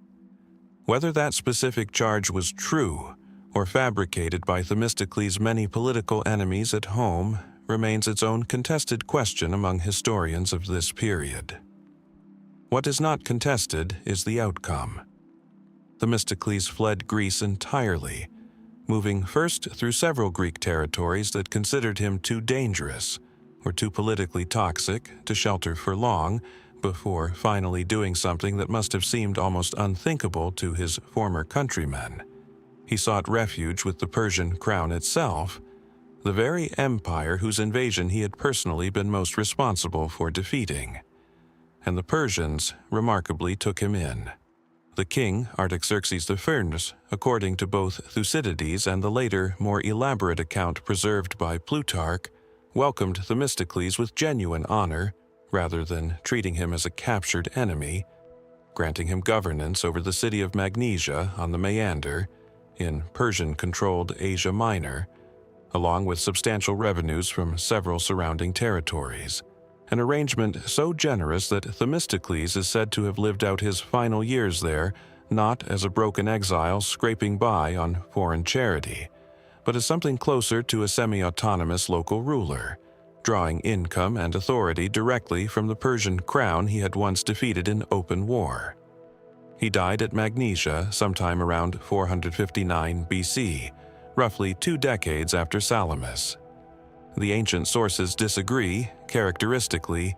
Whether that specific charge was true or fabricated by Themistocles' many political enemies at home remains its own contested question among historians of this period. What is not contested is the outcome. Themistocles fled Greece entirely, moving first through several Greek territories that considered him too dangerous or too politically toxic to shelter for long, before finally doing something that must have seemed almost unthinkable to his former countrymen. He sought refuge with the Persian crown itself, the very empire whose invasion he had personally been most responsible for defeating. And the Persians remarkably took him in. The king, Artaxerxes I, according to both Thucydides and the later, more elaborate account preserved by Plutarch, welcomed Themistocles with genuine honor, rather than treating him as a captured enemy, granting him governance over the city of Magnesia on the Meander, in Persian-controlled Asia Minor, along with substantial revenues from several surrounding territories, an arrangement so generous that Themistocles is said to have lived out his final years there not as a broken exile scraping by on foreign charity, but as something closer to a semi-autonomous local ruler, drawing income and authority directly from the Persian crown he had once defeated in open war. He died at Magnesia sometime around 459 BC, roughly 2 decades after Salamis. The ancient sources disagree, characteristically,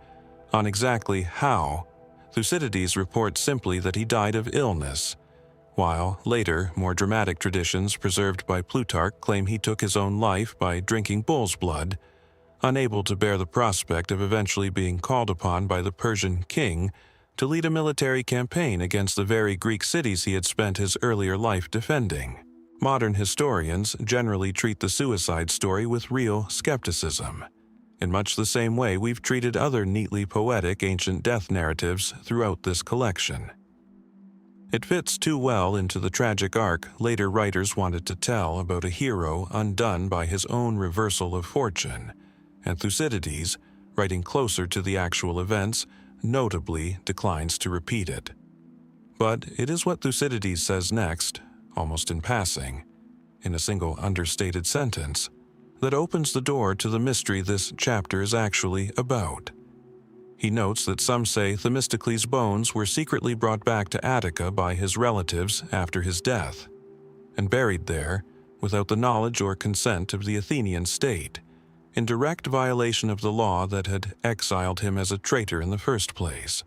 on exactly how. Thucydides reports simply that he died of illness, while later, more dramatic traditions preserved by Plutarch claim he took his own life by drinking bull's blood, unable to bear the prospect of eventually being called upon by the Persian king to lead a military campaign against the very Greek cities he had spent his earlier life defending. Modern historians generally treat the suicide story with real skepticism, in much the same way we've treated other neatly poetic ancient death narratives throughout this collection. It fits too well into the tragic arc later writers wanted to tell about a hero undone by his own reversal of fortune, and Thucydides, writing closer to the actual events, notably declines to repeat it. But it is what Thucydides says next, almost in passing, in a single understated sentence, that opens the door to the mystery this chapter is actually about. He notes that some say Themistocles' bones were secretly brought back to Attica by his relatives after his death, and buried there without the knowledge or consent of the Athenian state, in direct violation of the law that had exiled him as a traitor in the first place.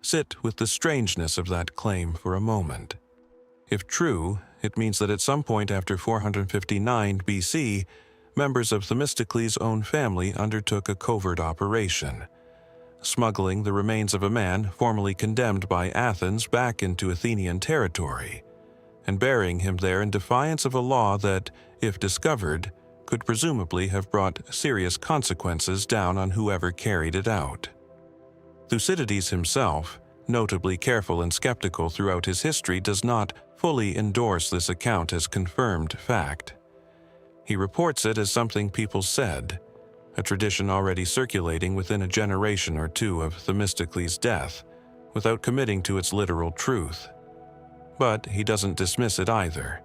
Sit with the strangeness of that claim for a moment. If true, it means that at some point after 459 BC, members of Themistocles' own family undertook a covert operation, smuggling the remains of a man formerly condemned by Athens back into Athenian territory, and burying him there in defiance of a law that, if discovered, could presumably have brought serious consequences down on whoever carried it out. Thucydides himself, notably careful and skeptical throughout his history, does not fully endorse this account as confirmed fact. He reports it as something people said, a tradition already circulating within a generation or two of Themistocles' death, without committing to its literal truth. But he doesn't dismiss it either,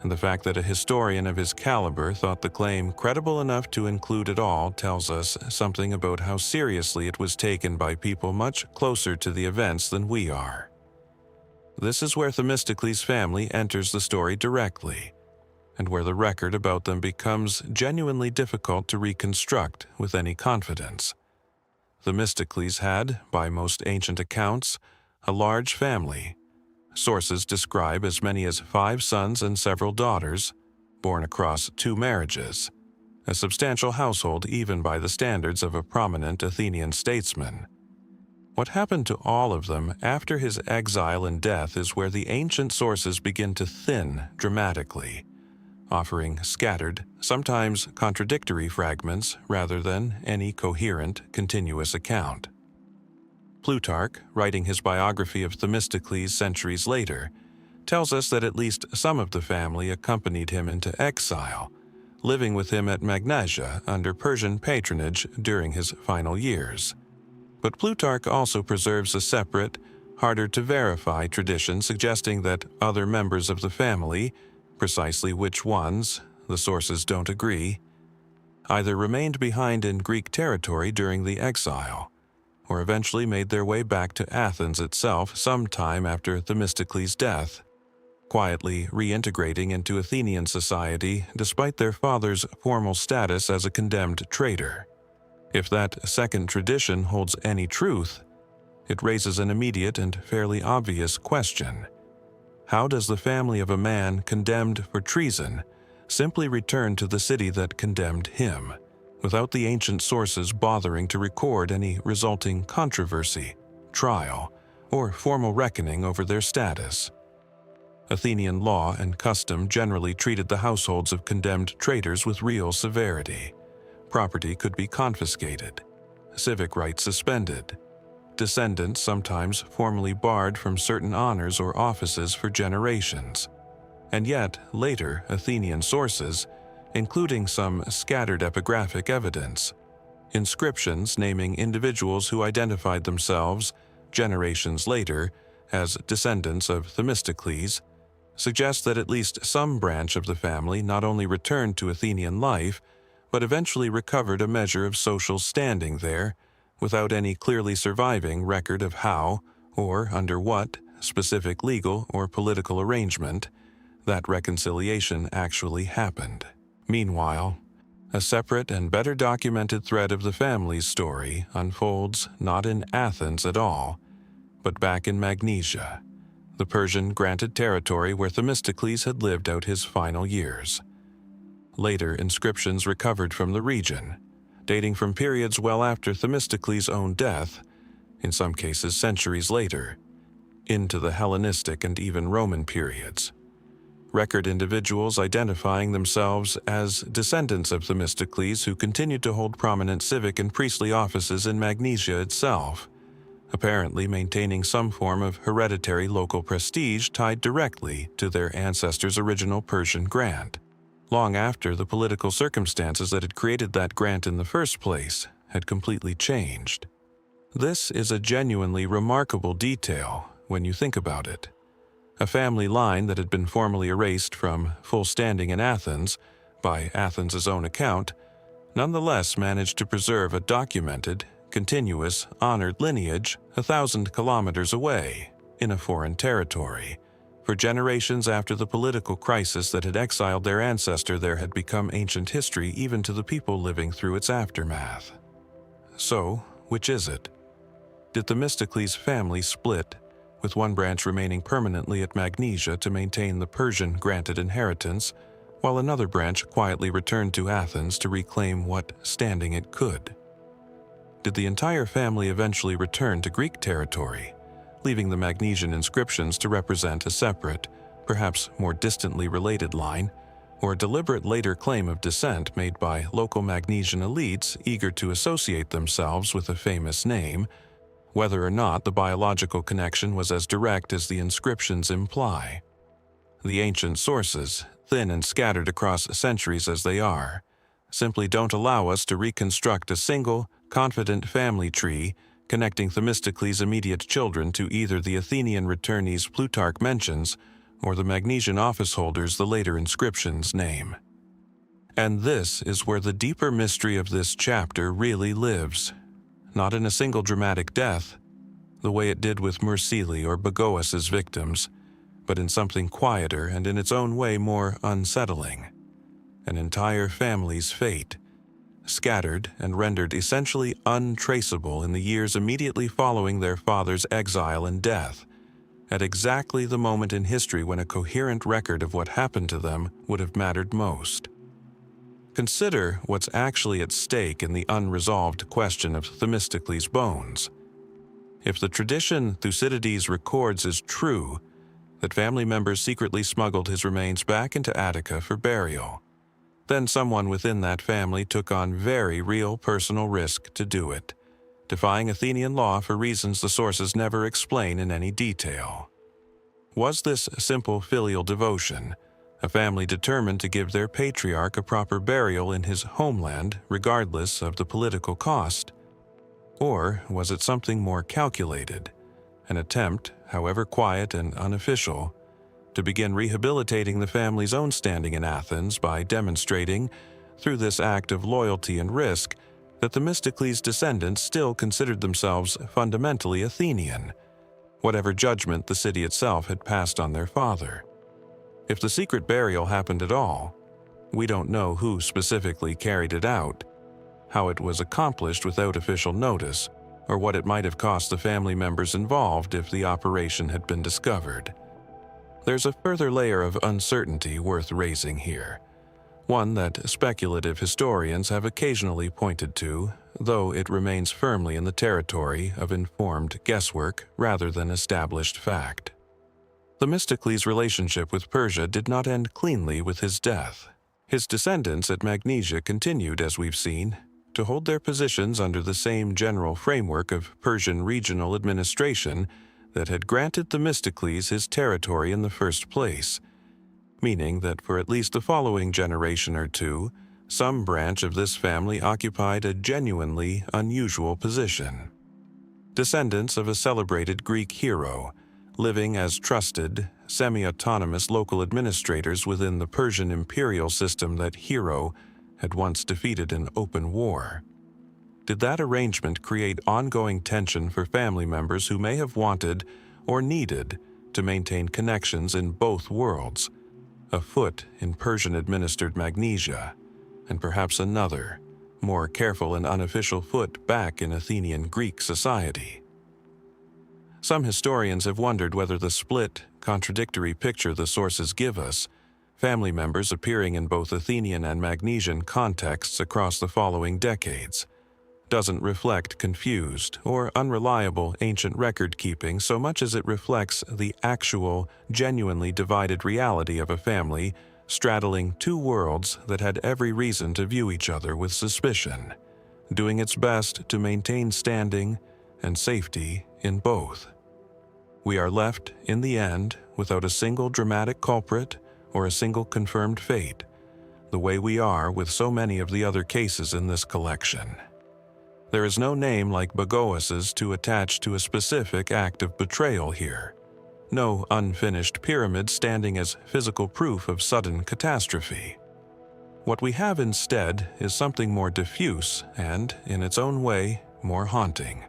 and the fact that a historian of his caliber thought the claim credible enough to include it all tells us something about how seriously it was taken by people much closer to the events than we are. This is where Themistocles' family enters the story directly, and where the record about them becomes genuinely difficult to reconstruct with any confidence. Themistocles had, by most ancient accounts, a large family. Sources describe as many as 5 sons and several daughters, born across 2 marriages, a substantial household even by the standards of a prominent Athenian statesman. What happened to all of them after his exile and death is where the ancient sources begin to thin dramatically, offering scattered, sometimes contradictory fragments rather than any coherent, continuous account. Plutarch, writing his biography of Themistocles centuries later, tells us that at least some of the family accompanied him into exile, living with him at Magnesia under Persian patronage during his final years. But Plutarch also preserves a separate, harder-to-verify tradition suggesting that other members of the family, precisely which ones, the sources don't agree, either remained behind in Greek territory during the exile, or eventually made their way back to Athens itself sometime after Themistocles' death, quietly reintegrating into Athenian society despite their father's formal status as a condemned traitor. If that second tradition holds any truth, it raises an immediate and fairly obvious question. How does the family of a man condemned for treason simply return to the city that condemned him, without the ancient sources bothering to record any resulting controversy, trial, or formal reckoning over their status? Athenian law and custom generally treated the households of condemned traitors with real severity. Property could be confiscated, civic rights suspended, descendants sometimes formally barred from certain honors or offices for generations. And yet, later Athenian sources, including some scattered epigraphic evidence, inscriptions naming individuals who identified themselves, generations later, as descendants of Themistocles, suggest that at least some branch of the family not only returned to Athenian life, but eventually recovered a measure of social standing there, without any clearly surviving record of how, or under what, specific legal or political arrangement, that reconciliation actually happened. Meanwhile, a separate and better documented thread of the family's story unfolds not in Athens at all, but back in Magnesia, the Persian-granted territory where Themistocles had lived out his final years. Later inscriptions recovered from the region, dating from periods well after Themistocles' own death, in some cases centuries later, into the Hellenistic and even Roman periods. Record individuals identifying themselves as descendants of Themistocles who continued to hold prominent civic and priestly offices in Magnesia itself, apparently maintaining some form of hereditary local prestige tied directly to their ancestors' original Persian grant, long after the political circumstances that had created that grant in the first place had completely changed. This is a genuinely remarkable detail, when you think about it. A family line that had been formally erased from full standing in Athens, by Athens' own account, nonetheless managed to preserve a documented, continuous, honored lineage 1,000 kilometers away, in a foreign territory. For generations after the political crisis that had exiled their ancestor there had become ancient history even to the people living through its aftermath. So, which is it? Did Themistocles' family split, with one branch remaining permanently at Magnesia to maintain the Persian-granted inheritance, while another branch quietly returned to Athens to reclaim what standing it could? Did the entire family eventually return to Greek territory, leaving the Magnesian inscriptions to represent a separate, perhaps more distantly related line, or a deliberate later claim of descent made by local Magnesian elites eager to associate themselves with a famous name, whether or not the biological connection was as direct as the inscriptions imply? The ancient sources, thin and scattered across centuries as they are, simply don't allow us to reconstruct a single, confident family tree connecting Themistocles' immediate children to either the Athenian returnees Plutarch mentions or the Magnesian office holders the later inscriptions name. And this is where the deeper mystery of this chapter really lives, not in a single dramatic death, the way it did with Mursili or Bagoas's victims, but in something quieter and in its own way more unsettling. An entire family's fate, scattered and rendered essentially untraceable in the years immediately following their father's exile and death, at exactly the moment in history when a coherent record of what happened to them would have mattered most. Consider what's actually at stake in the unresolved question of Themistocles' bones. If the tradition Thucydides records is true, that family members secretly smuggled his remains back into Attica for burial, then someone within that family took on very real personal risk to do it, defying Athenian law for reasons the sources never explain in any detail. Was this simple filial devotion, a family determined to give their patriarch a proper burial in his homeland regardless of the political cost? Or was it something more calculated, an attempt, however quiet and unofficial, to begin rehabilitating the family's own standing in Athens by demonstrating, through this act of loyalty and risk, that Themistocles' descendants still considered themselves fundamentally Athenian, whatever judgment the city itself had passed on their father? If the secret burial happened at all, we don't know who specifically carried it out, how it was accomplished without official notice, or what it might have cost the family members involved if the operation had been discovered. There's a further layer of uncertainty worth raising here, one that speculative historians have occasionally pointed to, though it remains firmly in the territory of informed guesswork rather than established fact. Themistocles' relationship with Persia did not end cleanly with his death. His descendants at Magnesia continued, as we've seen, to hold their positions under the same general framework of Persian regional administration that had granted Themistocles his territory in the first place, meaning that for at least the following generation or two, some branch of this family occupied a genuinely unusual position. Descendants of a celebrated Greek hero, living as trusted, semi-autonomous local administrators within the Persian imperial system that Hero had once defeated in open war. Did that arrangement create ongoing tension for family members who may have wanted or needed to maintain connections in both worlds, a foot in Persian-administered Magnesia, and perhaps another, more careful and unofficial foot back in Athenian Greek society? Some historians have wondered whether the split, contradictory picture the sources give us, family members appearing in both Athenian and Magnesian contexts across the following decades, doesn't reflect confused or unreliable ancient record-keeping so much as it reflects the actual, genuinely divided reality of a family straddling two worlds that had every reason to view each other with suspicion, doing its best to maintain standing and safety in both. We are left, in the end, without a single dramatic culprit or a single confirmed fate, the way we are with so many of the other cases in this collection. There is no name like Bagoas's to attach to a specific act of betrayal here, no unfinished pyramid standing as physical proof of sudden catastrophe. What we have instead is something more diffuse and, in its own way, more haunting.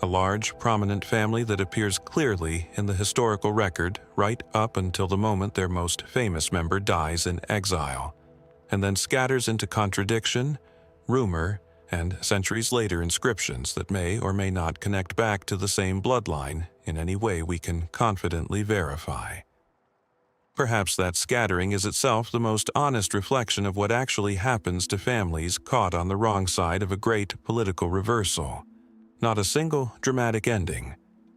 A large, prominent family that appears clearly in the historical record right up until the moment their most famous member dies in exile, and then scatters into contradiction, rumor, and centuries later inscriptions that may or may not connect back to the same bloodline in any way we can confidently verify. Perhaps that scattering is itself the most honest reflection of what actually happens to families caught on the wrong side of a great political reversal. Not a single dramatic ending,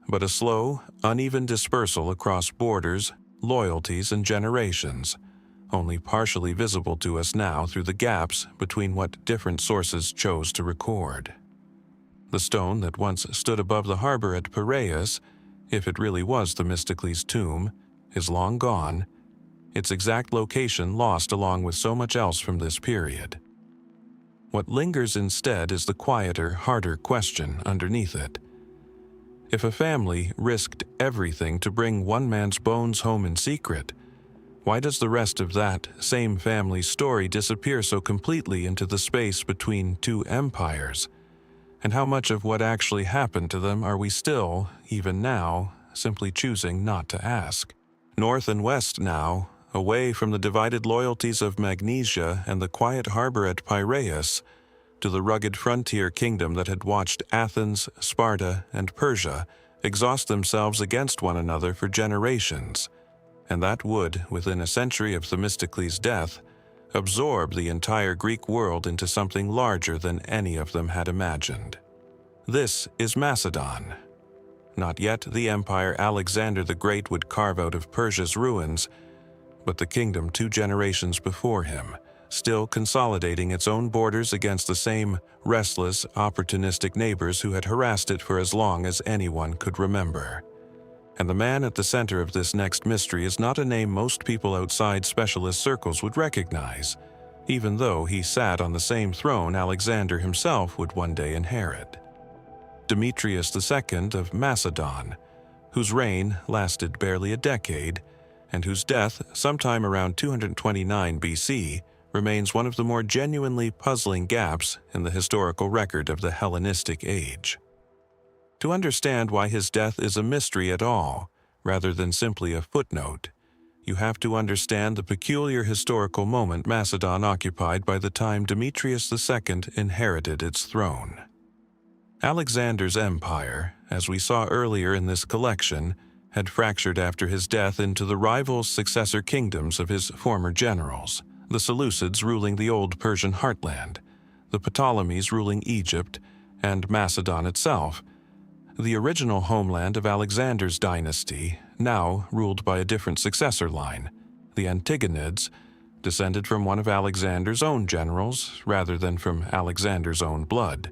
but a slow, uneven dispersal across borders, loyalties, and generations, only partially visible to us now through the gaps between what different sources chose to record. The stone that once stood above the harbor at Piraeus, if it really was Themistocles' tomb, is long gone, its exact location lost along with so much else from this period. What lingers instead is the quieter, harder question underneath it. If a family risked everything to bring one man's bones home in secret, why does the rest of that same family's story disappear so completely into the space between two empires? And how much of what actually happened to them are we still, even now, simply choosing not to ask? North and west now, away from the divided loyalties of Magnesia and the quiet harbor at Piraeus, to the rugged frontier kingdom that had watched Athens, Sparta, and Persia exhaust themselves against one another for generations, and that would, within a century of Themistocles' death, absorb the entire Greek world into something larger than any of them had imagined. This is Macedon. Not yet the empire Alexander the Great would carve out of Persia's ruins, but the kingdom 2 generations before him, still consolidating its own borders against the same restless, opportunistic neighbors who had harassed it for as long as anyone could remember. And the man at the center of this next mystery is not a name most people outside specialist circles would recognize, even though he sat on the same throne Alexander himself would one day inherit. Demetrius II of Macedon, whose reign lasted barely a decade, and whose death, sometime around 229 BC, remains one of the more genuinely puzzling gaps in the historical record of the Hellenistic age. To understand why his death is a mystery at all, rather than simply a footnote, you have to understand the peculiar historical moment Macedon occupied by the time Demetrius II inherited its throne. Alexander's empire, as we saw earlier in this collection, had fractured after his death into the rival successor kingdoms of his former generals, the Seleucids ruling the old Persian heartland, the Ptolemies ruling Egypt, and Macedon itself, the original homeland of Alexander's dynasty, now ruled by a different successor line, the Antigonids, descended from one of Alexander's own generals rather than from Alexander's own blood.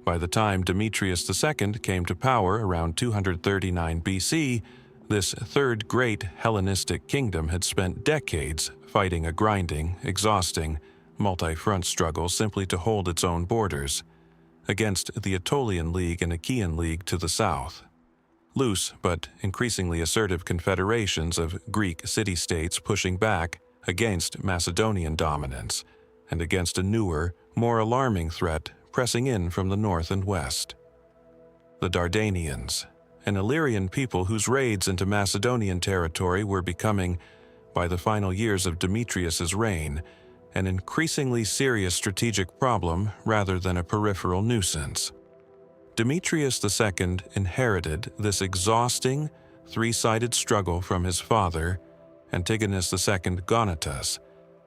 By the time Demetrius II came to power around 239 BC, this third great Hellenistic kingdom had spent decades fighting a grinding, exhausting, multi-front struggle simply to hold its own borders, against the Aetolian League and Achaean League to the south. Loose but increasingly assertive confederations of Greek city-states pushing back against Macedonian dominance, and against a newer, more alarming threat pressing in from the north and west. The Dardanians, an Illyrian people whose raids into Macedonian territory were becoming, by the final years of Demetrius's reign, an increasingly serious strategic problem rather than a peripheral nuisance. Demetrius II inherited this exhausting, three-sided struggle from his father, Antigonus II Gonatas,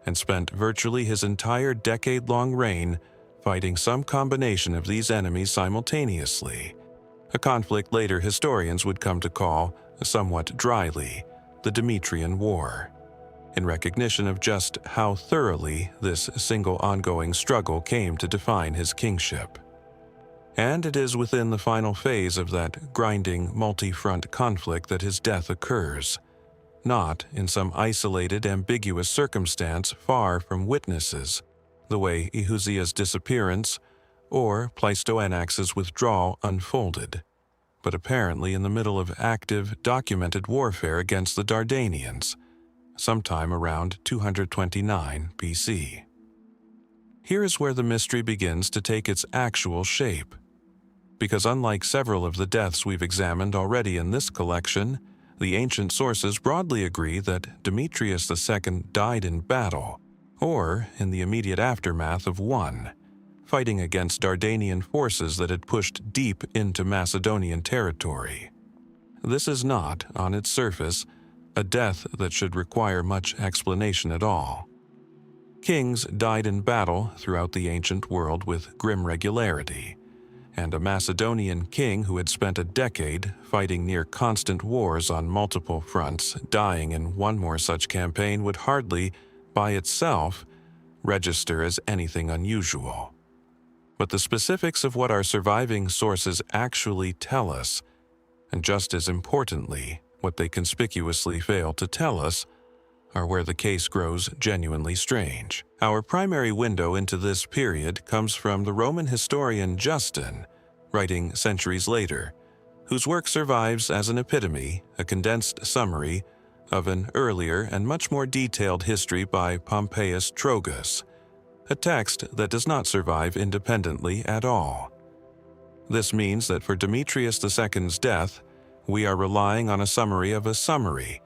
and spent virtually his entire decade-long reign fighting some combination of these enemies simultaneously, a conflict later historians would come to call, somewhat dryly, the Demetrian War, in recognition of just how thoroughly this single ongoing struggle came to define his kingship. And it is within the final phase of that grinding, multi-front conflict that his death occurs, not in some isolated, ambiguous circumstance far from witnesses, the way Huzziya's disappearance or Pleistoanax's withdrawal unfolded, but apparently in the middle of active, documented warfare against the Dardanians, sometime around 229 BC. Here is where the mystery begins to take its actual shape, because unlike several of the deaths we've examined already in this collection, the ancient sources broadly agree that Demetrius II died in battle, or in the immediate aftermath of one, fighting against Dardanian forces that had pushed deep into Macedonian territory. This is not, on its surface, a death that should require much explanation at all. Kings died in battle throughout the ancient world with grim regularity, and a Macedonian king who had spent a decade fighting near constant wars on multiple fronts dying in one more such campaign would hardly, by itself, register as anything unusual. But the specifics of what our surviving sources actually tell us, and just as importantly, what they conspicuously fail to tell us, are where the case grows genuinely strange. Our primary window into this period comes from the Roman historian Justin, writing centuries later, whose work survives as an epitome, a condensed summary, of an earlier and much more detailed history by Pompeius Trogus, a text that does not survive independently at all. This means that for Demetrius II's death, we are relying on a summary of a summary,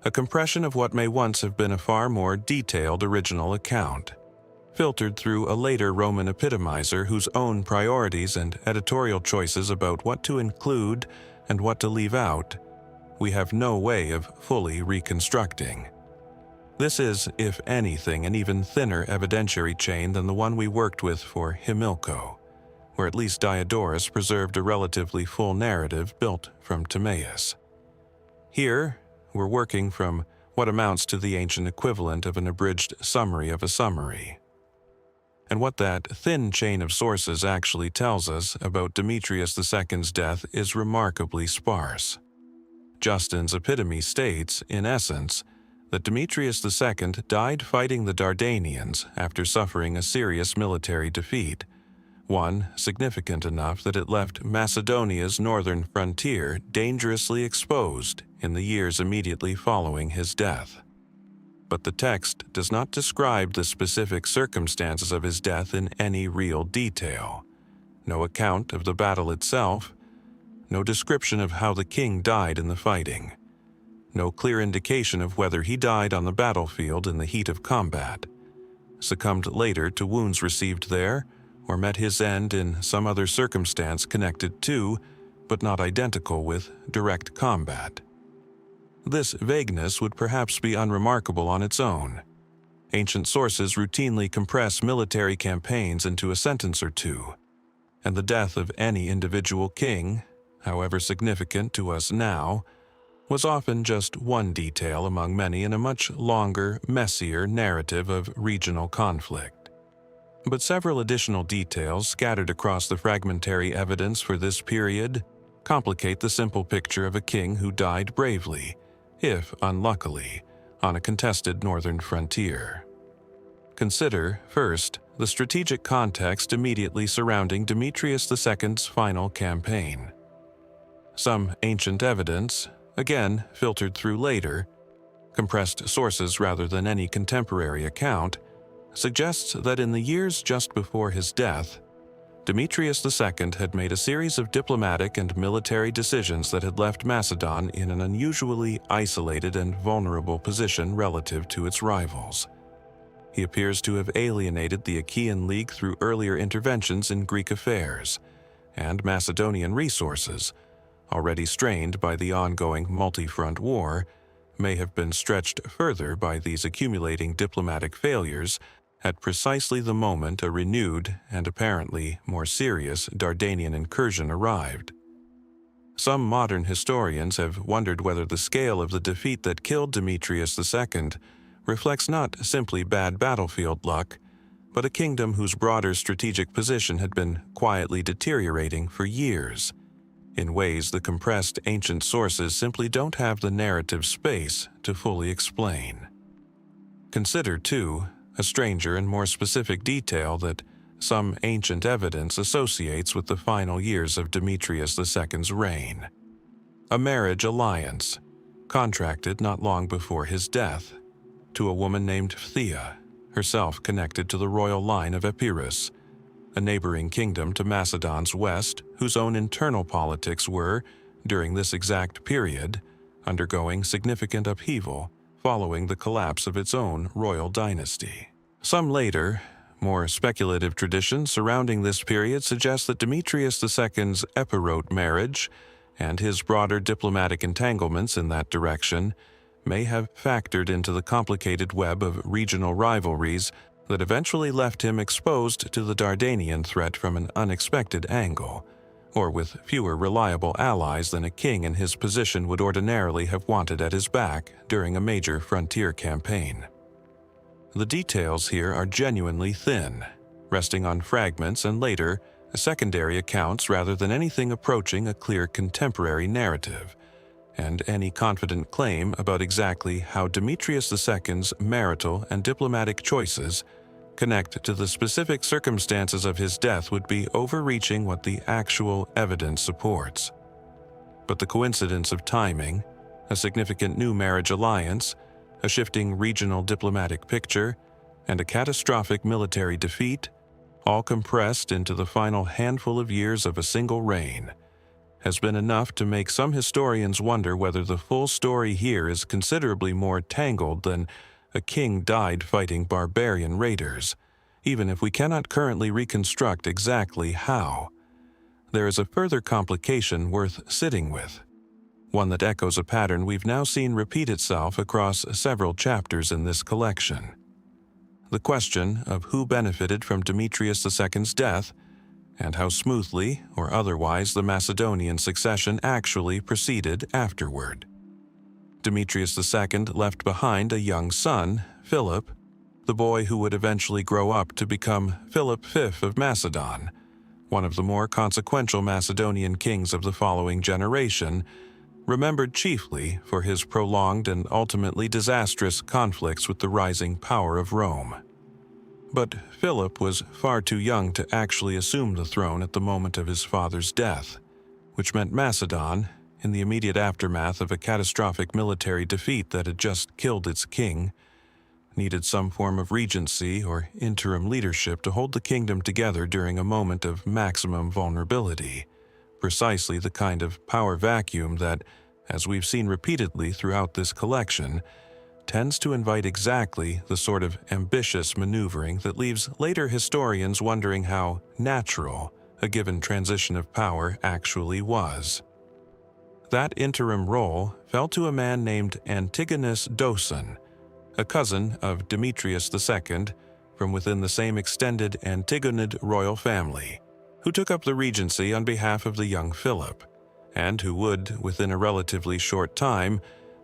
a compression of what may once have been a far more detailed original account, filtered through a later Roman epitomizer whose own priorities and editorial choices about what to include and what to leave out we have no way of fully reconstructing. This is, if anything, an even thinner evidentiary chain than the one we worked with for Himilco, where at least Diodorus preserved a relatively full narrative built from Timaeus. Here, we're working from what amounts to the ancient equivalent of an abridged summary of a summary. And what that thin chain of sources actually tells us about Demetrius II's death is remarkably sparse. Justin's epitome states, in essence, that Demetrius II died fighting the Dardanians after suffering a serious military defeat, one significant enough that it left Macedonia's northern frontier dangerously exposed in the years immediately following his death. But the text does not describe the specific circumstances of his death in any real detail. No account of the battle itself, no description of how the king died in the fighting, no clear indication of whether he died on the battlefield in the heat of combat, succumbed later to wounds received there, or met his end in some other circumstance connected to, but not identical with, direct combat. This vagueness would perhaps be unremarkable on its own. Ancient sources routinely compress military campaigns into a sentence or two, and the death of any individual king, however significant to us now, was often just one detail among many in a much longer, messier narrative of regional conflict. But several additional details scattered across the fragmentary evidence for this period complicate the simple picture of a king who died bravely, if unluckily, on a contested northern frontier. Consider, first, the strategic context immediately surrounding Demetrius II's final campaign. Some ancient evidence, again filtered through later, compressed sources rather than any contemporary account, suggests that in the years just before his death, Demetrius II had made a series of diplomatic and military decisions that had left Macedon in an unusually isolated and vulnerable position relative to its rivals. He appears to have alienated the Achaean League through earlier interventions in Greek affairs, and Macedonian resources, already strained by the ongoing multi-front war, may have been stretched further by these accumulating diplomatic failures at precisely the moment a renewed and apparently more serious Dardanian incursion arrived. Some modern historians have wondered whether the scale of the defeat that killed Demetrius II reflects not simply bad battlefield luck, but a kingdom whose broader strategic position had been quietly deteriorating for years, in ways the compressed ancient sources simply don't have the narrative space to fully explain. Consider, too, a stranger and more specific detail that some ancient evidence associates with the final years of Demetrius II's reign. A marriage alliance, contracted not long before his death, to a woman named Huzziya, herself connected to the royal line of Epirus, a neighboring kingdom to Macedon's west, whose own internal politics were, during this exact period, undergoing significant upheaval following the collapse of its own royal dynasty. Some later, more speculative traditions surrounding this period suggest that Demetrius II's Epirote marriage and his broader diplomatic entanglements in that direction may have factored into the complicated web of regional rivalries that eventually left him exposed to the Dardanian threat from an unexpected angle, or with fewer reliable allies than a king in his position would ordinarily have wanted at his back during a major frontier campaign. The details here are genuinely thin, resting on fragments and later, secondary accounts rather than anything approaching a clear contemporary narrative, and any confident claim about exactly how Demetrius II's marital and diplomatic choices connect to the specific circumstances of his death would be overreaching what the actual evidence supports. But the coincidence of timing, a significant new marriage alliance, a shifting regional diplomatic picture, and a catastrophic military defeat, all compressed into the final handful of years of a single reign, has been enough to make some historians wonder whether the full story here is considerably more tangled than a king died fighting barbarian raiders, even if we cannot currently reconstruct exactly how. There is a further complication worth sitting with, one that echoes a pattern we've now seen repeat itself across several chapters in this collection. The question of who benefited from Demetrius II's death, and how smoothly or otherwise the Macedonian succession actually proceeded afterward. Demetrius II left behind a young son, Philip, the boy who would eventually grow up to become Philip V of Macedon, one of the more consequential Macedonian kings of the following generation, remembered chiefly for his prolonged and ultimately disastrous conflicts with the rising power of Rome. But Philip was far too young to actually assume the throne at the moment of his father's death, which meant Macedon, in the immediate aftermath of a catastrophic military defeat that had just killed its king, needed some form of regency or interim leadership to hold the kingdom together during a moment of maximum vulnerability, precisely the kind of power vacuum that, as we've seen repeatedly throughout this collection, tends to invite exactly the sort of ambitious maneuvering that leaves later historians wondering how natural a given transition of power actually was. That interim role fell to a man named Antigonus Doson, a cousin of Demetrius II from within the same extended Antigonid royal family, who took up the regency on behalf of the young Philip, and who would, within a relatively short time,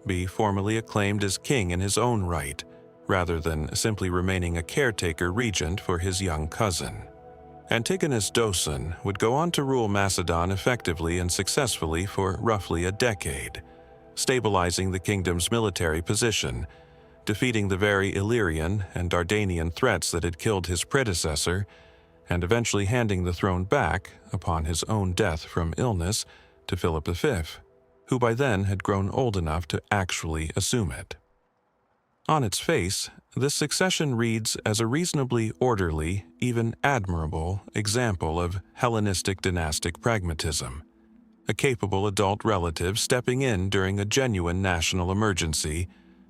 be formally acclaimed as king in his own right, rather than simply remaining a caretaker regent for his young cousin. Antigonus Doson would go on to rule Macedon effectively and successfully for roughly a decade, stabilizing the kingdom's military position, defeating the very Illyrian and Dardanian threats that had killed his predecessor, and eventually handing the throne back, upon his own death from illness, to Philip V, who by then had grown old enough to actually assume it. On its face, this succession reads as a reasonably orderly, even admirable, example of Hellenistic dynastic pragmatism, a capable adult relative stepping in during a genuine national emergency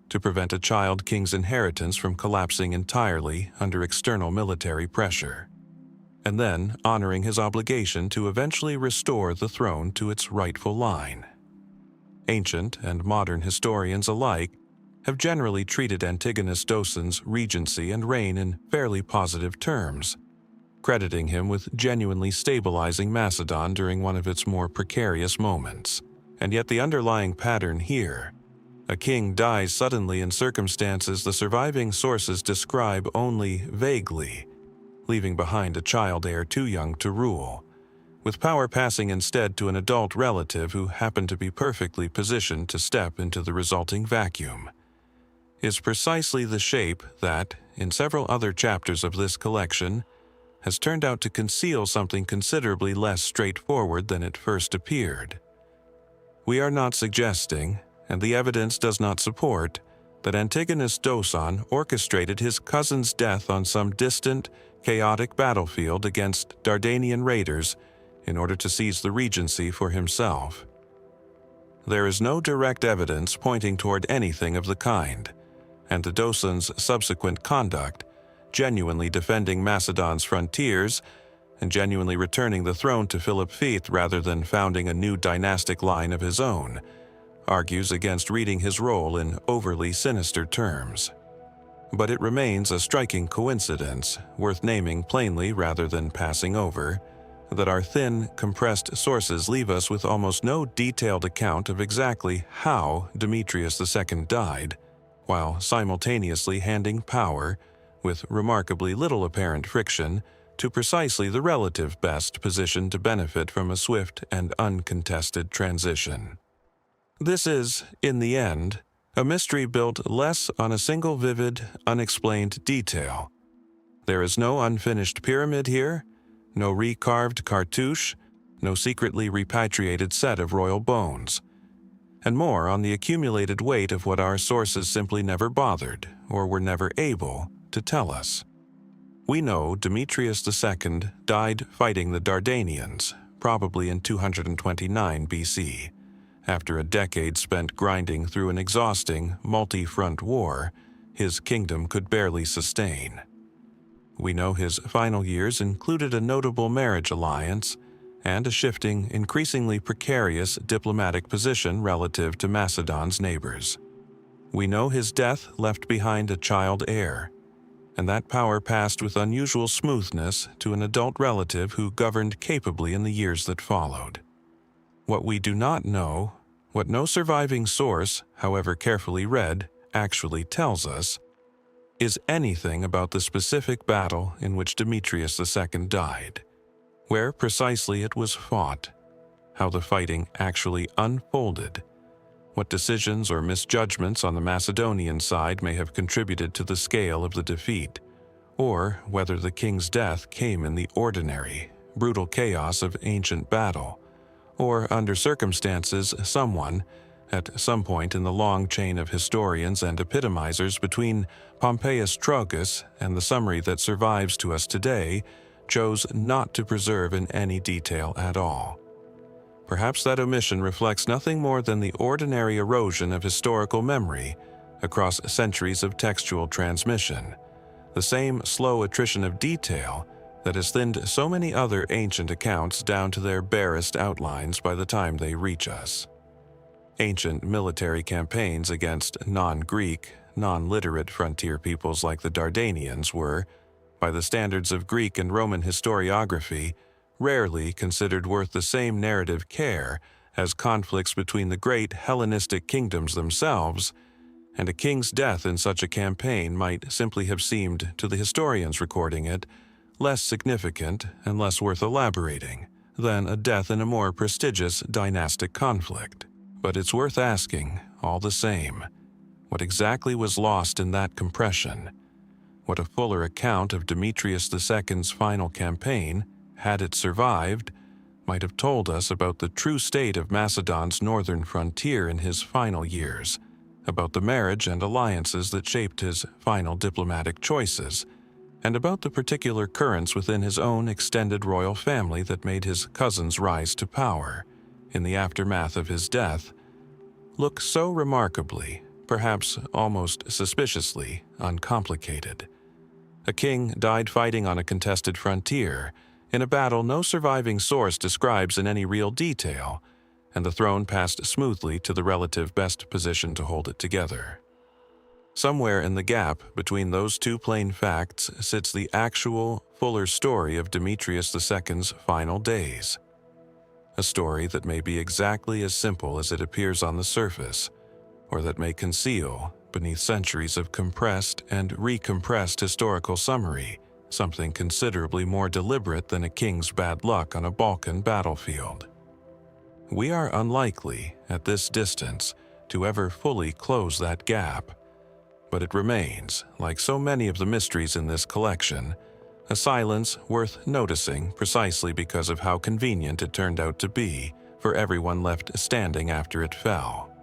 to prevent a child king's inheritance from collapsing entirely under external military pressure, and then honoring his obligation to eventually restore the throne to its rightful line. Ancient and modern historians alike have generally treated Antigonus Doson's regency and reign in fairly positive terms, crediting him with genuinely stabilizing Macedon during one of its more precarious moments. And yet the underlying pattern here, a king dies suddenly in circumstances the surviving sources describe only vaguely, leaving behind a child heir too young to rule, with power passing instead to an adult relative who happened to be perfectly positioned to step into the resulting vacuum, is precisely the shape that, in several other chapters of this collection, has turned out to conceal something considerably less straightforward than it first appeared. We are not suggesting, and the evidence does not support, that Antigonus Doson orchestrated his cousin's death on some distant, chaotic battlefield against Dardanian raiders in order to seize the regency for himself. There is no direct evidence pointing toward anything of the kind, and Doson's subsequent conduct, genuinely defending Macedon's frontiers and genuinely returning the throne to Philip V rather than founding a new dynastic line of his own, argues against reading his role in overly sinister terms. But it remains a striking coincidence, worth naming plainly rather than passing over, that our thin, compressed sources leave us with almost no detailed account of exactly how Demetrius II died, while simultaneously handing power, with remarkably little apparent friction, to precisely the relative best position to benefit from a swift and uncontested transition. This is, in the end, a mystery built less on a single vivid, unexplained detail. There is no unfinished pyramid here, no recarved cartouche, no secretly repatriated set of royal bones, and more on the accumulated weight of what our sources simply never bothered, or were never able, to tell us. We know Demetrius II died fighting the Dardanians, probably in 229 BC, after a decade spent grinding through an exhausting, multi-front war his kingdom could barely sustain. We know his final years included a notable marriage alliance and a shifting, increasingly precarious diplomatic position relative to Macedon's neighbors. We know his death left behind a child heir, and that power passed with unusual smoothness to an adult relative who governed capably in the years that followed. What we do not know, what no surviving source, however carefully read, actually tells us, is anything about the specific battle in which Demetrius II died, where precisely it was fought, how the fighting actually unfolded, what decisions or misjudgments on the Macedonian side may have contributed to the scale of the defeat, or whether the king's death came in the ordinary, brutal chaos of ancient battle, or under circumstances someone, at some point in the long chain of historians and epitomizers between Pompeius Trogus and the summary that survives to us today, chose not to preserve in any detail at all. Perhaps that omission reflects nothing more than the ordinary erosion of historical memory across centuries of textual transmission, the same slow attrition of detail that has thinned so many other ancient accounts down to their barest outlines by the time they reach us. Ancient military campaigns against non-Greek, non-literate frontier peoples like the Dardanians were, by the standards of Greek and Roman historiography, rarely considered worth the same narrative care as conflicts between the great Hellenistic kingdoms themselves, and a king's death in such a campaign might simply have seemed, to the historians recording it, less significant and less worth elaborating than a death in a more prestigious dynastic conflict. But it's worth asking, all the same, what exactly was lost in that compression? What a fuller account of Demetrius II's final campaign, had it survived, might have told us about the true state of Macedon's northern frontier in his final years, about the marriage and alliances that shaped his final diplomatic choices, and about the particular currents within his own extended royal family that made his cousin's rise to power, in the aftermath of his death, look so remarkably, perhaps almost suspiciously, uncomplicated. A king died fighting on a contested frontier, in a battle no surviving source describes in any real detail, and the throne passed smoothly to the relative best position to hold it together. Somewhere in the gap between those two plain facts sits the actual, fuller story of Demetrius II's final days. A story that may be exactly as simple as it appears on the surface, or that may conceal, beneath centuries of compressed and recompressed historical summary, something considerably more deliberate than a king's bad luck on a Balkan battlefield. We are unlikely, at this distance, to ever fully close that gap, but it remains, like so many of the mysteries in this collection, a silence worth noticing precisely because of how convenient it turned out to be for everyone left standing after it fell.